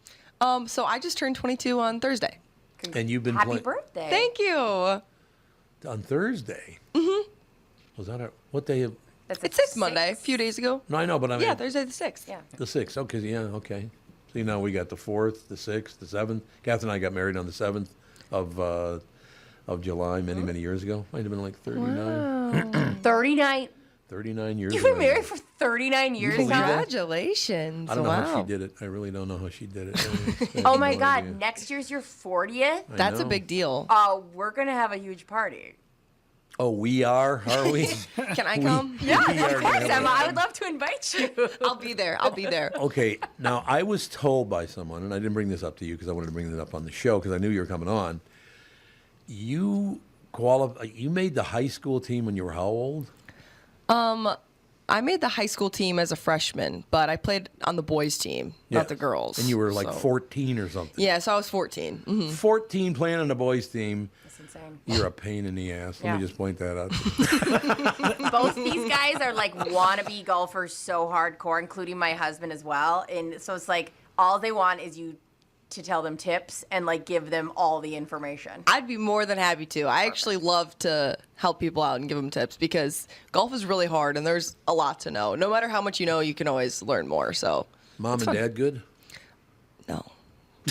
So I just turned 22 on Thursday. And you've been Happy playing... birthday. Thank you. On Thursday? Mm-hmm. Was that what day of... It's 6th Monday, a few days ago. No, I know, but I mean... Yeah, Thursday the 6th. Yeah. The 6th, okay, yeah, okay. See, now we got the 4th, the 6th, the 7th. Kath and I got married on the 7th of July many years ago. Might have been like 39. Wow. 39? 39 years You've been ago. married for 39 years now? Congratulations. I don't know how she did it. I really don't know how she did it. Oh, my God. Idea. Next year's your 40th? That's a big deal. We're going to have a huge party. Oh, we are we? Can I come? Yeah, of course, Emma. I would love to invite you. I'll be there. Okay, now I was told by someone, and I didn't bring this up to you because I wanted to bring it up on the show because I knew you were coming on. You made the high school team when you were how old? I made the high school team as a freshman, but I played on the boys team, not the girls. And you were like 14 or something. Yeah, so I was 14. Mm-hmm. 14 playing on the boys team. That's insane. You're a pain in the ass. Let me just point that out. Both these guys are like wannabe golfers so hardcore, including my husband as well. And so it's like all they want is you to tell them tips and like give them all the information. I'd be more than happy to. I actually love to help people out and give them tips because golf is really hard and there's a lot to know. No matter how much you know, you can always learn more. So, Mom and Dad good? No.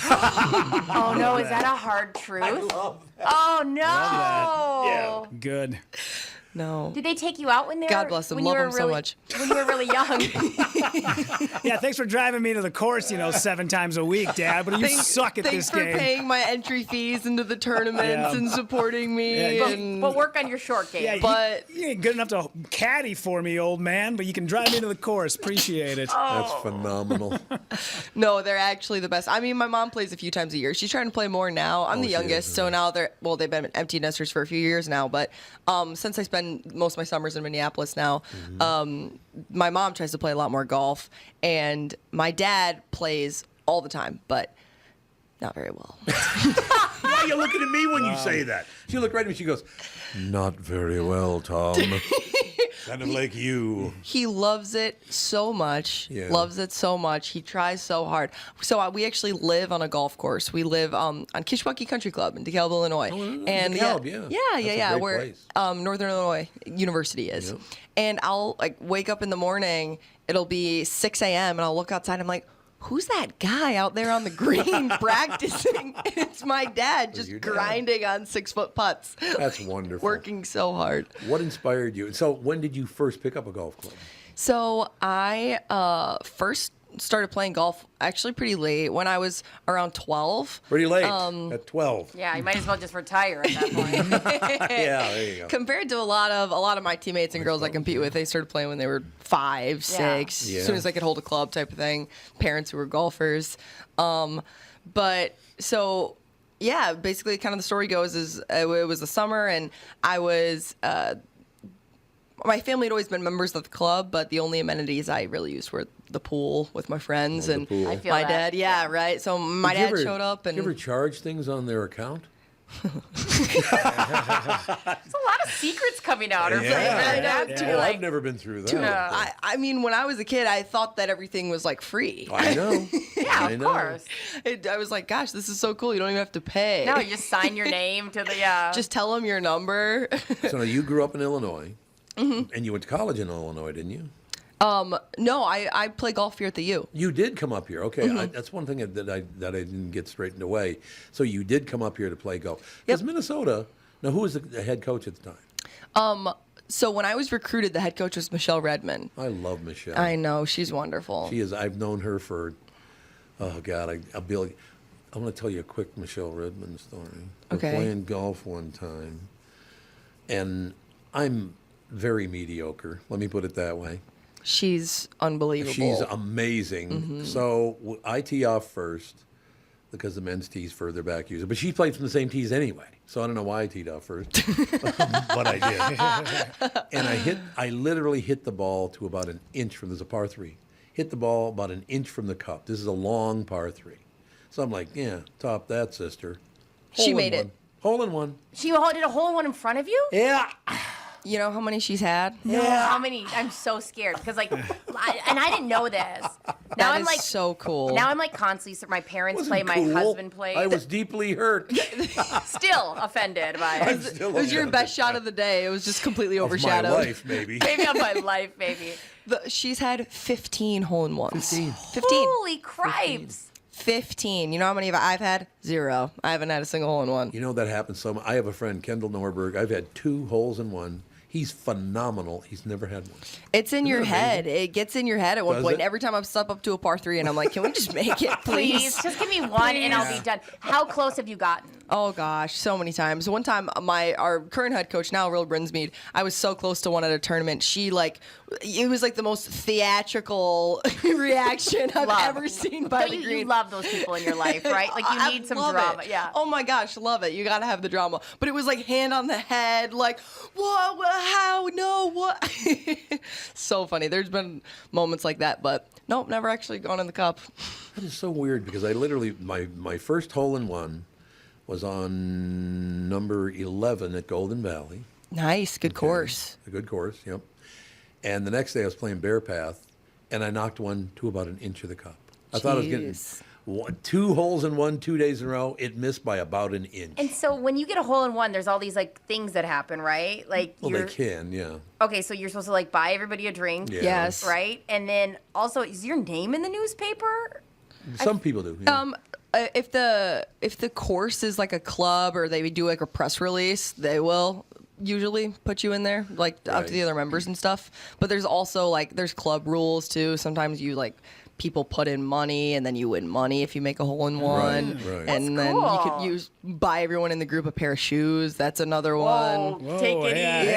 Oh no, is that a hard truth? I love that. Oh no. Yeah. Good. No. Did they take you out when they were? God bless them. Love them so much. When you were really young. Yeah, thanks for driving me to the course, 7 times a week, Dad. But you suck at this game. Thanks for paying my entry fees into the tournaments and supporting me. But work on your short game. Yeah, but you ain't good enough to caddy for me, old man. But you can drive me to the course. Appreciate it. That's phenomenal. No, they're actually the best. I mean, my mom plays a few times a year. She's trying to play more now. I'm the youngest, so now they've been empty nesters for a few years now. But since I spend most of my summers in Minneapolis now, my mom tries to play a lot more golf, and my dad plays all the time, but not very well. Why are you looking at me when you say that? She looked right at me. She goes, "Not very well, Tom." Kind of like you. He loves it so much. Yeah. Loves it so much. He tries so hard. So we actually live on a golf course. We live on Kishwaukee Country Club in DeKalb, Illinois. Oh, and DeKalb, yeah. That's a great Where place. Northern Illinois University is. Yep. And I'll wake up in the morning. It'll be 6 a.m. and I'll look outside. I'm like, who's that guy out there on the green practicing? And it's my dad just grinding on 6-foot putts. That's wonderful. Working so hard. What inspired you? So when did you first pick up a golf club? So I first started playing golf actually pretty late, when I was around 12. Pretty late, at 12. Yeah, you might as well just retire at that point. Yeah, there you go. Compared to a lot of my teammates and girls I compete with, they started playing when they were 5, 6, Yeah. as soon as they could hold a club type of thing. Parents who were golfers. But so, yeah, basically kind of the story goes is it was the summer, and I was... my family had always been members of the club, but the only amenities I really used were the pool with my friends and I feel my that. dad. Yeah, right. So my dad showed up, and Did you ever charge things on their account? There's a lot of secrets coming out. Or Well, I've never been through that. I mean, when I was a kid, I thought that everything was like free. I know. Yeah, of course. I was like, gosh, this is so cool. You don't even have to pay. No, you just sign your name to the. Just tell them your number. So now you grew up in Illinois, and you went to college in Illinois, didn't you? No, I play golf here at the U. You did come up here. Okay, that's one thing that I didn't get straightened away. So you did come up here to play golf. Because Minnesota. Now, who was the head coach at the time? So when I was recruited, the head coach was Michelle Redmond. I love Michelle. I know, she's wonderful. She is. I've known her for. Oh God, I'm going to tell you a quick Michelle Redmond story. Okay. We're playing golf one time, and I'm very mediocre. Let me put it that way. She's unbelievable. She's amazing. So I tee off first, because the men's tee's further back user. But she played from the same tees anyway, so I don't know why I teed off first, but I did. And I literally hit the ball to about an inch from, there's a par 3, hit the ball about an inch from the cup. This is a long par 3. So I'm like, yeah, top that, sister. She made it. Hole in one. She did a hole in one in front of you? Yeah. You know how many she's had? Yeah. How many? I'm so scared because and I didn't know this. Now I'm like so cool. Now I'm like constantly. My parents play. Cool. My husband played. I was deeply hurt. Still offended by it. It was your best shot of the day. It was just completely overshadowed. Of my life, maybe. Maybe of my life, maybe. She's had 15 hole-in-ones. 15. Holy cripes. 15. You know how many I've had? 0. I haven't had a single hole-in-one. You know that happens so much. I have a friend, Kendall Norberg. I've had 2 holes in one. He's phenomenal. He's never had one. It's in your head. It gets in your head at one point. It? Every time I've stepped up to a par 3 and I'm like, can we just make it, please? Just give me one and I'll be done. How close have you gotten? Oh, gosh, so many times. One time, our current head coach, now Real Brinsmead, I was so close to one at a tournament. It was like the most theatrical reaction I've ever seen by the green. You love those people in your life, right? Like you need some drama. It. Yeah. Oh my gosh, love it. You got to have the drama. But it was like hand on the head, like, what, how, no, what? So funny. There's been moments like that, but nope, never actually gone in the cup. That is so weird because I literally, my first hole in one was on number 11 at Golden Valley. Nice, good course. A good course, yep. And the next day I was playing Bear Path, and I knocked one to about an inch of the cup. I thought I was getting 2 holes in one 2 days in a row. It missed by about an inch. And so when you get a hole in one, there's all these like things that happen, right? Like they can, yeah. Okay, so you're supposed to like buy everybody a drink. Yeah. Yes. Right? And then also, is your name in the newspaper? Some people do. Yeah. If the course is like a club or they do like a press release, they will usually put you in there, like up to the other members and stuff. But there's also there's club rules too. Sometimes you people put in money and then you win money if you make a hole in one. Right. And then you could buy everyone in the group a pair of shoes. That's another one. Whoa, take it easy.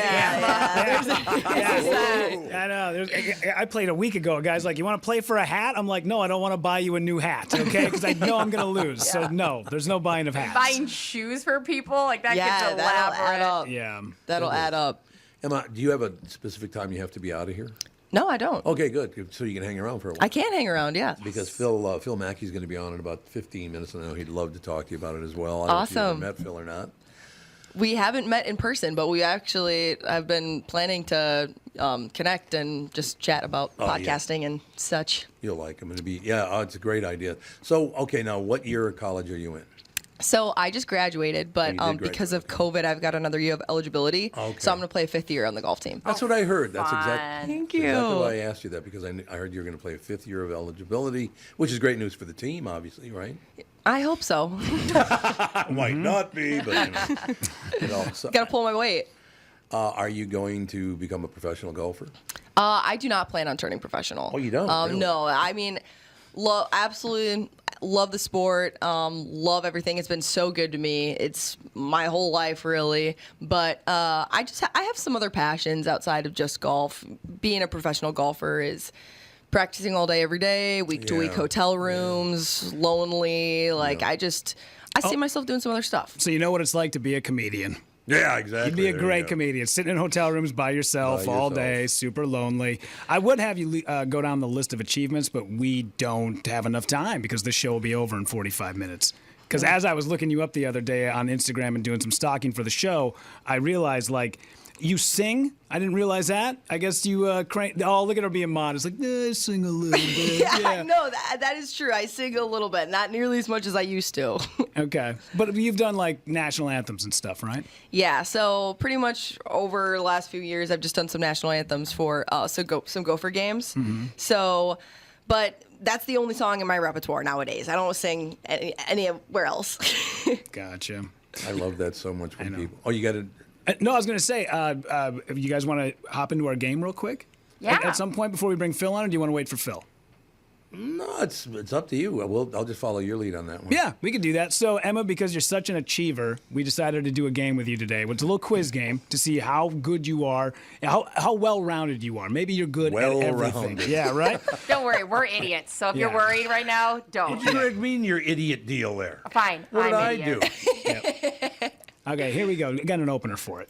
I know. I played a week ago. A guy's like, "You want to play for a hat?" I'm like, "No, I don't want to buy you a new hat, okay? Because I know I'm going to lose. So no, there's no buying of hats." Buying shoes for people like that gets elaborate. That'll add up. Yeah, that'll add up. Emma, do you have a specific time you have to be out of here? No, I don't. Okay, good. So you can hang around for a while. I can hang around, yeah. Because Phil Mackey's going to be on in about 15 minutes, and I know he'd love to talk to you about it as well. I Awesome. don't know if you ever met Phil or not. We haven't met in person, but I've been planning to connect and just chat about podcasting and such. You'll like him. It's a great idea. So, okay, now what year of college are you in? So I just graduated, but because of COVID, I've got another year of eligibility. Okay. So I'm going to play a 5th year on the golf team. That's what I heard. That's Thank you. exactly why I asked you that, because I heard you were going to play a 5th year of eligibility, which is great news for the team, obviously, right? I hope so. Might not be, but got to pull my weight. Are you going to become a professional golfer? I do not plan on turning professional. Oh, you don't? Really? No, I mean, absolutely love the sport. Love everything. It's been so good to me. It's my whole life, really. But I have some other passions outside of just golf. Being a professional golfer is practicing all day, every day, week to week hotel rooms, lonely. I see myself doing some other stuff. So you know what it's like to be a comedian. Yeah, exactly. You'd be a great comedian, sitting in hotel rooms by yourself all day, super lonely. I would have you go down the list of achievements, but we don't have enough time because the show will be over in 45 minutes. Because as I was looking you up the other day on Instagram and doing some stalking for the show, I realized, you sing? I didn't realize that. I guess you crank. Oh, look at her being modest. I sing a little bit. Yeah, no, that is true. I sing a little bit, not nearly as much as I used to. Okay, but you've done national anthems and stuff, right? Yeah, so pretty much over the last few years, I've just done some national anthems for some Gopher games. Mm-hmm. So, but that's the only song in my repertoire nowadays. I don't sing anywhere else. Gotcha. I love that so much when people. Oh, you got to. No, I was going to say, if you guys want to hop into our game real quick? Yeah. At some point before we bring Phil on, or do you want to wait for Phil? No, it's up to you. I'll just follow your lead on that one. Yeah, we could do that. So, Emma, because you're such an achiever, we decided to do a game with you today. It's a little quiz game to see how good you are, how well-rounded you are. Maybe you're good at everything. Yeah, right? Don't worry, we're idiots. So if you're worried right now, don't. What do you mean your idiot deal there? Fine. What did I idiot. do? Okay, here we go. We got an opener for it.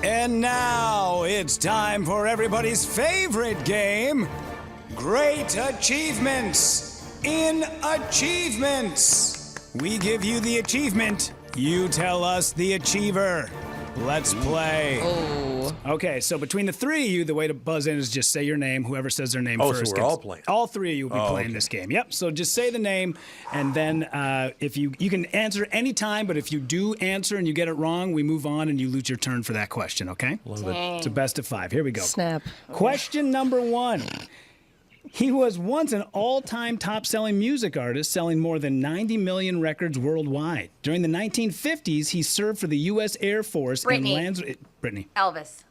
And now it's time for everybody's favorite game, Great Achievements in Achievements. We give you the achievement, you tell us the achiever. Let's play. Oh. Okay, so between the three of you, the way to buzz in is just say your name. Whoever says their name first. So we're all playing. All three of you will be playing this game. Yep. So just say the name, and then if you can answer any time, but if you do answer and you get it wrong, we move on and you lose your turn for that question. Okay? It's a best of 5. Here we go. Snap. Question number 1. He was once an all-time top-selling music artist, selling more than 90 million records worldwide. During the 1950s, he served for the U.S. Air Force in Brittany. Elvis.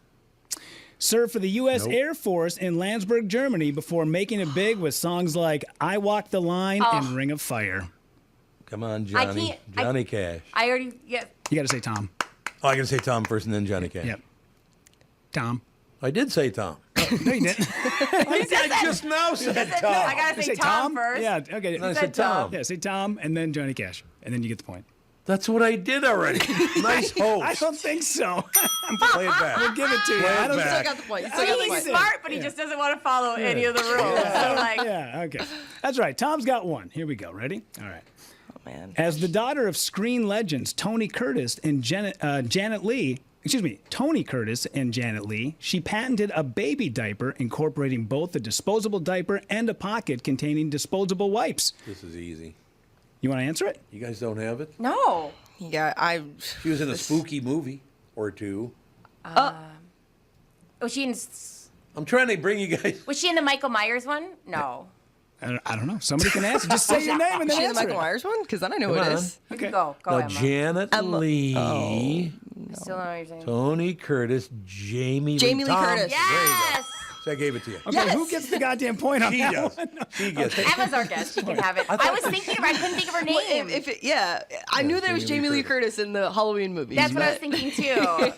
Served for the U.S. Air Force in Landsberg, Germany, before making it big with songs like "I Walk the Line" and "Ring of Fire." Come on, Johnny. Johnny Cash. I already. Yeah. You got to say Tom. Oh, I got to say Tom first and then Johnny Cash. Yep. Tom. I did say Tom. No, you didn't. I just now said Tom. I gotta say Tom first. Yeah, okay. I said Tom. Yeah, say Tom and then Johnny Cash, and then you get the point. That's what I did already. Nice host. I don't think so. Play it back. We'll give it to you. Play I it don't back. Still got the point. I mean, he's smart, but he just doesn't want to follow any of the rules. So, like, Yeah, okay. That's right. Tom's got one. Here we go. Ready? All right. Oh, man. As the daughter of screen legends Tony Curtis and Tony Curtis and Janet Leigh, she patented a baby diaper incorporating both a disposable diaper and a pocket containing disposable wipes. This is easy. You want to answer it? You guys don't have it? no. Yeah, She was in a spooky movie or two. Was she in? I'm trying to bring you guys. Was she in the Michael Myers one? No. I don't know. Somebody can answer. Just say your name and then She in the answer Michael it. Myers one? Because then I know who Come it on. is. Okay. Go, Now, Emma. Janet Leigh, Still don't know what you're saying. Tony Curtis, Jamie Jamie Lee Tom. Curtis. Yes. So I gave it to you. Okay, who gets the goddamn point on She that does. one? She gets it. Emma's our guest. She can have it. I was thinking of. I couldn't think of her name. I knew that it was Jamie Lee Curtis in the Halloween movies. That's what I was but- thinking too.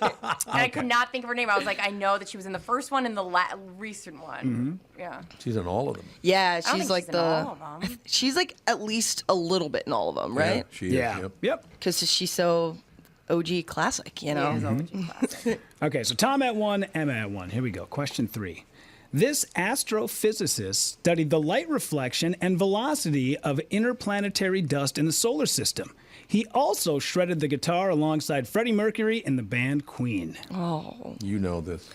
And I could not think of her name. I was like, I know that she was in the first one and the recent one. Yeah. She's in all of them. Yeah, I don't she's think like she's in all of them. she's like at least a little bit in all of them, right? Yeah, she is. Yeah. Yep. Yep. Because she's so OG classic, you know. It is OG classic. Okay, so Tom at 1, Emma at 1. Here we go. Question 3. This astrophysicist studied the light reflection and velocity of interplanetary dust in the solar system. He also shredded the guitar alongside Freddie Mercury in the band Queen. Oh. You know this.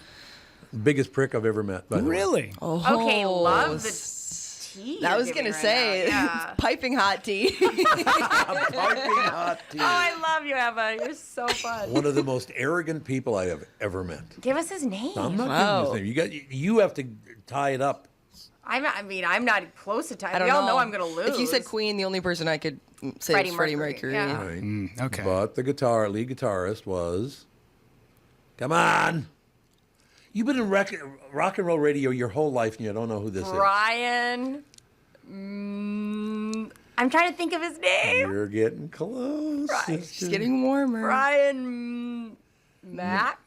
Biggest prick I've ever met. By the way. Really? Oh. Okay, love the tea. I you're was giving gonna right say, now. Yeah. piping hot tea. Piping hot tea. Oh, I love you, Emma. You're so fun. One of the most arrogant people I have ever met. Give us his name. I'm not Wow. giving his name. You have to tie it up. I'm not close to time. I don't We all know. know I'm gonna lose. If you said Queen, the only person I could say Freddie is Freddie Mercury, Mercury. yeah. Right. Okay. But the lead guitarist was. Come on. You've been in rock and roll radio your whole life and you don't know who this Brian. I'm trying to think of his is. name. You're getting close. She's getting warmer. Brian Mack.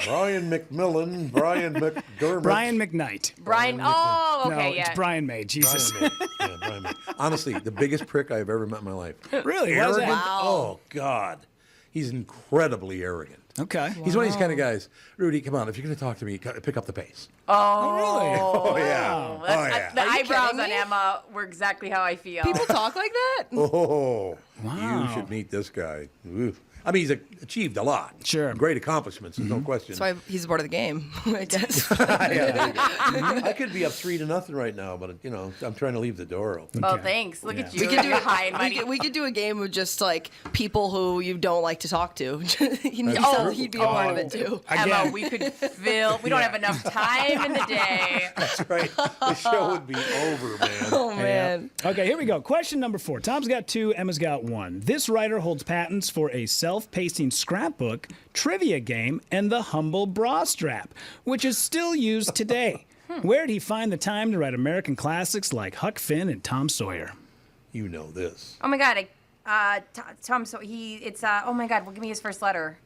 Brian McMillan, Brian McDermott. Brian McKnight. Brian. Oh, okay, no, yeah. it's Brian May. Jesus. Brian May. Honestly, the biggest prick I've ever met in my life. Really? Why is that? Arrogant? Oh, God. He's incredibly arrogant. Okay. He's one of these kind of guys. Rudy, come on. If you're going to talk to me, pick up the pace. Oh, really? Oh, yeah. That's- Oh, yeah. The Are you eyebrows kidding on me? Emma were exactly how I feel. People talk like that? Oh, Wow. you should meet this guy. Oof. I mean, he's achieved a lot. Sure. Great accomplishments, there's no question. That's why he's a part of the game, I guess. Yeah, there you go. I could be up 3-0 right now, but, I'm trying to leave the door open. Oh, thanks. Look at you. We could do high and mighty. we could do a game of just like people who you don't like to talk to. He'd be a part of it too. Emma, Again. we could fill. We don't have enough time in the day. That's right. The show would be over, man. Oh man. Okay, here we go. Question number 4. Tom's got 2, Emma's got 1. This writer holds patents for a self-pacing scrapbook, trivia game, and the humble bra strap, which is still used today. Where'd he find the time to write American classics like Huck Finn and Tom Sawyer? You know this. Oh my God, Tom. So oh my God. Well, give me his first letter.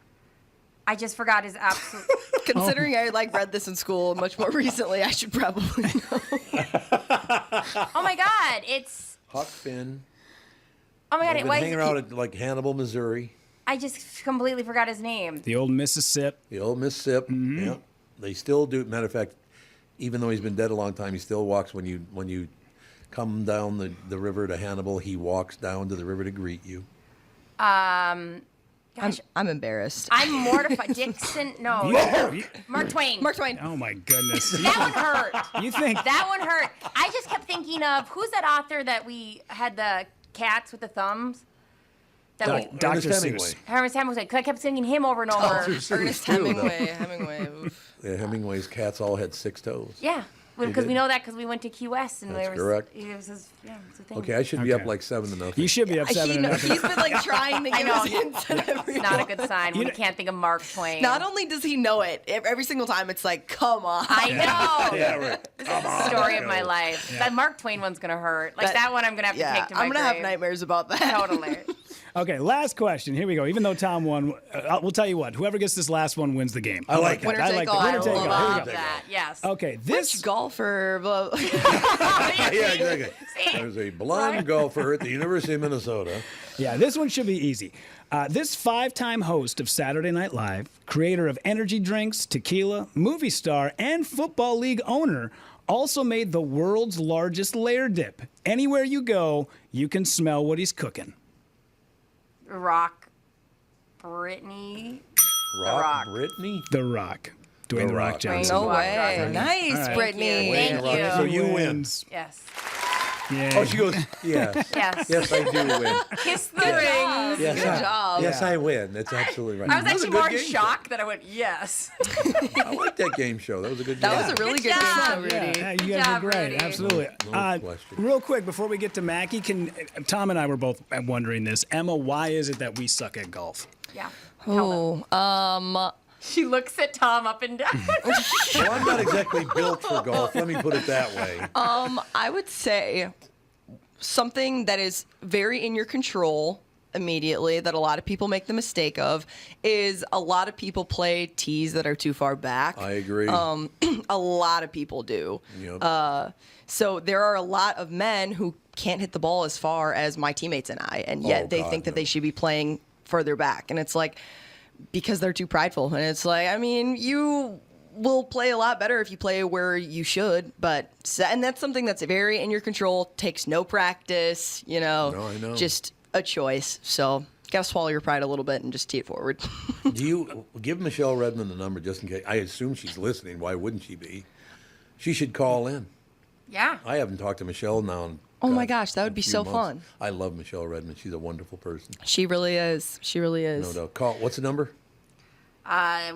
I just forgot his absolute. Considering I read this in school much more recently, I should probably know. Oh my God, it's Huck Finn. Oh my God, I've been hanging out at Hannibal, Missouri. I just completely forgot his name. The old Mississippi. Mm-hmm. Yeah. They still do. Matter of fact, even though he's been dead a long time, he still walks when you come down the river to Hannibal. He walks down to the river to greet you. Gosh, I'm embarrassed. I'm mortified. Dixon, no. Mark Twain. Mark Twain. Oh my goodness. That one hurt. You think that one hurt? I just kept thinking of who's that author that we had the cats with the thumbs. Dr. Seuss. Ernest Hemingway. I kept singing him over and over. Ernest Hemingway. Yeah, Hemingway's cats all had 6 toes. Yeah. Because we know that because we went to Key West and That's correct. It was his, it's a thing. Okay, I should be up like 7-0. You should be up 7-0. He's been trying to give us hints. It's not a good sign when you can't think of Mark Twain. Not only does he know it, every single time it's like, come on. I know. Yeah, right. This is the story of my life. That Mark Twain one's going to hurt. That one I'm going to have to take to my I'm going to have nightmares about that. Totally. Okay, last question. Here we go. Even though Tom won, we'll tell you what. Whoever gets this last one wins the game. I like that. Winner take all. Winner take all. Love that. Yes. Okay, this Which golfer? Yeah, exactly. There's a blonde golfer at the University of Minnesota. Yeah, this one should be easy. This 5-time host of Saturday Night Live, creator of energy drinks, tequila, movie star, and football league owner, also made the world's largest layer dip. Anywhere you go, you can smell what he's cooking. Rock. Brittany. Rock. Brittany? The Rock. Dwayne The Rock Johnson. No way. Nice, right. Brittany. Thank you. So you win. Yes. Yeah. Oh, she goes, yes. Yes. Yes, I do win. Kiss the rings. Yes, Good job. Yes, I win. That's absolutely right. I was That actually a good more in game shock that I went, yes. show. I like that game show. That was a good game. That was a really good game show, Rudy. Yeah, you Good guys job, were great. Rudy. Absolutely. No question. Real quick, before we get to Mackey, Tom and I were both wondering this. Emma, why is it that we suck at golf? Yeah. Oh, She looks at Tom up and down. Well, I'm not exactly built for golf. Let me put it that way. I would say something that is very in your control immediately that a lot of people make the mistake of is a lot of people play tees that are too far back. I agree. A lot of people do. Yep. So there are a lot of men who can't hit the ball as far as my teammates and I, and yet they think that they should be playing further back. And it's like, because they're too prideful. And it's like, I mean, you will play a lot better if you play where you should, and that's something that's very in your control, takes no practice, No, I know. just a choice. So gotta swallow your pride a little bit and just tee it forward. Do you give Michelle Redmond the number just in case? I assume she's listening. Why wouldn't she be? She should call in. Yeah. I haven't talked to Michelle now in Oh my gosh, that would be so fun. I love Michelle Redmond. She's a wonderful person. She really is. She really is. No doubt. Call. What's the number?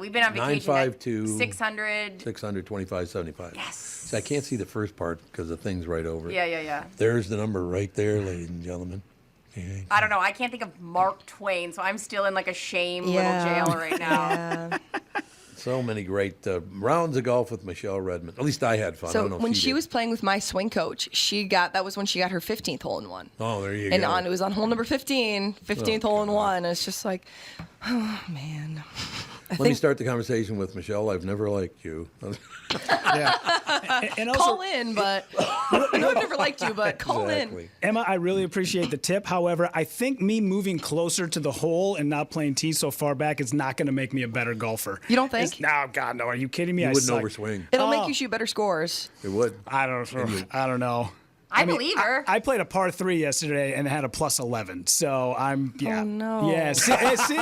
We've been on vacation. 952 600. 625-75. Yes. See, I can't see the first part because the thing's right over it. Yeah. There's the number right there, ladies and gentlemen. Okay. I don't know. I can't think of Mark Twain, so I'm still in like a shame little jail right now. Yeah. So many great rounds of golf with Michelle Redmond. At least I had fun. I So don't know if when she she did. was playing with my swing coach, that was when she got her 15th hole in one. Oh, there you And go. it was on hole number 15, 15th hole in one. It's just like, oh man. Let me start the conversation with Michelle. I've never liked you. And also, call in, but I know I've never liked you, but call Exactly. in. Emma, I really appreciate the tip. However, I think me moving closer to the hole and not playing tee so far back is not going to make me a better golfer. You don't think? No, God, no. Are you kidding me? You I wouldn't suck. overswing. It'll make you shoot better scores. It would. I don't know. I believe her. I played a par 3 yesterday and had a plus 11. So yeah. Oh, no. Yeah. See?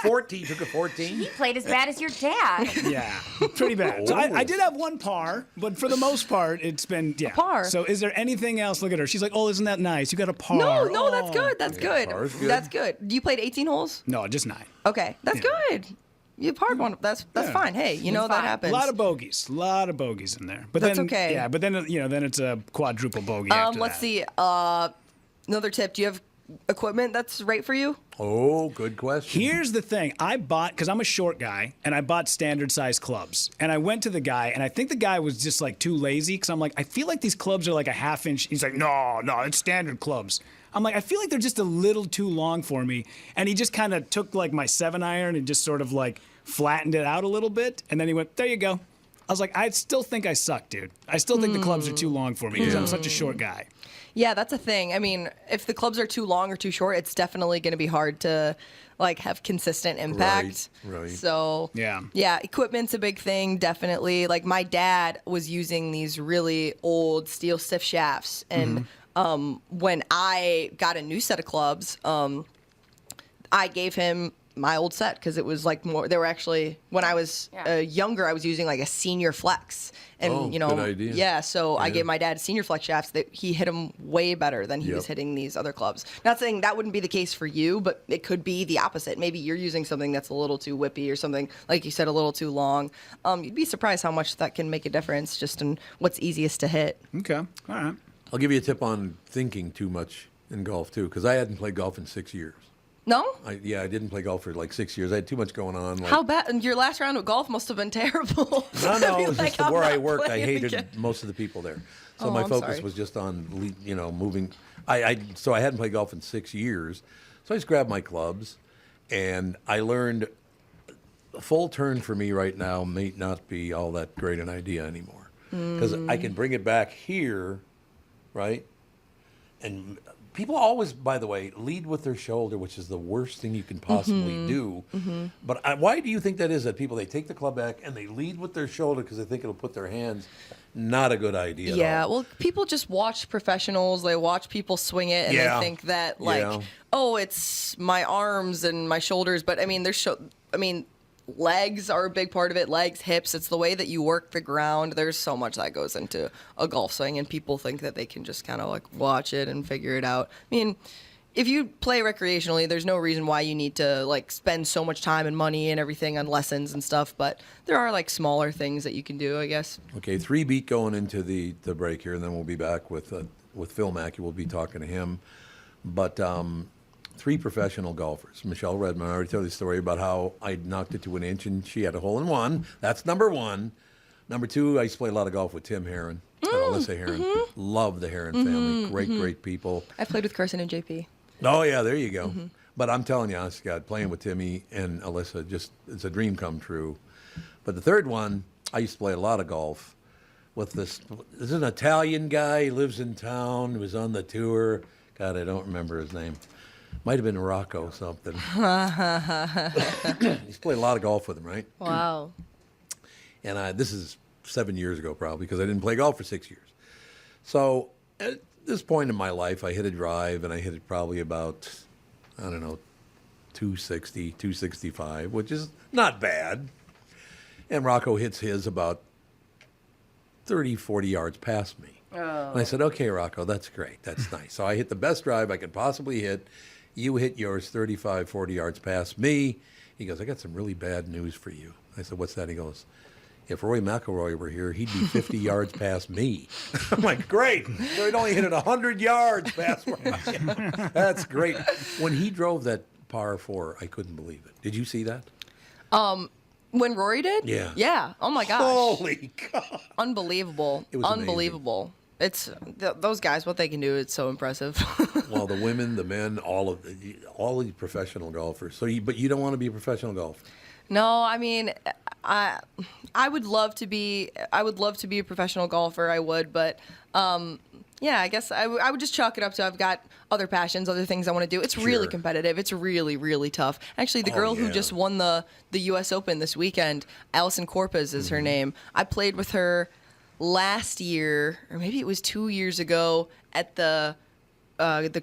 14. Took a 14. He played as bad as your dad. Yeah. Pretty bad. So I did have one par, but for the most part, it's been, yeah. par. So is there anything else? Look at her. She's like, oh, isn't that nice? You got a par. No, that's Oh. good. That's good. par's good. That's good. You played 18 holes? No, just 9. Okay, that's good. You parred one. That's fine. Hey, you know that happens. A lot of bogeys in there. But That's then, okay. Yeah, but then then it's a quadruple bogey. After Let's that. see. Another tip. Do you have equipment that's right for you? Oh, good question. Here's the thing. I bought, because I'm a short guy, and I bought standard size clubs. And I went to the guy, and I think the guy was just like too lazy, because I'm like, I feel like these clubs are like a half inch. He's like, no, it's standard clubs. I'm like, I feel like they're just a little too long for me. And he just kind of took like my 7-iron and just sort of like flattened it out a little bit. And then he went, there you go. I was like, I still think I suck, dude. I still think the clubs are too long for me because I'm such a short guy. Yeah, that's a thing. I mean, if the clubs are too long or too short, it's definitely going to be hard to like have consistent impact. Right. So yeah, equipment's a big thing, definitely. Like my dad was using these really old steel stiff shafts, and when I got a new set of clubs, I gave him my old set because it was like more. They were actually, when I was younger, I was using like a senior flex, and good idea. Yeah. So I gave my dad senior flex shafts that he hit them way better than he was hitting these other clubs. Not saying that wouldn't be the case for you, but it could be the opposite. Maybe you're using something that's a little too whippy or something, like you said, a little too long. You'd be surprised how much that can make a difference just in what's easiest to hit. Okay. All right. I'll give you a tip on thinking too much in golf too, because I hadn't played golf in 6 years. No? I didn't play golf for like 6 years. I had too much going on. Like, how bad? And your last round of golf must have been terrible. No, it was like, just where I worked. I playing hated again. most of the people there. So Oh, my I'm focus sorry. was just on, moving. So I hadn't played golf in 6 years. So I just grabbed my clubs, and I learned a full turn for me right now may not be all that great an idea anymore. Because I can bring it back here, right? And people always, by the way, lead with their shoulder, which is the worst thing you can possibly do. But why do you think that is? That people, they take the club back and they lead with their shoulder because they think it'll put their hands. Not a good idea. Yeah, at all. well, people just watch professionals. They watch people swing it, and they think that oh, it's my arms and my shoulders. But I mean, legs are a big part of it. Legs, hips. It's the way that you work the ground. There's so much that goes into a golf swing, and people think that they can just kind of like watch it and figure it out. I mean, if you play recreationally, there's no reason why you need to like spend so much time and money and everything on lessons and stuff. But there are like smaller things that you can do, I guess. Okay, 3 beat going into the break here, and then we'll be back with Phil Mackey. We'll be talking to him. But 3 professional golfers. Michelle Redmond, I already told you the story about how I knocked it to an inch, and she had a hole in one. That's number 1. Number 2, I used to play a lot of golf with Tim Heron and Alyssa Heron. Love the Heron family. Great people. I played with Carson and JP. Oh, yeah, there you go. But I'm telling you, honest to God, playing with Timmy and Alyssa, it's a dream come true. But the 3rd one, I used to play a lot of golf with this is an Italian guy. He lives in town. He was on the tour. God, I don't remember his name. Might have been Rocco something. He's played a lot of golf with him, right? Wow. And this is 7 years ago probably, because I didn't play golf for 6 years. So at this point in my life, I hit a drive, and I hit it probably about, 260, 265, which is not bad. And Rocco hits his about 30, 40 yards past me. Oh. And I said, okay, Rocco, that's great. That's nice. So I hit the best drive I could possibly hit. You hit yours 35, 40 yards past me. He goes, I got some really bad news for you. I said, what's that? He goes, if Roy McIlroy were here, he'd be 50 yards past me. I'm like, great. So he'd only hit it 100 yards past me. That's great. When he drove that par 4, I couldn't believe it. Did you see that? When Rory did? Yeah. Yeah. Oh my gosh. Holy God. Unbelievable. It was unbelievable. It's those guys, what they can do, it's so impressive. Well, the women, the men, all these professional golfers. But you don't want to be a professional golfer. No, I mean, I would love to be. I would love to be a professional golfer. I would, but yeah, I guess I would just chalk it up to I've got other passions, other things I want to do. It's really competitive. It's really, really tough. Actually, the girl who just won the U.S. Open this weekend, Allison Corpez is her name. I played with her last year, or maybe it was 2 years ago, at the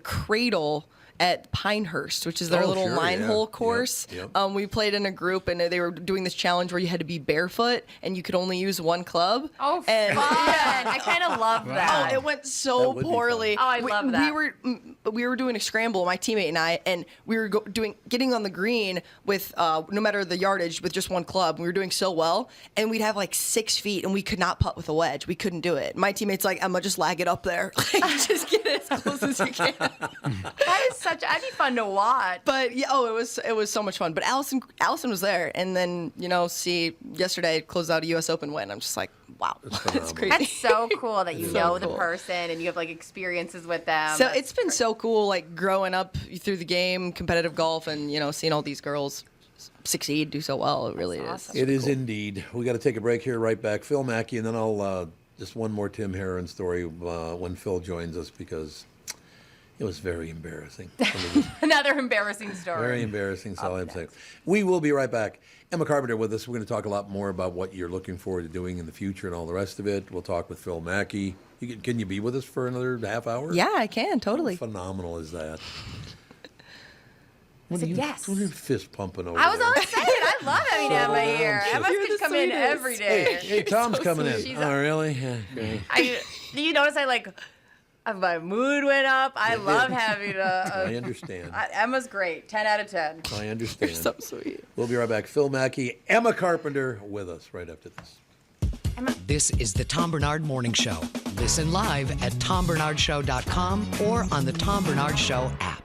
Cradle at Pinehurst, which is their little nine hole course. Yep. We played in a group, and they were doing this challenge where you had to be barefoot and you could only use one club. Oh, fun! I kind of love that. Oh, it went so poorly. Oh, I love that. We were doing a scramble, my teammate and I, and we were getting on the green with no matter the yardage with just one club. We were doing so well, and we'd have like 6 feet, and we could not putt with a wedge. We couldn't do it. My teammate's like, Emma, just lag it up there. Like, just get it as close as you can. That is I'd be fun to watch. But yeah, it was so much fun. But Allison was there, and then yesterday closed out a U.S. Open win. I'm just like, wow, that's crazy. That's so cool that you know the person and you have like experiences with them. So it's been so cool, like growing up through the game, competitive golf, and seeing all these girls succeed, do so well. It really is. It is indeed. We got to take a break here. Right back, Phil Mackey, and then I'll just one more Tim Herron story when Phil joins us because it was very embarrassing. Another embarrassing story. Very embarrassing. So I'm saying. We will be right back. Emma Carpenter with us. We're going to talk a lot more about what you're looking forward to doing in the future and all the rest of it. We'll talk with Phil Mackey. Can you be with us for another half hour? Yeah, I can. Totally. How phenomenal is that? Yes. What are you fist pumping over I was there? all excited. I love having Emma here. Emma could come in every day. Hey, Tom's coming in. Oh, really? Yeah, okay. Do you notice my mood went up? I love having I understand. Emma's great. 10 out of 10. I understand. You're so sweet. We'll be right back. Phil Mackey, Emma Carpenter with us right after this. This is the Tom Barnard Morning Show. Listen live at tombernardshow.com or on the Tom Barnard Show app.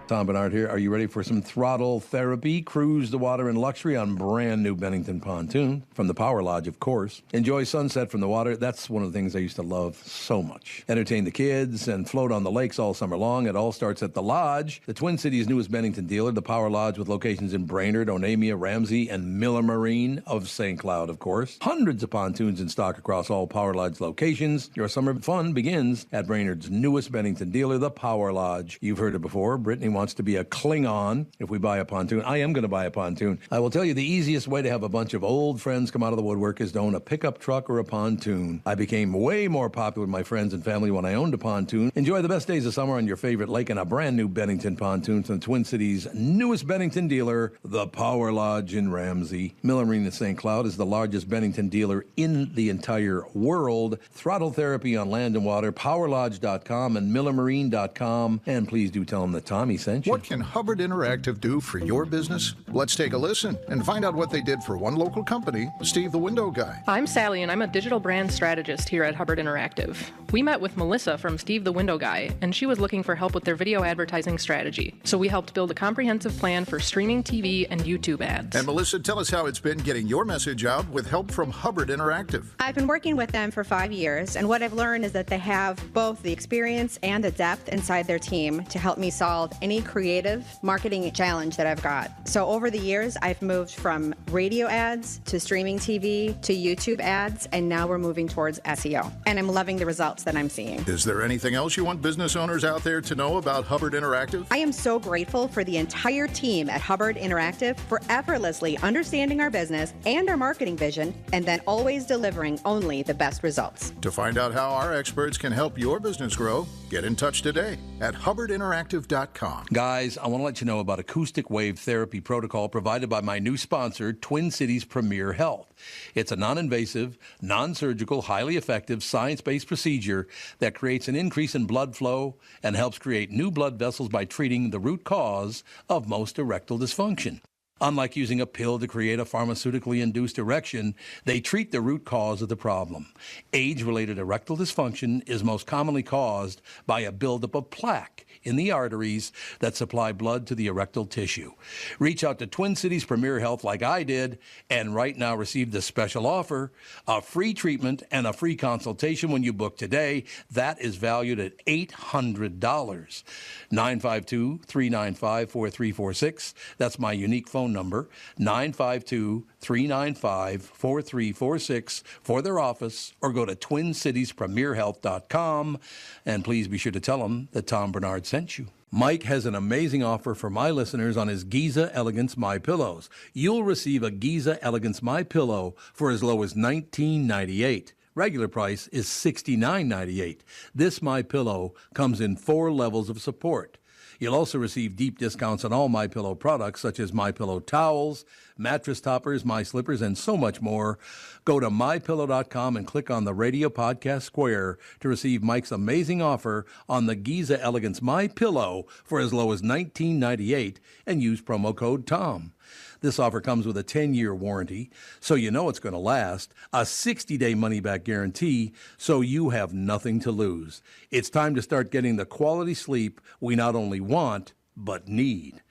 Tom Barnard here. Are you ready for some throttle therapy? Cruise the water in luxury on brand new Bennington pontoon from the Power Lodge, of course. Enjoy sunset from the water. That's one of the things I used to love so much. Entertain the kids and float on the lakes all summer long. It all starts at the Lodge, the Twin Cities' newest Bennington dealer, the Power Lodge, with locations in Brainerd, Onamia, Ramsey, and Miller Marine of St. Cloud, of course. Hundreds of pontoons in stock across all Power Lodge locations. Your summer fun begins at Brainerd's newest Bennington dealer, the Power Lodge. You've heard it before. Brittany wants to be a Klingon if we buy a pontoon. I am going to buy a pontoon. I will tell you the easiest way to have a bunch of old friends come out of the woodwork is to own a pickup truck or a pontoon. I became way more popular with my friends and family when I owned a pontoon. Enjoy the best days of summer on your favorite lake in a brand new Bennington pontoon from the Twin Cities' newest Bennington dealer, the Power Lodge in Ramsey. Miller Marine in St. Cloud is the largest Bennington dealer in the entire world. Throttle therapy on land and water, powerlodge.com and millermarine.com. And please do tell them that Tommy sent you. What can Hubbard Interactive do for your business? Let's take a listen and find out what they did for one local company, Steve the Window Guy. I'm Sally, and I'm a digital brand strategist here at Hubbard Interactive. We met with Melissa from Steve the Window Guy, and she was looking for help with their video advertising strategy. So we helped build a comprehensive plan for streaming TV and YouTube ads. And Melissa, tell us how it's been getting your message out with help from Hubbard Interactive. I've been working with them for 5 years, and what I've learned is that they have both the experience and the depth inside their team to help me solve any creative marketing challenge that I've got. So over the years, I've moved from radio ads to streaming TV to YouTube ads, and now we're moving towards SEO. And I'm loving the results that I'm seeing. Is there anything else you want business owners out there to know about Hubbard Interactive? I am so grateful for the entire team at Hubbard Interactive for effortlessly understanding our business and our marketing vision, and then always delivering only the best results. To find out how our experts can help your business grow, get in touch today at hubbardinteractive.com. Guys, I want to let you know about acoustic wave therapy protocol provided by my new sponsor, Twin Cities Premier Health. It's a non-invasive, non-surgical, highly effective, science-based procedure that creates an increase in blood flow and helps create new blood vessels by treating the root cause of most erectile dysfunction. Unlike using a pill to create a pharmaceutically induced erection, they treat the root cause of the problem. Age-related erectile dysfunction is most commonly caused by a buildup of plaque in the arteries that supply blood to the erectile tissue. Reach out to Twin Cities Premier Health like I did, and right now receive this special offer, a free treatment and a free consultation when you book today. That is valued at $800. 952-395-4346. That's my unique phone number, 952-395-4346 for their office, or go to TwinCitiesPremierHealth.com. And please be sure to tell them that Tom Barnard sent you. Mike has an amazing offer for my listeners on his Giza Elegance My Pillows. You'll receive a Giza Elegance My Pillow for as low as $19.98. Regular price is $69.98. This My Pillow comes in 4 levels of support. You'll also receive deep discounts on all My Pillow products, such as My Pillow towels, mattress toppers, My Slippers, and so much more. Go to MyPillow.com and click on the radio podcast square to receive Mike's amazing offer on the Giza Elegance My Pillow for as low as $19.98 and use promo code TOM. This offer comes with a 10-year warranty, so you know it's going to last, a 60-day money-back guarantee, so you have nothing to lose. It's time to start getting the quality sleep we not only want, but need.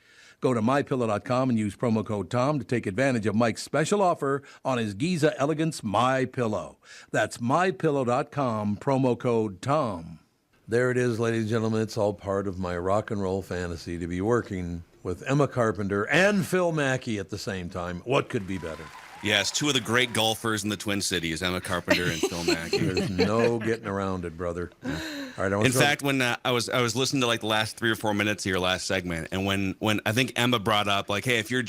Go to MyPillow.com and use promo code Tom to take advantage of Mike's special offer on his Giza Elegance MyPillow. That's MyPillow.com, promo code Tom. There it is, ladies and gentlemen. It's all part of my rock and roll fantasy to be working with Emma Carpenter and Phil Mackey at the same time. What could be better? Yes, two of the great golfers in the Twin Cities, Emma Carpenter and Phil Mackey. There's no getting around it, brother. All right, in fact, when I was listening to like the last 3 or 4 minutes of your last segment, and when I think Emma brought up like, hey, if you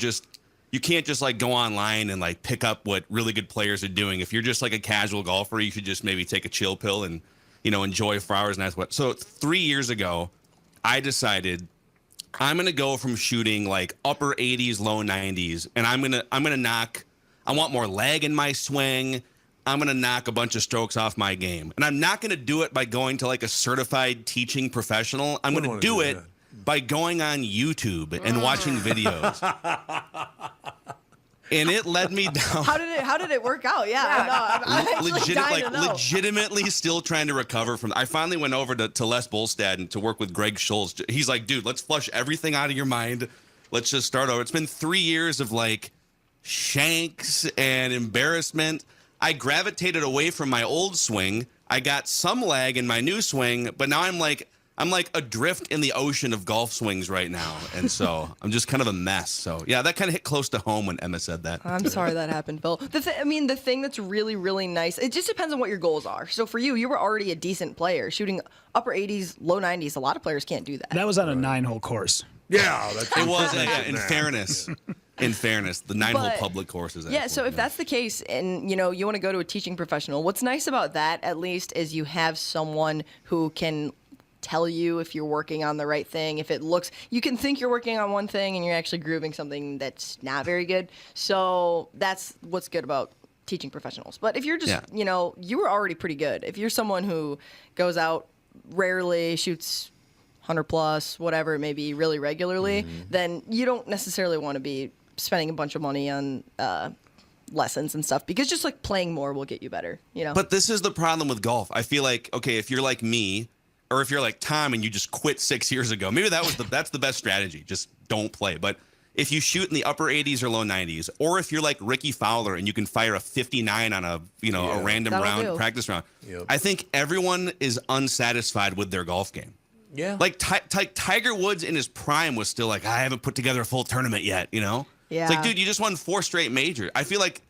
can't just like go online and like pick up what really good players are doing. If you're just like a casual golfer, you should just maybe take a chill pill and enjoy for hours and that's what. So 3 years ago, I decided I'm gonna go from shooting like upper 80s, low 90s, and I'm gonna knock. I want more lag in my swing. I'm going to knock a bunch of strokes off my game. And I'm not going to do it by going to like a certified teaching professional. I'm going to do it by going on YouTube and watching videos. And it led me down. How did it work out? Yeah, I know. Legitimately still trying to recover from. I finally went over to Les Bolstad to work with Greg Schultz. He's like, dude, let's flush everything out of your mind. Let's just start over. It's been 3 years of like shanks and embarrassment. I gravitated away from my old swing. I got some lag in my new swing, but now I'm like adrift in the ocean of golf swings right now. And so I'm just kind of a mess. So yeah, that kind of hit close to home when Emma said that. I'm sorry that happened, Phil. The thing that's really, really nice, it just depends on what your goals are. So for you were already a decent player, shooting upper 80s, low 90s. A lot of players can't do that. That was on a 9-hole course. Yeah, it was. In fairness. In fairness, the 9-hole public courses. Yeah, so if that's the case and, you want to go to a teaching professional, what's nice about that, at least, is you have someone who can tell you if you're working on the right thing. If it looks, you can think you're working on one thing and you're actually grooving something that's not very good. So that's what's good about teaching professionals. But if you're just, you were already pretty good. If you're someone who goes out rarely, shoots 100 plus, whatever it may be, really regularly, then you don't necessarily want to be spending a bunch of money on lessons and stuff, because just like playing more will get you better, But this is the problem with golf. I feel like, okay, if you're like me, or if you're like Tom and you just quit 6 years ago, maybe that's the best strategy. Just don't play. But if you shoot in the upper 80s or low 90s, or if you're like Ricky Fowler and you can fire a 59 on a a random practice round, I think everyone is unsatisfied with their golf game. Yeah. Like Tiger Woods in his prime was still like, I haven't put together a full tournament yet, Yeah. It's like, dude, you just won 4 straight majors. I feel like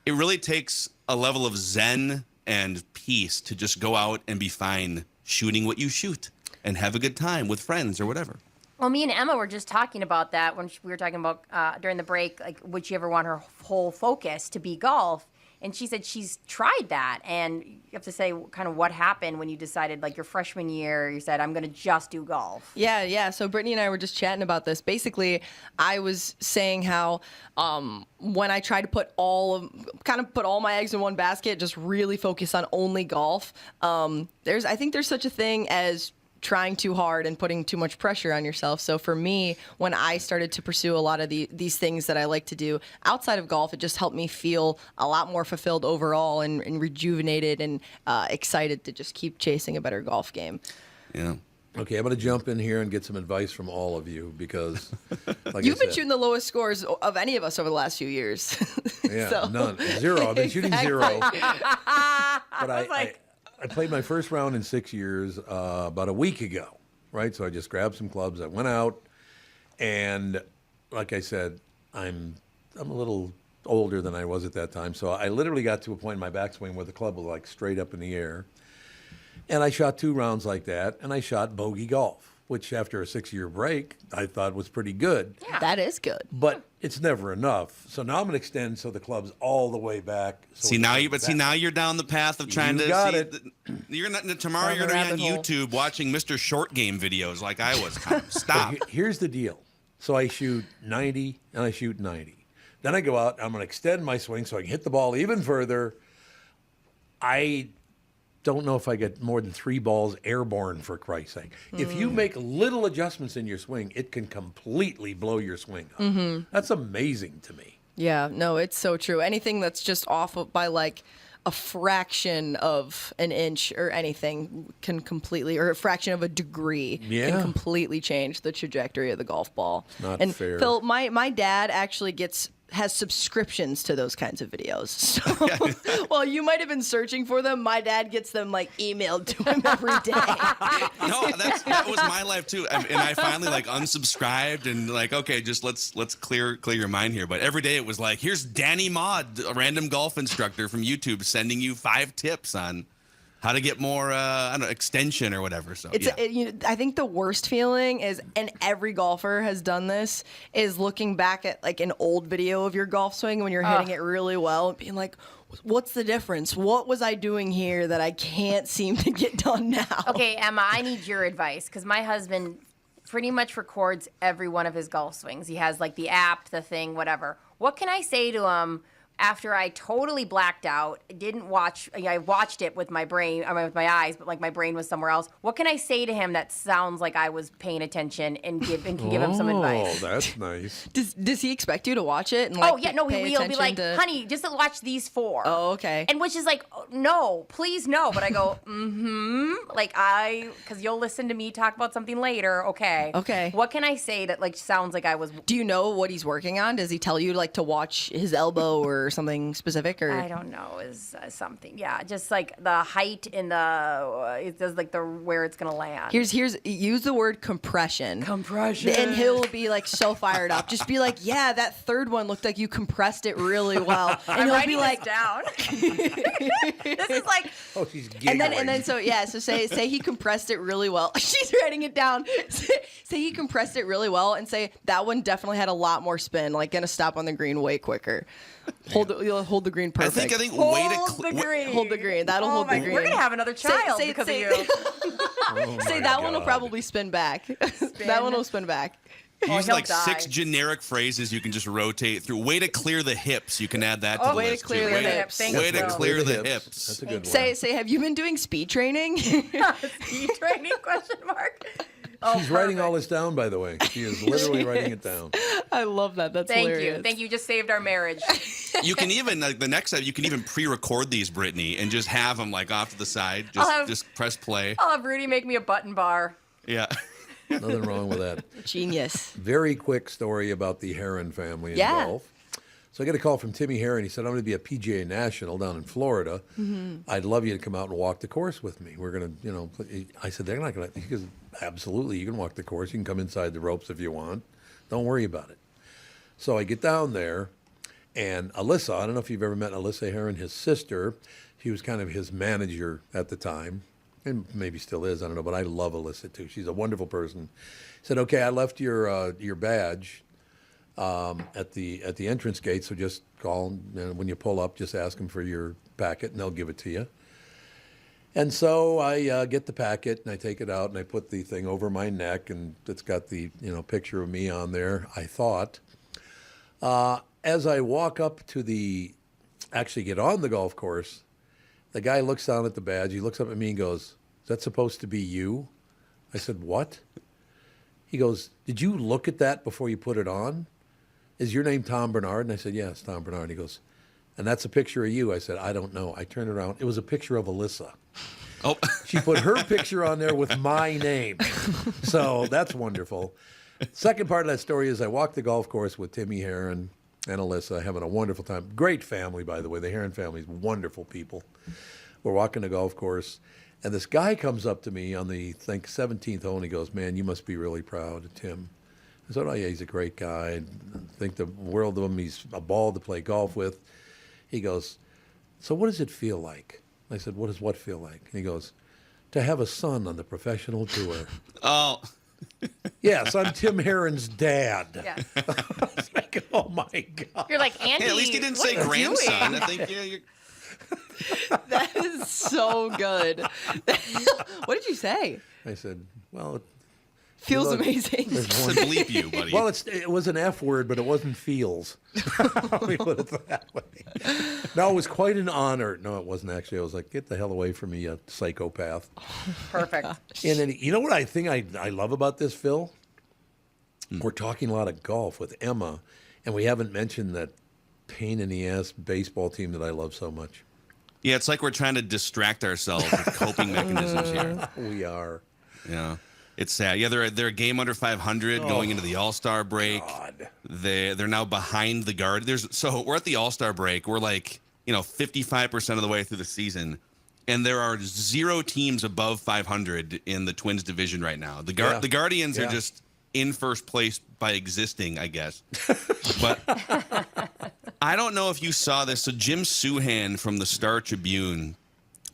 it really takes a level of zen and peace to just go out and be fine shooting what you shoot and have a good time with friends or whatever. Well, me and Emma were just talking about that when we were talking about during the break, like, would she ever want her whole focus to be golf? And she said she's tried that. And you have to say kind of what happened when you decided, like your freshman year, you said, I'm going to just do golf. Yeah. So Brittany and I were just chatting about this. Basically, I was saying how when I tried to put all my eggs in one basket, just really focus on only golf, I think there's such a thing as trying too hard and putting too much pressure on yourself. So for me, when I started to pursue a lot of these things that I like to do outside of golf, it just helped me feel a lot more fulfilled overall and rejuvenated and excited to just keep chasing a better golf game. Yeah. Okay, I'm going to jump in here and get some advice from all of you because, like you've been shooting the lowest scores of any of us over the last few years. Yeah, none. 0. I've been shooting 0. But I played my first round in 6 years about a week ago, right? So I just grabbed some clubs. I went out, and like I said, I'm a little older than I was at that time. So I literally got to a point in my backswing where the club was like straight up in the air. And I shot 2 rounds like that, and I shot bogey golf, which after a 6-year break, I thought was pretty good. Yeah. That is good. But it's never enough. So now I'm going to extend so the club's all the way back. So now you're down the path of trying to got it. You're not tomorrow. You're going to be on YouTube watching Mr. Short Game videos like I was. Stop. Here's the deal. So I shoot 90 and I shoot 90. Then I go out. I'm going to extend my swing so I can hit the ball even further. I don't know if I get more than 3 balls airborne, for Christ's sake. If you make little adjustments in your swing, it can completely blow your swing up. That's amazing to me. Yeah, no, it's so true. Anything that's just off by like a fraction of an inch or anything can completely, or a fraction of a degree can completely change the trajectory of the golf ball. It's not and fair. Phil, my dad actually has subscriptions to those kinds of videos. So while you might have been searching for them, my dad gets them like emailed to him every day. No, that was my life too. And I finally like unsubscribed and like, okay, just let's clear your mind here. But every day it was like, here's Danny Maud, a random golf instructor from YouTube, sending you 5 tips on how to get more, extension or whatever. So I think the worst feeling is, and every golfer has done this, is looking back at like an old video of your golf swing when you're hitting it really well and being like, what's the difference? What was I doing here that I can't seem to get done now? Okay, Emma, I need your advice because my husband pretty much records every one of his golf swings. He has like the app, the thing, whatever. What can I say to him after I totally blacked out, didn't watch, I watched it with my brain, with my eyes, but like my brain was somewhere else. What can I say to him that sounds like I was paying attention and can give him some advice? Oh, that's nice. Does he expect you to watch it? And like, he will be like, honey, just watch these 4. Oh, okay. And which is like, no, please no. But I go, because you'll listen to me talk about something later. Okay. Okay. What can I say that like sounds like I was? Do you know what he's working on? Does he tell you like to watch his elbow or something specific? Or I don't know, is something. Yeah, just like the height and it does like the where it's gonna land. Here's use the word compression. And he'll be like so fired up. Just be like, yeah, that third one looked like you compressed it really well. And I'm he'll writing be like, this down. This is like, oh, she's giggling. and then so say he compressed it really well. She's writing it down. Say he compressed it really well, and say that one definitely had a lot more spin. Like gonna stop on the green way quicker. Hold the green perfect. I think hold the green. That'll hold the green. We're gonna have another child because of you. Say that one will probably spin back. That one will spin back. Use like 6 generic phrases you can just rotate through. Way to clear the hips. You can add that to the way list. To clear the hips. Way to clear the hips. That's a good one. Say, have you been doing speed training? Speed training? Question mark. She's writing all this down, by the way. She is literally writing it down. I love that. That's hilarious. Thank you. Just saved our marriage. You can even like the next time you can even pre-record these, Brittany, and just have them like off to the side. Just press play. I'll have Rudy make me a button bar. Yeah. Nothing wrong with that. Genius. Very quick story about the Heron family in golf. So I get a call from Timmy Heron. He said, I'm going to be a PGA National down in Florida. Mm-hmm. I'd love you to come out and walk the course with me. We're going to, I said, they're not going to. He goes, absolutely. You can walk the course. You can come inside the ropes if you want. Don't worry about it. So I get down there, and Alyssa, I don't know if you've ever met Alyssa Heron, his sister. She was kind of his manager at the time, and maybe still is. I don't know, but I love Alyssa too. She's a wonderful person. Said, okay, I left your badge at the entrance gate, so just call, and when you pull up, just ask them for your packet, and they'll give it to you. And so I get the packet, and I take it out, and I put the thing over my neck, and it's got the picture of me on there, I thought. As I walk up to actually get on the golf course, the guy looks down at the badge, he looks up at me and goes, is that supposed to be you? I said, what? He goes, did you look at that before you put it on? Is your name Tom Barnard? And I said, yes, Tom Barnard. He goes, and that's a picture of you. I said, I don't know. I turned around. It was a picture of Alyssa. Oh. She put her picture on there with my name. So that's wonderful. Second part of that story is I walked the golf course with Timmy Heron and Alyssa, having a wonderful time. Great family, by the way. The Heron family is wonderful people. We're walking the golf course, and this guy comes up to me on the, 17th hole, and he goes, man, you must be really proud of Tim. I said, oh, yeah, he's a great guy. I think the world of him. He's a ball to play golf with. He goes, so what does it feel like? I said, what does what feel like? And he goes, to have a son on the professional tour. Oh. Yes, I'm Tim Heron's dad. Yes. I was like, oh, my God. You're like, Andy, hey, at least he didn't say grandson. I think, you're... That is so good. What did you say? I said, well, feels amazing. To bleep you, buddy. Well, it was an F word, but it wasn't feels. Let me put it that way. No, it was quite an honor. No, it wasn't actually. I was like, get the hell away from me, you psychopath. Perfect. And then, you know what I think I love about this, Phil? We're talking a lot of golf with Emma, and we haven't mentioned that pain in the ass baseball team that I love so much. Yeah, it's like we're trying to distract ourselves with coping mechanisms here. We are. Yeah. It's sad. Yeah, they're a game under 500 going into the All-Star break. God. They're now behind the guard. So we're at the All-Star break. We're like, 55% of the way through the season. And there are 0 teams above 500 in the Twins division right now. The Guardians are just in first place by existing, I guess. But I don't know if you saw this. So Jim Souhan from the Star Tribune,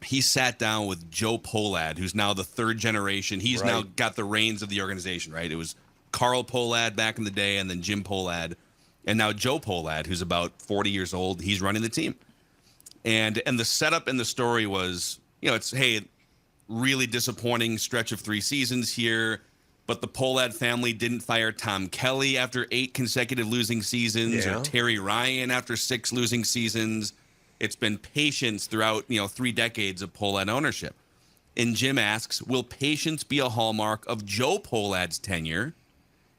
he sat down with Joe Pohlad, who's now the 3rd generation. He's now got the reins of the organization, right? It was Carl Pohlad back in the day, and then Jim Pohlad. And now Joe Pohlad, who's about 40 years old, he's running the team. And the setup in the story was, it's, hey, really disappointing stretch of 3 seasons here, but the Pohlad family didn't fire Tom Kelly after 8 consecutive losing seasons or Terry Ryan after 6 losing seasons. It's been patience throughout, 3 decades of Pohlad ownership. And Jim asks, will patience be a hallmark of Joe Pohlad's tenure?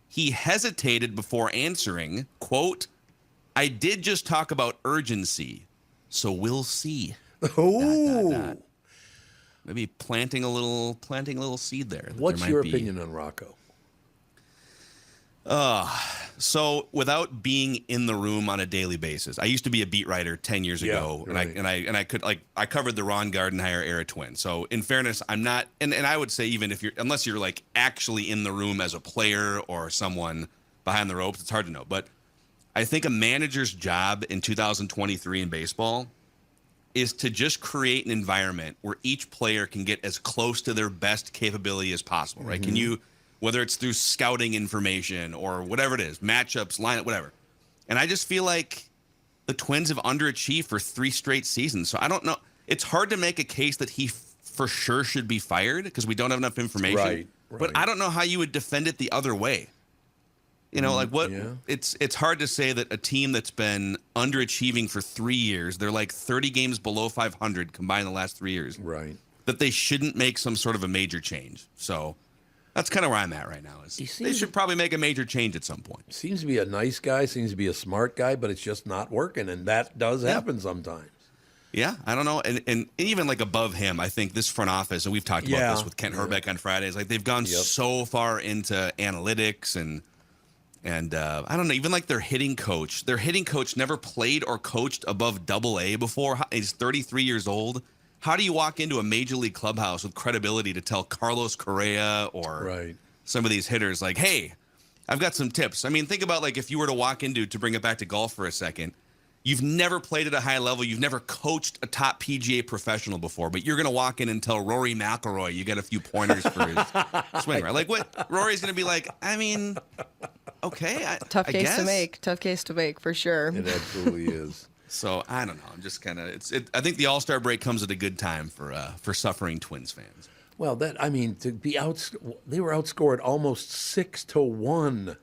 He hesitated before answering, quote, I did just talk about urgency. So we'll see. Oh, maybe planting a little seed there. What's your opinion on Rocco? So without being in the room on a daily basis, I used to be a beat writer 10 years ago, and I covered the Ron Gardenhire era Twins. So in fairness, I'm not, and I would say even unless you're like actually in the room as a player or someone behind the ropes, it's hard to know. But I think a manager's job in 2023 in baseball is to just create an environment where each player can get as close to their best capability as possible, right? Can you, whether it's through scouting information or whatever it is, matchups, lineup, whatever. And I just feel like the Twins have underachieved for 3 straight seasons. So I don't know. It's hard to make a case that he for sure should be fired because we don't have enough information. Right. But I don't know how you would defend it the other way. It's hard to say that a team that's been underachieving for 3 years, they're like 30 games below 500 combined the last 3 years. Right. That they shouldn't make some sort of a major change. So that's kind of where I'm at right now. They should probably make a major change at some point. Seems to be a nice guy, seems to be a smart guy, but it's just not working, and that does happen sometimes. Yeah, I don't know. And even like above him, I think this front office, and we've talked about this with Kent Herbeck on Fridays, like they've gone so far into analytics and I don't know, even like their hitting coach never played or coached above AA before. He's 33 years old. How do you walk into a major league clubhouse with credibility to tell Carlos Correa or some of these hitters like, hey, I've got some tips? I mean, think about like if you were to walk into, to bring it back to golf for a second, you've never played at a high level, you've never coached a top PGA professional before, but you're going to walk in and tell Rory McIlroy you get a few pointers for his swing, right? Like what? Rory's going to be like, I mean, okay. Tough case to make for sure. It absolutely is. So I don't know. I'm just kind of I think the All-Star break comes at a good time for suffering Twins fans. Well, to be they were outscored almost 6-1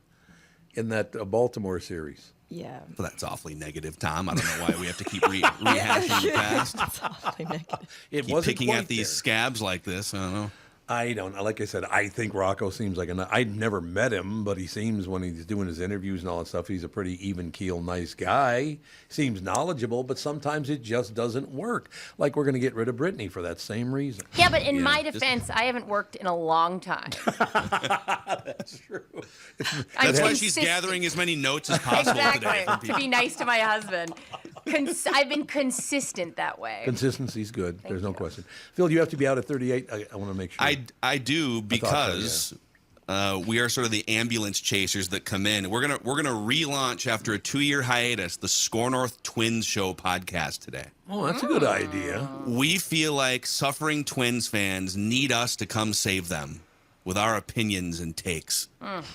in that Baltimore series. Yeah. Well, that's awfully negative, Tom. I don't know why we have to keep rehashing the past. That's awfully negative. Keep picking at these scabs like this. I don't know. I don't know. Like I said, I think Rocco seems like I'd never met him, but he seems, when he's doing his interviews and all that stuff, he's a pretty even-keel, nice guy. Seems knowledgeable, but sometimes it just doesn't work. Like we're going to get rid of Brittany for that same reason. Yeah, but in my defense, I haven't worked in a long time. That's true. That's why she's gathering as many notes as possible today. To be nice to my husband. I've been consistent that way. Consistency's good. There's no question. Phil, you have to be out at 38. I want to make sure. I do, because we are sort of the ambulance chasers that come in. We're gonna relaunch after a 2-year hiatus the SKOR North Twins Show podcast today. Oh, that's a good idea. We feel like suffering Twins fans need us to come save them with our opinions and takes.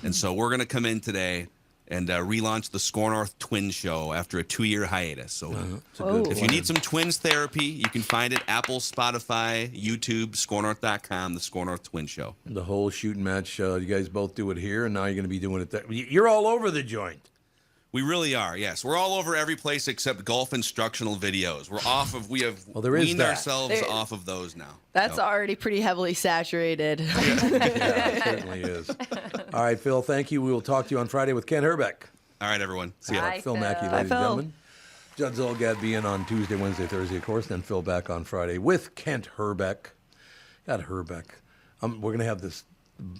And so we're gonna come in today and relaunch the SKOR North Twins Show after a 2-year hiatus. So if you need some Twins therapy, you can find it Apple, Spotify, YouTube, SKORNorth.com, the SKOR North Twins Show. The whole shooting match, you guys both do it here, and now you're going to be doing it there. You're all over the joint. We really are, yes. We're all over every place except golf instructional videos. We have weaned ourselves off of those now. That's already pretty heavily saturated. Yeah, it certainly is. All right, Phil, thank you. We will talk to you on Friday with Kent Herbeck. All right, everyone. See you. Bye, Phil Mackey, Bye, ladies and Phil. gentlemen. Judd Zolgad being on Tuesday, Wednesday, Thursday, of course, then Phil back on Friday with Kent Herbeck. God, Herbeck. We're going to have this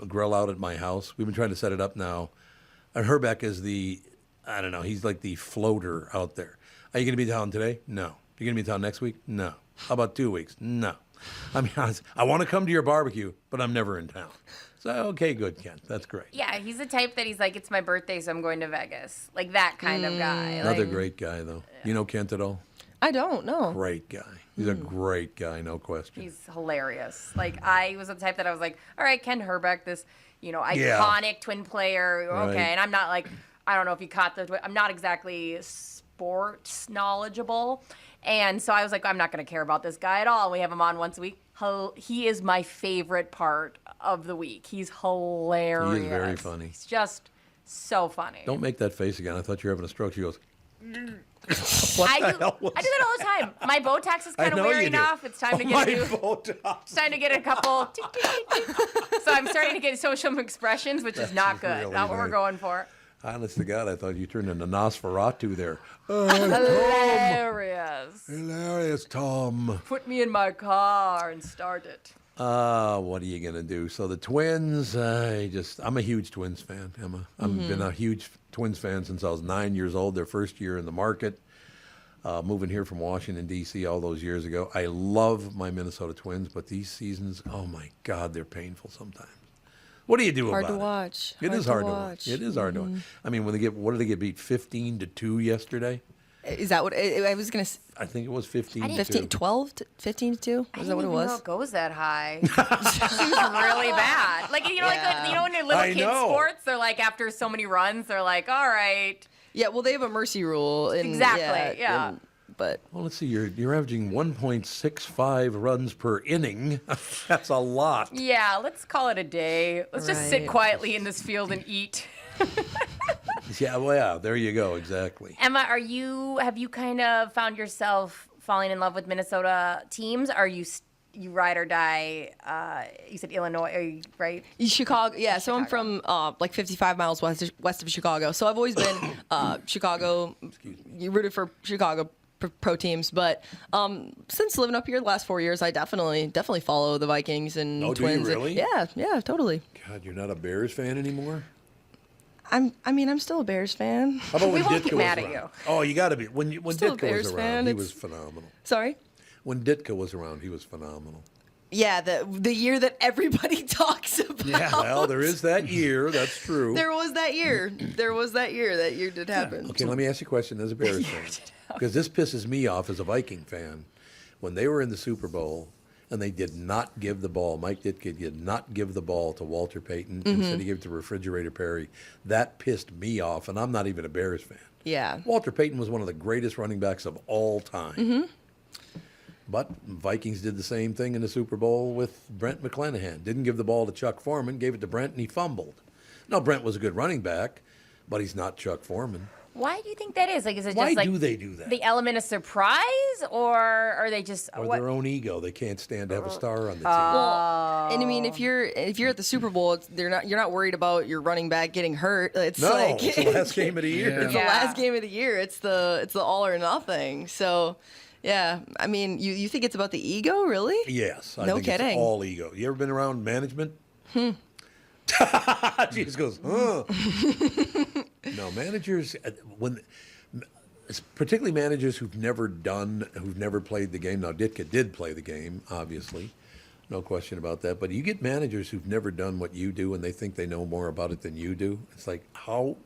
grill out at my house. We've been trying to set it up now. And Herbeck is he's like the floater out there. Are you going to be in town today? No. You going to be in town next week? No. How about 2 weeks? No. I mean, I want to come to your barbecue, but I'm never in town. So, okay, good, Kent. That's great. Yeah, he's the type that he's like, it's my birthday, so I'm going to Vegas. Like that kind of guy. Another great guy, though. You know Kent at all? I don't know. Great guy. He's a great guy, no question. He's hilarious. Like, I was the type that I was like, all right, Ken Herbeck, this, iconic twin player. Okay, Right. and I'm not like, I don't know if you caught I'm not exactly sports knowledgeable. And so I was like, I'm not going to care about this guy at all. We have him on once a week. He is my favorite part of the week. He's hilarious. He is very funny. He's just so funny. Don't make that face again. I thought you were having a stroke. She goes, I do that all the time. My Botox is kind of wearing off. It's time to get It's time to get a couple. So I'm starting to get social expressions, which is not good. Really Not what we're going for. Honest to God, I thought you turned into Nosferatu there. Hilarious. Hilarious, Tom. Put me in my car and start it. What are you going to do? So the Twins, I'm a huge Twins fan, Emma. I've been a huge Twins fan since I was 9 years old, their first year in the market, moving here from Washington, D.C. all those years ago. I love my Minnesota Twins, but these seasons, oh my God, they're painful sometimes. What do you do about it? Hard to watch. It is hard to watch. It is hard to watch. I mean, what did they get beat 15-2 yesterday? Is that what I was going to? I think it was 15-2. 15, 12, 15-2. Is that what it was? Know it goes that high. Seems really bad. Like when they're little kid sports, they're like after so many runs, they're like, all right. Yeah, well, they have a mercy rule. Exactly. Yeah. But well, let's see. You're averaging 1.65 runs per inning. That's a lot. Yeah, let's call it a day. Let's just sit quietly in this field and eat. Yeah, there you go. Exactly. Emma, have you kind of found yourself falling in love with Minnesota teams? Are you ride or die? You said Illinois, right? Chicago. Yeah, so I'm from like 55 miles west of Chicago. So I've always been Chicago. You rooted for Chicago pro teams, but since living up here the last 4 years, I definitely follow the Vikings and Twins. Do you really? Yeah, totally. God, you're not a Bears fan anymore? I'm still a Bears fan. How about when we won't Ditka get mad was at around? you. Oh, you got to be. When Still a Ditka Bears was around, fan, he was phenomenal. Sorry? When Ditka was around, he was phenomenal. Yeah, the year that everybody talks about. Yeah, well, there is that year. That's true. There was that year. That year did happen. Okay, let me ask you a question as a Bears fan. Because this pisses me off as a Viking fan. When they were in the Super Bowl and they did not give the ball, Mike Ditka did not give the ball to Walter Payton. Instead, he gave it to Refrigerator Perry. That pissed me off, and I'm not even a Bears fan. Yeah. Walter Payton was one of the greatest running backs of all time. But Vikings did the same thing in the Super Bowl with Brent McClanahan. Didn't give the ball to Chuck Foreman, gave it to Brent, and he fumbled. Now, Brent was a good running back, but he's not Chuck Foreman. Why do you think that is? Like, is it Why just like do they do that? the element of surprise, or are they just Or their own ego. They can't stand to have a star on the team. Well, and I mean, if you're at the Super Bowl, you're not worried about your running back getting hurt. It's No, like it's the last game of the year. It's the last game of the year. It's the all or nothing. So, yeah, I mean, you think it's about the ego, really? Yes. I No think kidding. It's all ego. You ever been around management? She just goes, No, managers, particularly managers who've never played the game. Now, Ditka did play the game, obviously. No question about that. But you get managers who've never done what you do and they think they know more about it than you do. It's like, how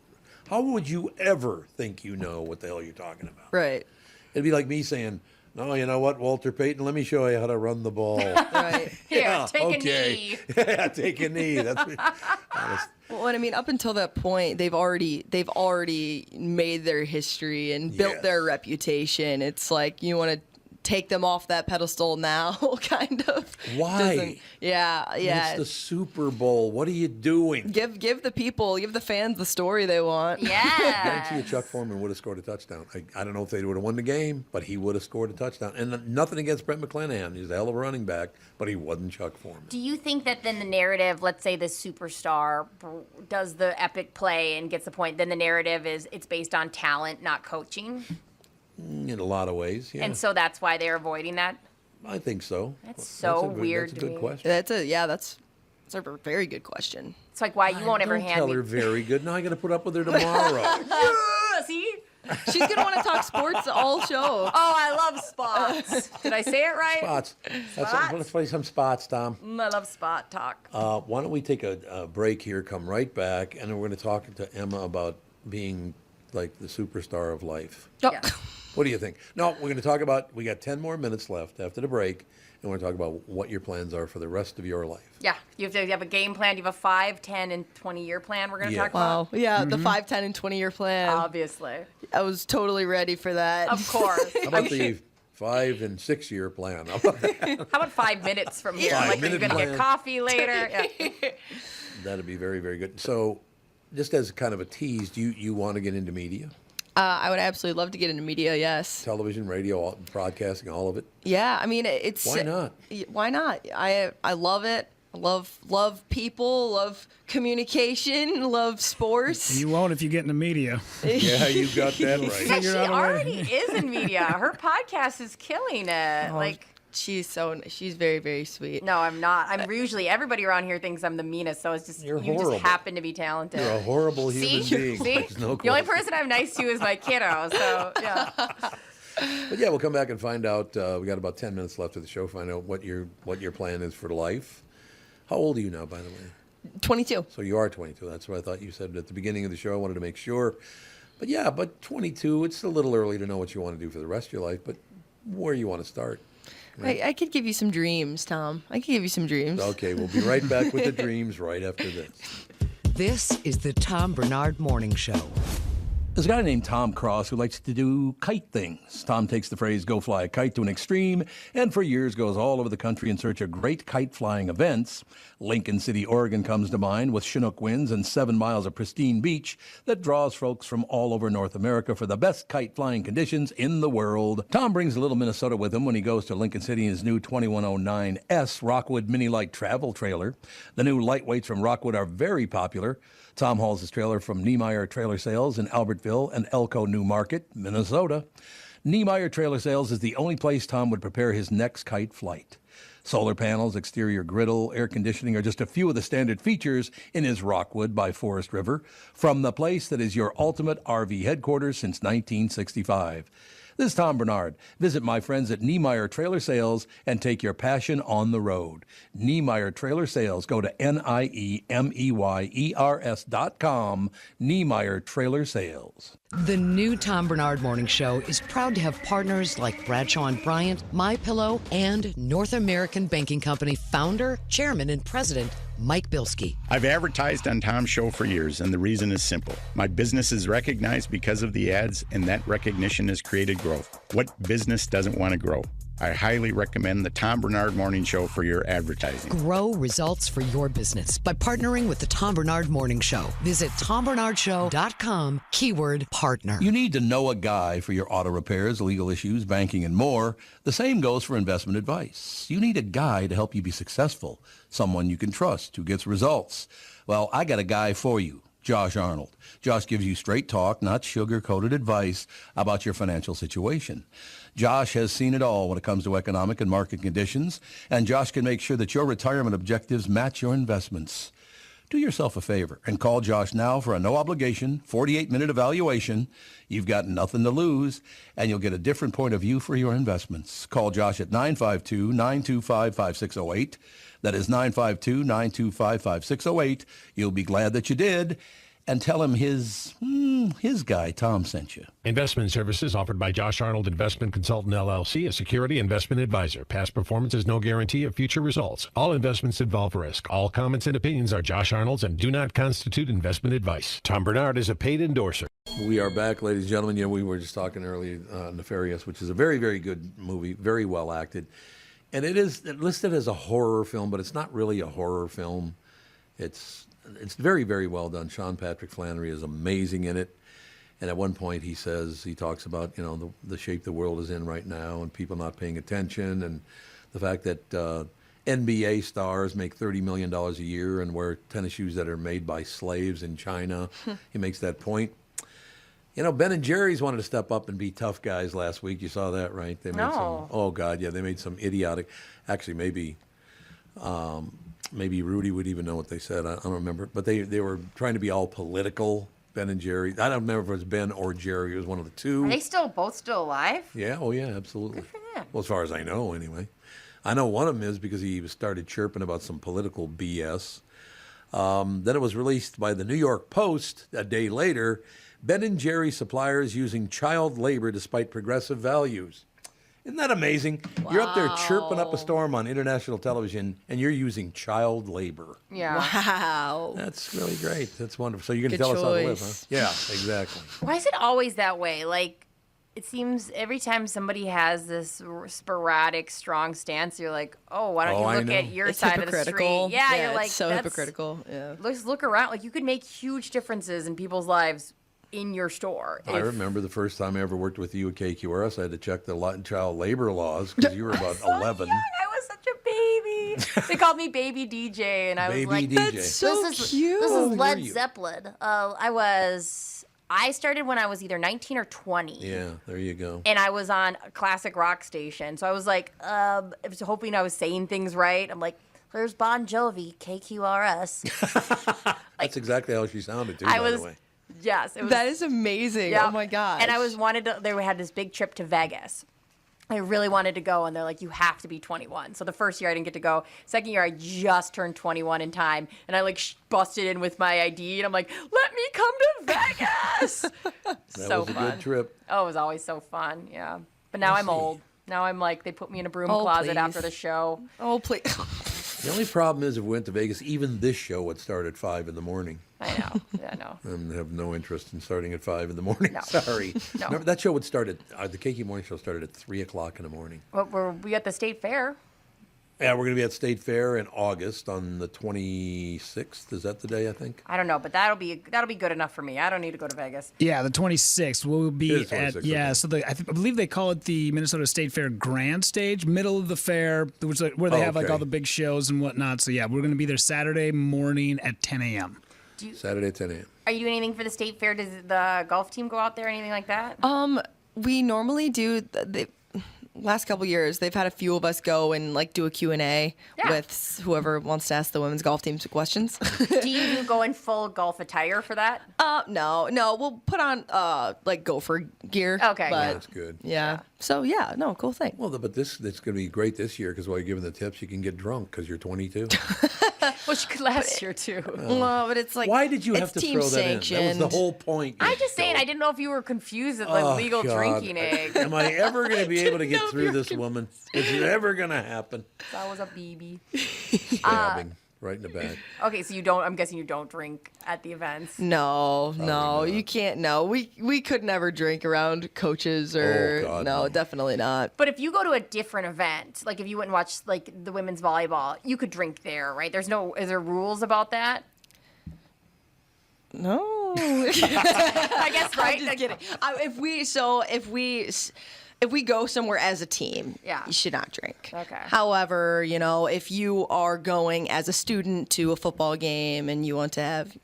would you ever think you know what the hell you're talking about? Right. It'd be like me saying, no, you know what, Walter Payton, let me show you how to run the ball. Right. Here, take a knee. Yeah, take a knee. Well, I mean, up until that point, they've already made their history and built their reputation. It's like you want to take them off that pedestal now, kind of. Why? Yeah. It's the Super Bowl. What are you doing? Give the fans the story they want. Yeah. I guarantee you Chuck Foreman would have scored a touchdown. I don't know if they would have won the game, but he would have scored a touchdown. And nothing against Brent McClanahan. He's a hell of a running back, but he wasn't Chuck Foreman. Do you think that then the narrative, let's say the superstar does the epic play and gets the point, then the narrative is it's based on talent, not coaching? In a lot of ways, yeah. And so that's why they're avoiding that? I think so. That's so weird That's a to good me. question. That's a very good question. It's like why you won't ever Don't hand tell me. her very good. Now I got to put up with her tomorrow. Yeah, see? She's going to want to talk sports all show. Oh, I love spots. Did I say it right? Spots. Spots? Let's play some spots, Tom. I love spot talk. Why don't we take a break here, come right back, and then we're going to talk to Emma about being like the superstar of life. Oh. Yeah. What do you think? No, we're going to talk about, we got 10 more minutes left after the break, and we're going to talk about what your plans are for the rest of your life. Yeah, you have a game plan. You have a 5, 10, and 20-year plan we're going to talk about? Wow. Yeah, the 5, 10, and 20-year plan. Obviously. I was totally ready for that. Of course. How about the 5 and 6 year plan? How about that? How about 5 minutes from here? 5 Like, are you minute going to plan. get coffee later? Yeah. That'd be very, very good. So, just as kind of a tease, do you want to get into media? I would absolutely love to get into media, yes. Television, radio, broadcasting, all of it? Yeah, I mean, it's... Why not? Why not? I love it. Love people, love communication, love sports. You won't if you get into media. Yeah, you got that right. Yeah, she already is in media. Her podcast is killing it. Oh, she's very, very sweet. No, I'm not. I'm usually, everybody around here thinks I'm the meanest, so it's just, You're you horrible. just happen to be talented. You're a horrible human being. See? There's no The only question. person I'm nice to is my kiddo, so yeah. But yeah, we'll come back and find out. We got about 10 minutes left of the show. Find out what your plan is for life. How old are you now, by the way? 22. So you are 22. That's what I thought you said at the beginning of the show. I wanted to make sure. But yeah, 22, it's a little early to know what you want to do for the rest of your life, but where you want to start. Right? I could give you some dreams, Tom. I could give you some dreams. Okay, we'll be right back with the dreams right after this. This is the Tom Barnard Morning Show. There's a guy named Tom Cross who likes to do kite things. Tom takes the phrase "go fly a kite" to an extreme, and for years goes all over the country in search of great kite flying events. Lincoln City, Oregon comes to mind with Chinook winds and 7 miles of pristine beach that draws folks from all over North America for the best kite flying conditions in the world. Tom brings a little Minnesota with him when he goes to Lincoln City in his new 2109S Rockwood Mini Light travel trailer. The new lightweights from Rockwood are very popular. Tom hauls his trailer from Niemeyer Trailer Sales in Albertville and Elko New Market, Minnesota. Niemeyer Trailer Sales is the only place Tom would prepare his next kite flight. Solar panels, exterior griddle, air conditioning are just a few of the standard features in his Rockwood by Forest River, from the place that is your ultimate RV headquarters since 1965. This is Tom Barnard. Visit my friends at Niemeyer Trailer Sales and take your passion on the road. Niemeyer Trailer Sales. Go to NIEMEYERS.com. Niemeyer Trailer Sales. The new Tom Barnard Morning Show is proud to have partners like Bradshaw & Bryant, MyPillow, and North American Banking Company founder, chairman, and president, Mike Bilski. I've advertised on Tom's show for years, and the reason is simple. My business is recognized because of the ads, and that recognition has created growth. What business doesn't want to grow? I highly recommend the Tom Barnard Morning Show for your advertising. Grow results for your business by partnering with the Tom Barnard Morning Show. Visit TomBarnardShow.com, keyword partner. You need to know a guy for your auto repairs, legal issues, banking, and more. The same goes for investment advice. You need a guy to help you be successful, someone you can trust who gets results. Well, I got a guy for you. Josh Arnold. Josh gives you straight talk, not sugar-coated advice about your financial situation. Josh has seen it all when it comes to economic and market conditions, and Josh can make sure that your retirement objectives match your investments. Do yourself a favor and call Josh now for a no-obligation, 48-minute evaluation. You've got nothing to lose, and you'll get a different point of view for your investments. Call Josh at 952-925-5608. That is 952-925-5608. You'll be glad that you did. And tell him his guy, Tom, sent you. Investment services offered by Josh Arnold Investment Consultant, LLC, a security investment advisor. Past performance is no guarantee of future results. All investments involve risk. All comments and opinions are Josh Arnold's and do not constitute investment advice. Tom Barnard is a paid endorser. We are back, ladies and gentlemen. We were just talking earlier, Nefarious, which is a very, very good movie, very well acted. And it is listed as a horror film, but it's not really a horror film. It's very, very well done. Sean Patrick Flannery is amazing in it. And at one point he talks about, the shape the world is in right now and people not paying attention and the fact that NBA stars make $30 million a year and wear tennis shoes that are made by slaves in China. He makes that point. You know, Ben and Jerry's wanted to step up and be tough guys last week. You saw that, right? They made No. some. Oh God, yeah, they made some idiotic. Actually, maybe Rudy would even know what they said. I don't remember, but they were trying to be all political. Ben and Jerry. I don't remember if it was Ben or Jerry. It was one of the two. Are they both still alive? Yeah. Oh yeah. Absolutely. Good for them. Well, as far as I know, anyway. I know one of them is because he started chirping about some political BS. Then it was released by the New York Post a day later. Ben and Jerry suppliers using child labor despite progressive values. Isn't that amazing? Wow. You're up there chirping up a storm on international television, and you're using child labor. Yeah. Wow. That's really great. That's wonderful. So you're going to Good tell us how to live, choice. huh? Yeah, exactly. Why is it always that way? Like, it seems every time somebody has this sporadic, strong stance, you're like, oh, why don't you look at your It's side of the hypocritical. street? Yeah, you're it's like, so that's, hypocritical. Yeah. Let's look around. Like, you could make huge differences in people's lives in your store. I remember the first time I ever worked with you at KQRS, I had to check the child labor laws because you were about 11. I was such a baby. They called me Baby DJ, and I was like, DJ. That's so cute. This How is old Led were you? Zeppelin. I started when I was either 19 or 20. Yeah, there you go. And I was on a classic rock station. So I was like, I was hoping I was saying things right. I'm like, there's Bon Jovi, KQRS. That's exactly how she sounded, too, by the way. Yes. It was, That is amazing. yeah. Oh my gosh. And they had this big trip to Vegas. I really wanted to go, and they're like, you have to be 21. So the first year I didn't get to go. Second year I just turned 21 in time, and I like busted in with my ID, and I'm like, let me come to Vegas. That so was a fun. good trip. Oh, it was always so fun, yeah. But now I'm old. Now I'm like, they put me in a broom closet please. after the show. Oh, please. The only problem is if we went to Vegas, even this show would start at 5 in the morning. I know. Yeah, I know. And have no interest in starting at 5 in the morning. No. Sorry. No. Remember, that show would start at, the KQ Morning Show started at 3 o'clock in the morning. Well, we at the state fair. Yeah, we're going to be at State Fair in August on the 26th. Is that the day, I think? I don't know, but that'll be good enough for me. I don't need to go to Vegas. Yeah, the 26th. We'll be It is 26th, at, yeah, okay. so I believe they call it the Minnesota State Fair Grand Stage, middle of the fair, where they have like okay. all the big shows and whatnot. So yeah, we're going to be there Saturday morning at 10 a.m. Saturday at 10 a.m. Are you doing anything for the state fair? Does the golf team go out there, anything like that? We normally do. Last couple years, they've had a few of us go and like do a Q&A with whoever wants to ask the women's golf team some questions. Do you go in full golf attire for that? No, we'll put on like gopher gear. Okay, but, That's good. Yeah. So yeah, no, cool thing. Well, but it's going to be great this year because while you're giving the tips, you can get drunk because you're 22. Which could last year too. Well, but it's like, Why did you have it's to team throw that in? sanctioned. That was the whole point. I'm just saying, I didn't know if you were confused at like legal God. drinking age. Am I ever going to be able to get through this woman? Is it ever going to happen? That was a BB. Stabbing right in the back. Okay, so I'm guessing you don't drink at the events. No, you can't. No, we could never drink around coaches or Oh, God, no, no. definitely not. But if you go to a different event, like if you went and watched like the women's volleyball, you could drink there, right? Is there rules about that? No. I guess, right? I'm just kidding. If we go somewhere as a team, you should not drink. Okay. However, if you are going as a student to a football game and you want to have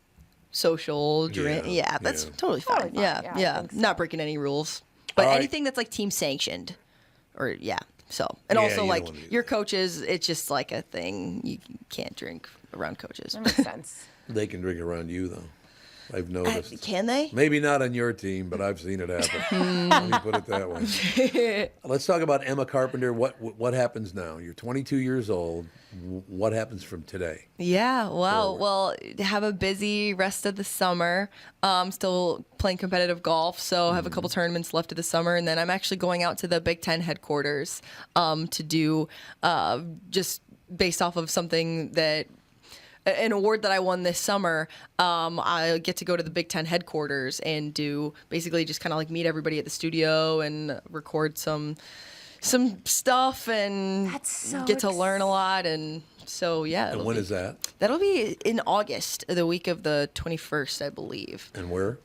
social drink, that's totally fine. Totally fine. Yeah, I think so. Not breaking any rules. But All right. anything that's like team sanctioned, or so. And Yeah, also you like don't wanna do your coaches, it's just like a thing. You can't drink around coaches. That makes sense. They can drink around you, though. I've noticed. Can they? Maybe not on your team, but I've seen it happen. Let me put it that way. Let's talk about Emma Carpenter. What happens now? You're 22 years old. What happens from today? Yeah, wow. Well, have a busy rest of the summer. Still playing competitive golf, so I have a couple tournaments left of the summer, and then I'm actually going out to the Big Ten headquarters to do just based off of something that. An award that I won this summer, I get to go to the Big Ten headquarters and do basically just kind of like meet everybody at the studio and record some stuff and get to learn a lot. And so, yeah. And when is that? That'll be in August, the week of the 21st, I believe. And where?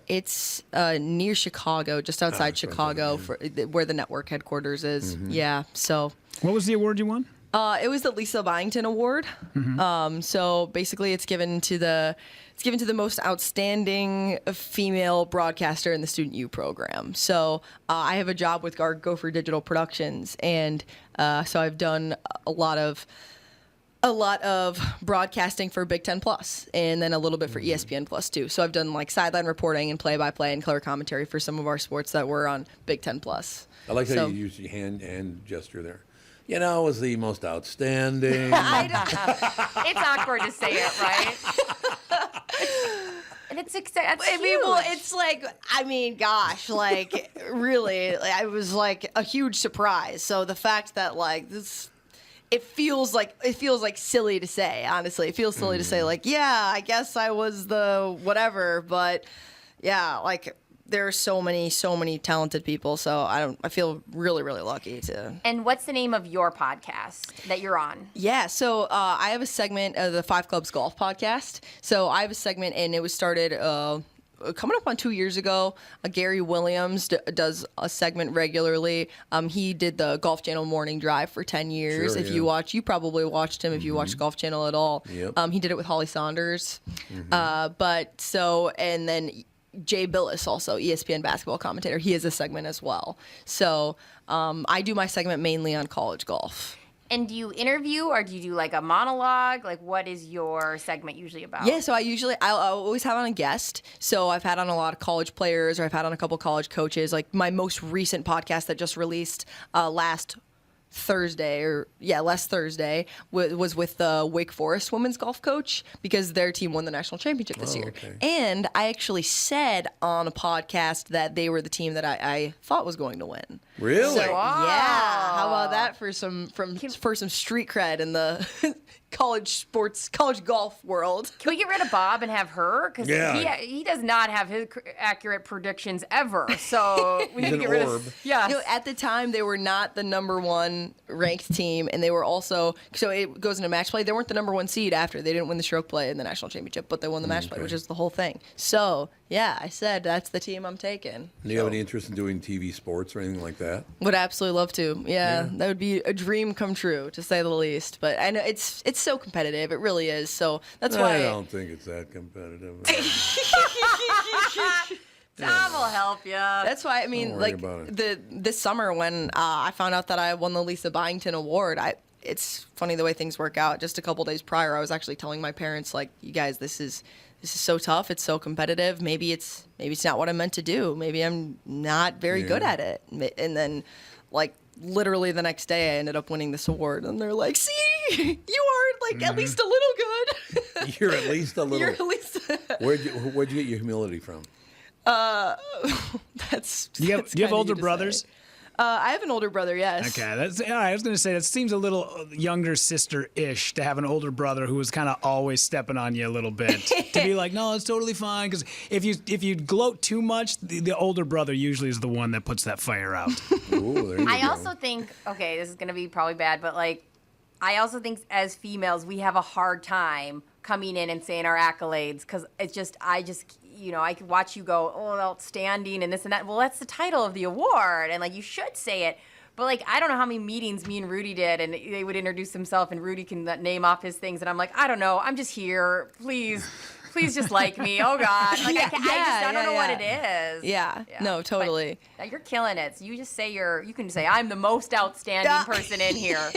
It's near Chicago, just outside Chicago, where the network headquarters is. Mm-hmm. Yeah, so. What was the award you won? It was the Lisa Byington Award. So basically, it's given to the most outstanding female broadcaster in the Student U program. So I have a job with Gopher Digital Productions, and so I've done a lot of broadcasting for Big Ten Plus, and then a little bit for ESPN Plus too. So I've done like sideline reporting and play-by-play and color commentary for some of our sports that were on Big Ten Plus. I like how you use your hand gesture there. You know, it was the most outstanding. It's awkward to say it, right? And it's huge. Well, it's like, I mean, gosh, like really, it was like a huge surprise. So the fact that like this, it feels like silly to say. Honestly, it feels silly to say like, yeah, I guess I was the whatever, but yeah, like. There are so many talented people, so I feel really, really lucky to. And what's the name of your podcast that you're on? Yeah, so I have a segment of the Five Clubs Golf podcast. So I have a segment, and it was started coming up on 2 years ago. Gary Williams does a segment regularly. He did the Golf Channel Morning Drive for 10 years. Sure, if you probably watched him if you watched Golf Channel at all. Yep. He did it with Holly Saunders. And then Jay Billis, also ESPN basketball commentator, he has a segment as well. So I do my segment mainly on college golf. And do you interview, or do you do like a monologue? Like, what is your segment usually about? Yeah, so I'll always have on a guest. So I've had on a lot of college players, or I've had on a couple college coaches. Like my most recent podcast that just released last Thursday was with the Wake Forest women's golf coach, because their team won the national championship this year. Okay. And I actually said on a podcast that they were the team that I thought was going to win. Really? So, yeah. How about that for some street cred in the college golf world? Can we get rid of Bob and have her? Because he does not have his accurate predictions ever. So we need to get rid of. Yeah. At the time, they were not the number one ranked team, and they were also, so it goes into match play. They weren't the number one seed after. They didn't win the stroke play in the national championship, but they won the match play, which is the whole thing. So yeah, I said that's the team I'm taking. Do you have any interest in doing TV sports or anything like that? Would absolutely love to. Yeah, that would be a dream come true, to say the least. But I know it's so competitive. It really is. So that's why I don't think it's that competitive. Tom will help you. That's why, I mean, like this summer when I found out that I won the Lisa Byington Award, it's funny the way things work out. Just a couple days prior, I was actually telling my parents, like, you guys, this is so tough. It's so competitive. Maybe it's not what I'm meant to do. Maybe I'm not very good at it. And then, like, literally the next day, I ended up winning this award, and they're like, "See, you are like at least a little good." You're at least a little. You're at least. Where'd you get your humility from? That's. Do you have older brothers? I have an older brother, yes. Okay, that's all right. I was going to say that seems a little younger sister-ish to have an older brother who was kind of always stepping on you a little bit. To be like, no, it's totally fine. Because if you gloat too much, the older brother usually is the one that puts that fire out. Ooh, there you I go. also think, okay, this is going to be probably bad, but like, I also think as females, we have a hard time coming in and saying our accolades, because I could watch you go, oh, outstanding and this and that. Well, that's the title of the award, and like you should say it. But like, I don't know how many meetings me and Rudy did, and they would introduce himself, and Rudy can name off his things, and I'm like, I don't know, I'm just here. Please just like me. Oh God, like I don't know what it is. Yeah. No, totally. But you're killing it. So you just say you can say I'm the most outstanding person in here.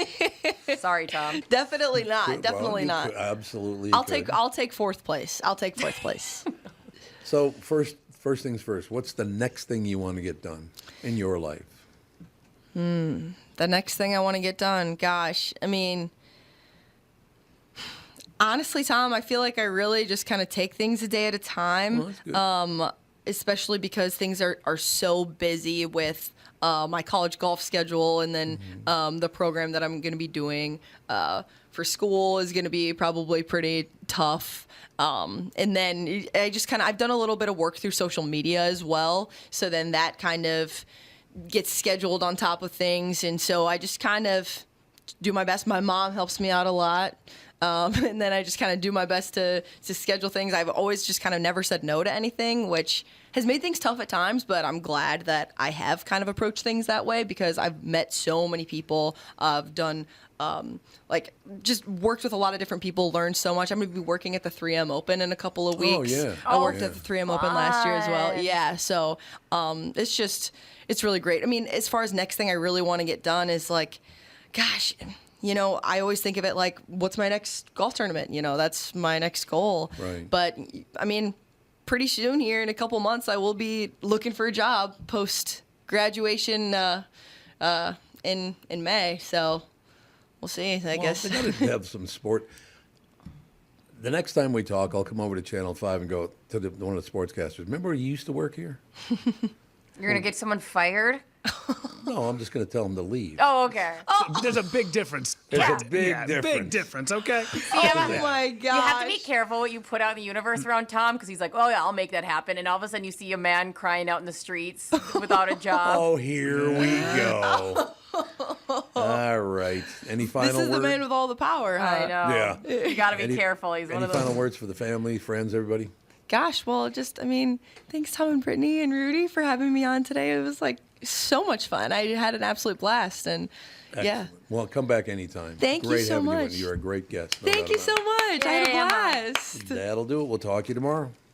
Sorry, Tom. Definitely not. Definitely not. Absolutely. I'll take fourth place. So first things first. What's the next thing you want to get done in your life? The next thing I want to get done, gosh, I mean, honestly, Tom, I feel like I really just kind of take things a day at a time. Oh, that's good. Especially because things are so busy with my college golf schedule, and then the program that I'm going to be doing for school is going to be probably pretty tough. And then I've done a little bit of work through social media as well. So then that kind of gets scheduled on top of things. And so I just kind of do my best. My mom helps me out a lot. And then I just kind of do my best to schedule things. I've always just kind of never said no to anything, which has made things tough at times, but I'm glad that I have kind of approached things that way because I've met so many people. I've done, just worked with a lot of different people, learned so much. I'm going to be working at the 3M Open in a couple of weeks. Oh, yeah. I worked at the 3M Open last year as well. Yeah, so it's really great. I mean, as far as next thing I really want to get done is gosh, I always think of it like, what's my next golf tournament? That's my next goal. Right. But, I mean, pretty soon here in a couple months, I will be looking for a job post-graduation in May. So we'll see, I guess. They got to have some sport. The next time we talk, I'll come over to Channel 5 and go to one of the sportscasters. Remember where you used to work here? You're going to get someone fired? No, I'm just going to tell them to leave. Oh, okay. There's a big difference. There's a big difference. Big difference, okay? My God. You have to be careful what you put out in the universe around Tom because he's like, oh, yeah, I'll make that happen. And all of a sudden you see a man crying out in the streets without a job. Oh, here we go. All right. Any final words? This is the man with all the power, huh? I know. Yeah. You got to be careful. He's one of Any those. final words for the family, friends, everybody? Gosh, well, thanks Tom and Brittany and Rudy for having me on today. It was so much fun. I had an absolute blast, and yeah. Well, come back anytime. Thank you so much. You're a great guest. Thank you so much. I had a blast. That'll do it. We'll talk to you tomorrow.